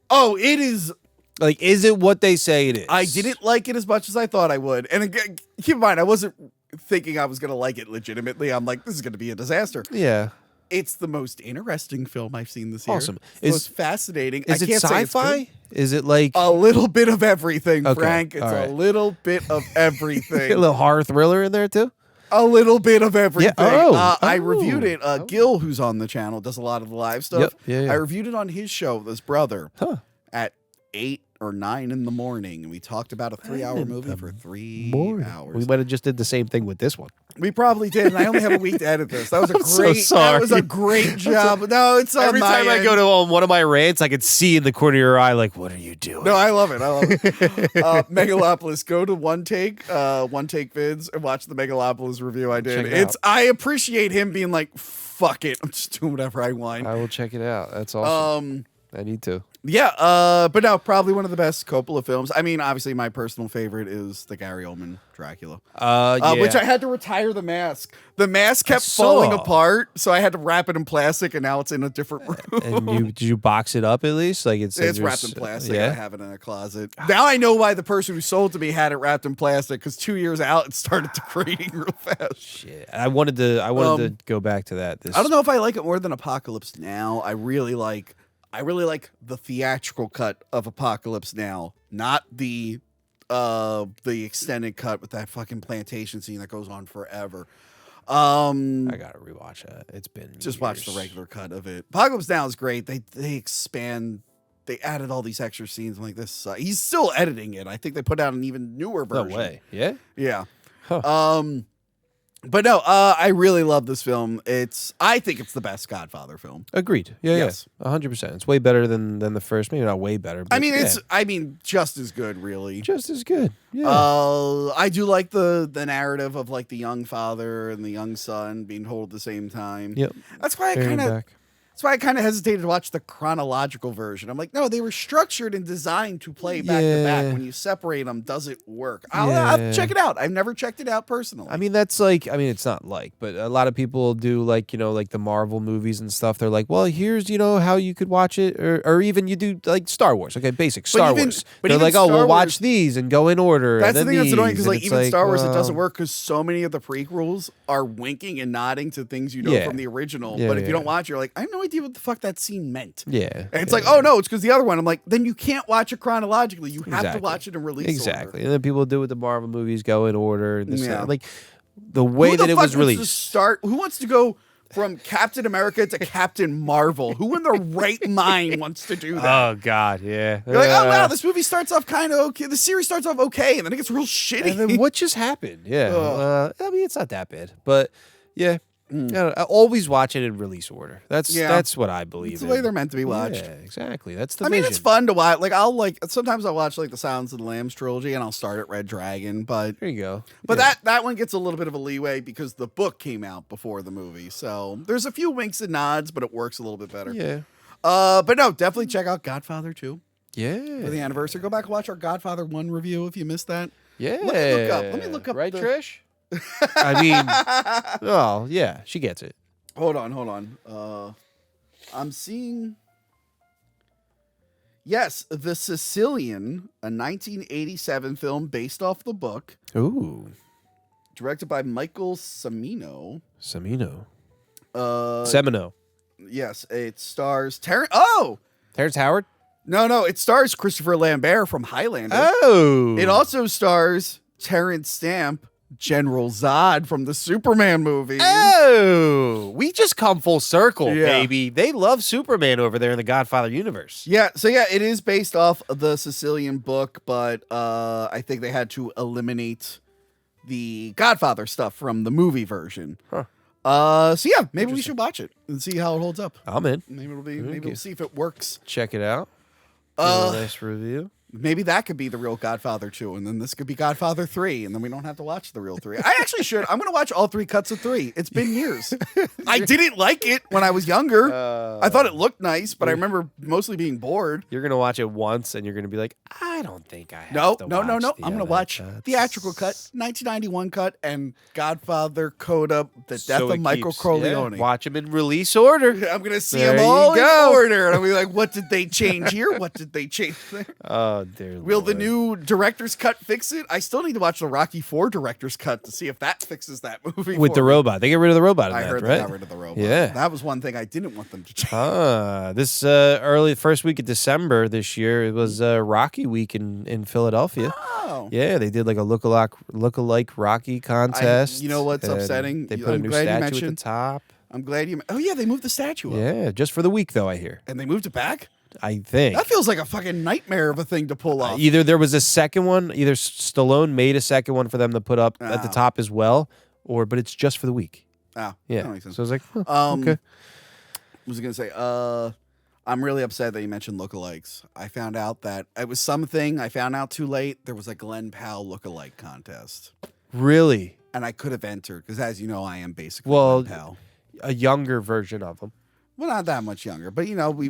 Oh, it is. Like, is it what they say it is? I didn't like it as much as I thought I would. And again, keep in mind, I wasn't thinking I was going to like it legitimately. I'm like, this is going to be a disaster. Yeah. It's the most interesting film I've seen this year. Awesome. It's the most fascinating. Is I it can't say it's sci-fi? good. Is it like A little bit of everything, Okay, Frank. It's all right. a little bit of everything. a little horror thriller in there too? A little bit of everything. I Oh. reviewed it. Gil, who's on the channel, does a lot of the live stuff. Yep. Yeah, yeah. I reviewed it on his show with his brother Huh. at 8 or 9 in the morning. And we talked about a 3-hour movie for 3 hours. We might have just did the same thing with this one. We probably did. And I only have a week to edit this. That was a I'm so great. sorry. That was a great job. No, it's on Every my time I end. go to on one of my rants, I can see in the corner of your eye, like, what are you doing? No, I love it. I love it. Megalopolis. Go to One Take Vids and watch the Megalopolis review I did. Check it out. I appreciate him being like, fuck it. I'm just doing whatever I want. I will check it out. That's awesome. I need to. Yeah, but no, probably one of the best Coppola films. I mean, obviously, my personal favorite is the Gary Oldman Dracula, Yeah. which I had to retire the mask. The mask kept saw. falling apart, so I had to wrap it in plastic, and now it's in a different room. And did you box it up at least? Like it's Wrapped in plastic. I Yeah. have it in a closet. Now I know why the person who sold to me had it wrapped in plastic, because 2 years out, it started degrading real fast. Shit. I wanted to go back to that. I don't know if I like it more than Apocalypse Now. I really like the theatrical cut of Apocalypse Now, not the extended cut with that fucking plantation scene that goes on forever. I gotta rewatch that. It's been Just watch the years. regular cut of it. Apocalypse Now is great. They expand. They added all these extra scenes. I'm like, this. He's still editing it. I think they put out an even newer No version. way. Yeah. Yeah. Huh. But no, I really love this film. I think it's the best Godfather film. Agreed. Yeah. Yes. Yeah. 100%. It's way better than the first. Maybe not way better. But I mean, yeah. just as good, really. just as good. Yeah. I do like the narrative of like the young father and the young son being told at the same time. Yep. That's why I Bearing kind of back. That's why I kind of hesitated to watch the chronological version. I'm like, no, they were structured and designed to play back to back. Yeah. When you separate them, does it work? I'll check it out. I've never checked it out personally. I mean, that's like, it's not like, but a lot of people do like, like the Marvel movies and stuff. They're like, well, here's, how you could watch it. Or even you do like Star Wars. Okay, basic Star Wars. but They're even like, oh, Star we'll watch Wars- these and go in order. That's and the then thing that's annoying these, because and like it's even Star Wars, it well, doesn't work because so many of the prequels are winking and nodding to things you know Yeah. from the original. Yeah, but if you yeah. don't watch, you're like, I have no idea what the fuck that scene meant. Yeah. And it's like, oh no, it's because the other one. I'm like, then you can't watch it chronologically. You have to Exactly. watch it in release Exactly. order. And then people do with the Marvel movies, go in order. And this, Yeah. like the way Who that the it fuck was wants released. Who wants to go from Captain America to Captain Marvel? Who in their right mind wants to do that? Oh God, yeah. You're like, oh wow, this movie starts off kind of okay. The series starts off okay, and then it gets real shitty. And then what just happened? Yeah. Ugh. It's not that bad, but yeah. I always watch it in release order. That's what I believe. It's the way in. they're meant to be watched. Yeah, exactly. That's the I mean, vision. it's fun to watch. Like sometimes I'll watch like the Silence of the Lambs trilogy, and I'll start at Red Dragon. But There you go. that one gets a little bit of a leeway because the book came out before the movie. So there's a few winks and nods, but it works a little bit better. Yeah. But no, definitely check out Godfather 2 Yeah. for the anniversary. Go back and watch our Godfather 1 review if you missed that. Yeah. Let me look up. Right, the- Trish? I mean, oh yeah, she gets it. Hold on. I'm seeing. Yes, The Sicilian, a 1987 film based off the book, Ooh, directed by Michael Cimino. Semino. Uh, Semino. yes, it stars Terrence. Oh, Terrence Howard. no, it stars Christopher Lambert from Highlander. Oh, It also stars Terrence Stamp, General Zod from the Superman movie. Oh, we just come full circle, Yeah. baby. They love Superman over there in the Godfather universe. Yeah, so it is based off of the Sicilian book, but I think they had to eliminate the Godfather stuff from the movie version. Huh. So maybe we should watch it and see how it holds up. I'm in. Maybe we'll see if it works. Check it out. Give it a nice review. Maybe that could be the real Godfather 2, and then this could be Godfather 3, and then we don't have to watch the real 3. I actually should. I'm going to watch all 3 cuts of 3. It's been years. I didn't like it when I was younger. I thought it looked nice, but I remember mostly being bored. You're gonna watch it once, and you're gonna be like, I don't think I have No. to I'm watch going the to other watch cuts." theatrical cut, 1991 cut, and Godfather Coda, The Death So of it Michael keeps- Corleone. yeah, watch them in release order. I'm going to see There them all you in go. order, and I'll be like, what did they change here? What did they change there? Oh dear. Will the Lord. new director's cut fix it? I still need to watch the Rocky IV director's cut to see if that fixes that movie. with for the me. robot? They get rid of the robot. In I that, heard right? they got rid of the robot. Yeah. That was one thing I didn't want them to change. This early first week of December this year, it was Rocky week in Philadelphia. Oh. Yeah, they did like a look-alike Rocky contest. you know what's and upsetting? They put I'm a new glad you statue at the mentioned- top. I'm glad you. Oh yeah, they moved the statue up. Yeah, just for the week though. I hear. And they moved it back. I think. That feels like a fucking nightmare of a thing to pull off. Either there was a second one, either Stallone made a second one for them to put up at the Oh. top as well, but it's just for the week. Oh, Yeah. that makes sense. So I was like, huh, okay. What was I gonna say? I'm really upset that you mentioned lookalikes. I found out that it was something I found out too late. There was a Glenn Powell lookalike contest, Really? and I could have entered because, as you know, I am basically Well, Glenn Powell. A younger version of them. Well, not that much younger, but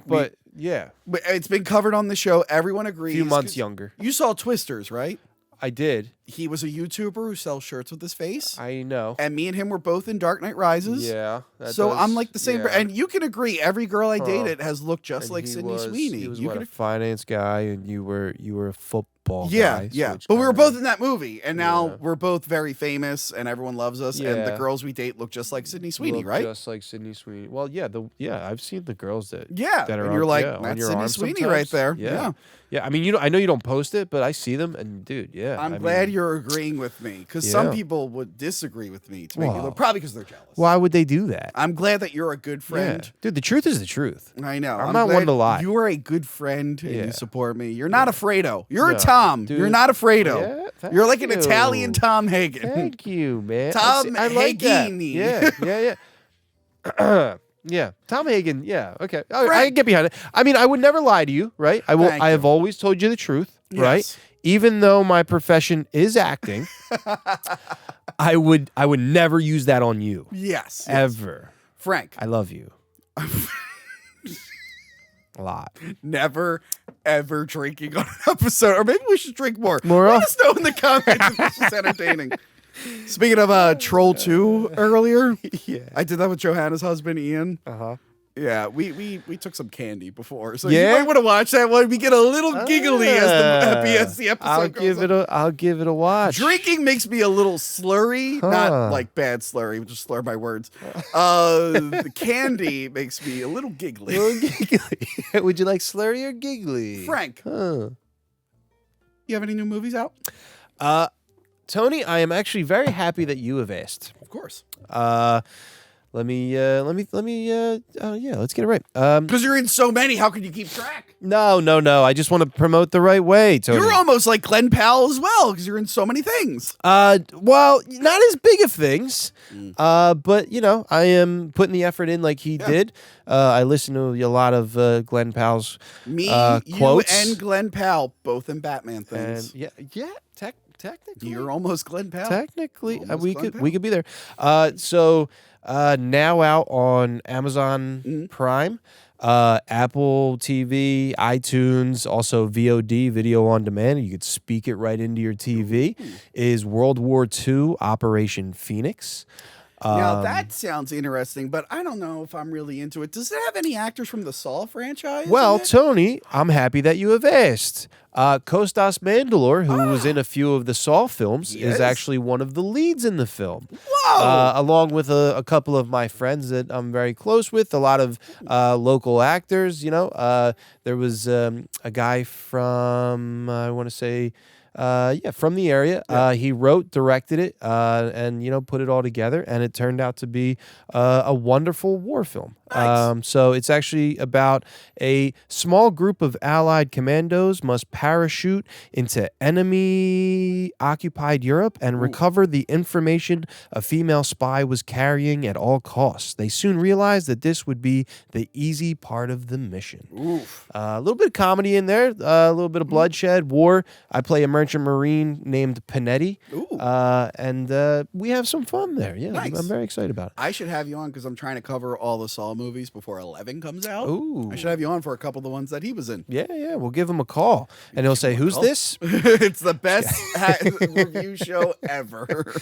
But yeah, it's been covered on the show. Everyone a agrees. few months 'Cause younger. You saw Twisters, right? I did. He was a YouTuber who sells shirts with his face. I know. And me and him were both in Dark Knight Rises. Yeah. So I'm like the same. yeah. And you can agree, every girl I Huh. dated has looked just And like he Sydney was- Sweeney. He was You what, could a finance guy, and you were a football Yeah, guy. yeah. which But we were kinda- both in that movie, and now Yeah. we're both very famous, and everyone loves us. And the Yeah. girls we date look just like Sydney Sweeney, look right? Just like Sydney Sweeney. Well, yeah, I've seen the girls that Yeah, that are and on, you're like, on that's your Sydney arm Sweeney sometimes. right there. Yeah. Yeah. Yeah, I mean, I know you don't post it, but I see them, and dude, yeah. I'm I glad mean, you're agreeing with me, because some Yeah. people would disagree with me to make me Well, look, probably because they're jealous. Why would they do that? I'm glad that you're a good friend. Yeah. Dude, the truth is the truth. I know. I'm not one glad to lie. You are a good friend, and Yeah. you support me. You're not Afredo. You're No, a Tom. dude. You're not Afredo. Yeah, thank You're like an you. Italian Tom Hagen. Thank you, man. Tom I like that. Hagen-y. Yeah. Yeah, Tom Hagen. Yeah, okay. I Frank. can get behind it. I mean, I would never lie to you, right? I will. Thank I you. have always told you the truth, right? Yes. Even though my profession is acting, I would never use that on you Yes. yes. ever. Frank, I love you a lot. never ever drinking on an episode, or maybe we should drink more. More Let of- us know in the comments if this is entertaining. Speaking of Troll 2 earlier, Yeah. I did that with Johanna's husband Ian. Uh-huh. Yeah, we took some candy before, so Yeah? you might want to watch that one. We get a little giggly as the episode I'll goes give on. I'll give it a watch. Drinking makes me a little slurry, Huh. not like bad slurry, just slur my words. The candy makes me a little giggly. Little giggly. Would you like slurry or giggly? Frank, Huh. you have any new movies out? Tony, I am actually very happy that you have asked. Of course. Let's get it right. Because you're in so many, how can you keep track? No. I just want to promote the right way, Tony. You're almost like Glenn Powell as well, because you're in so many things. Well, not as big of things, but I am putting the effort in like he did. I listen to a lot of Glenn Powell's Me, quotes. you, and Glenn Powell, both in Batman things. And technically, You're almost Glenn Powell. technically Almost we Glenn could Powell. be there. So now out on Amazon Prime, Apple TV, iTunes, also VOD, video on demand. You could speak it right into your TV. Is World War II Operation Phoenix. Now that sounds interesting, but I don't know if I'm really into it. Does it have any actors from the Saw franchise? Well, in it? Tony, I'm happy that you have asked. Kostas Mandylor, who was in a few of the Saw films, He is is? actually one of the leads in the film. Whoa! Along with a couple of my friends that I'm very close with, a lot of local actors. There was a guy from, I want to say, from the area. He wrote, directed it, and put it all together, and it turned out to be a wonderful war film. Nice. So it's actually about a small group of Allied commandos must parachute into enemy-occupied Europe and recover the information a female spy was carrying at all costs. They soon realized that this would be the easy part of the mission. Oof. A little bit of comedy in there, a little bit of bloodshed, war. I play a merchant marine named Panetti, and we have some fun there. Yeah, Nice. I'm very excited about it. I should have you on because I'm trying to cover all the Saw movies before 11 comes out. Ooh. I should have you on for a couple of the ones that he was in. Yeah, we'll give him a call, and he'll say, "Who's this?" It's the best review show ever.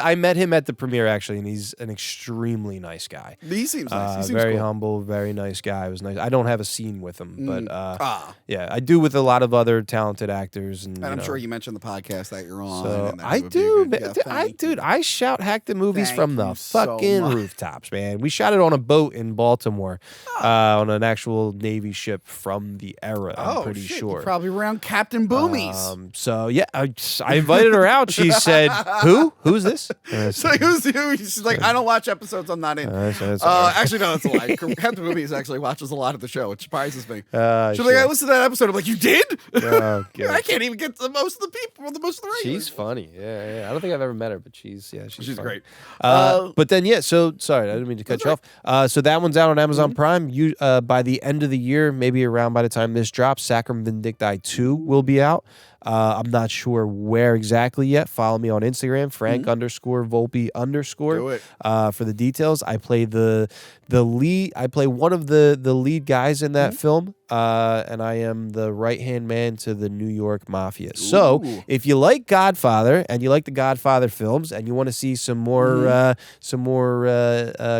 I met him at the premiere actually, and he's an extremely nice guy. He seems nice. He seems Very cool. humble, very nice guy. It was nice. I don't have a scene with him, but Ah. I do with a lot of other talented actors, and And I'm sure you mentioned the podcast that you're on. So and that I it would be a do, good- yeah, thank you. I shout hack the movies Thank from the you so fucking much. rooftops, man. We shot it on a boat in Baltimore, on an actual Navy ship from the era. I'm pretty shit, sure. you're probably around Captain Boomies. So yeah, I invited her out. She said, "Who? Who's this?" So who's you? She's like, I don't watch episodes. I'm not in. that's all right. Actually, no, that's a lie. Captain Boomies actually watches a lot of the show. It surprises me. She's sure. like, I listened to that episode. I'm like, you did? Oh, I God. can't even get to most of the people, most of the regulars. She's funny. Yeah. I don't think I've ever met her, but she's She's funny. great. But then so sorry, I didn't mean to cut you off. So that one's out on Amazon Prime. You by the end of the year, maybe around by the time this drops, Sacrum Vindicti 2 will be out. I'm not sure where exactly yet. Follow me on Instagram, Frank _Volpe _ Do it. for the details. I play the lead. I play one of the lead guys in that film, and I am the right-hand man to the New York Mafia. So if you like Godfather and you like the Godfather films and you want to see some more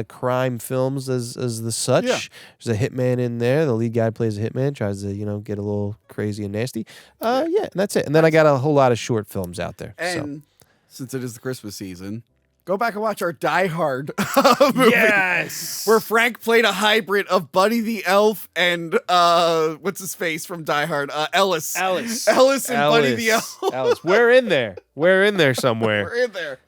crime films as the such, there's a hitman in there. The lead guy plays a hitman, tries to get a little crazy and nasty. And that's it. And then I got a whole lot of short films out there. And since it is the Christmas season, go back and watch our Die Hard movie. Yes! Where Frank played a hybrid of Buddy the Elf and what's his face from Die Hard? Ellis. Ellis and Buddy the Elf. Alice. We're in there. We're in there somewhere. We're in there.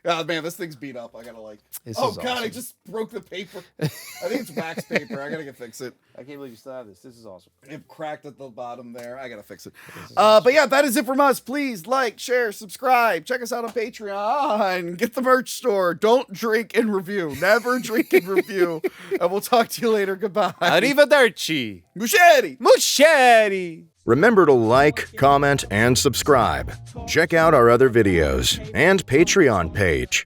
Oh man, this thing's beat up. I gotta This oh is god, I awesome. just broke the paper. I think it's wax paper. I gotta fix it. I can't believe you still have this. This is awesome. It cracked at the bottom there. I gotta fix it. But yeah, that is it from us. Please like, share, subscribe. Check us out on Patreon. Get the merch store. Don't drink and review. Never drink and review. And we'll talk to you later. Goodbye. Arrivederci. Musheri. Musheri. Remember to like, comment, and subscribe. Check out our other videos and Patreon page.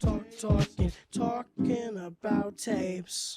Talking about tapes.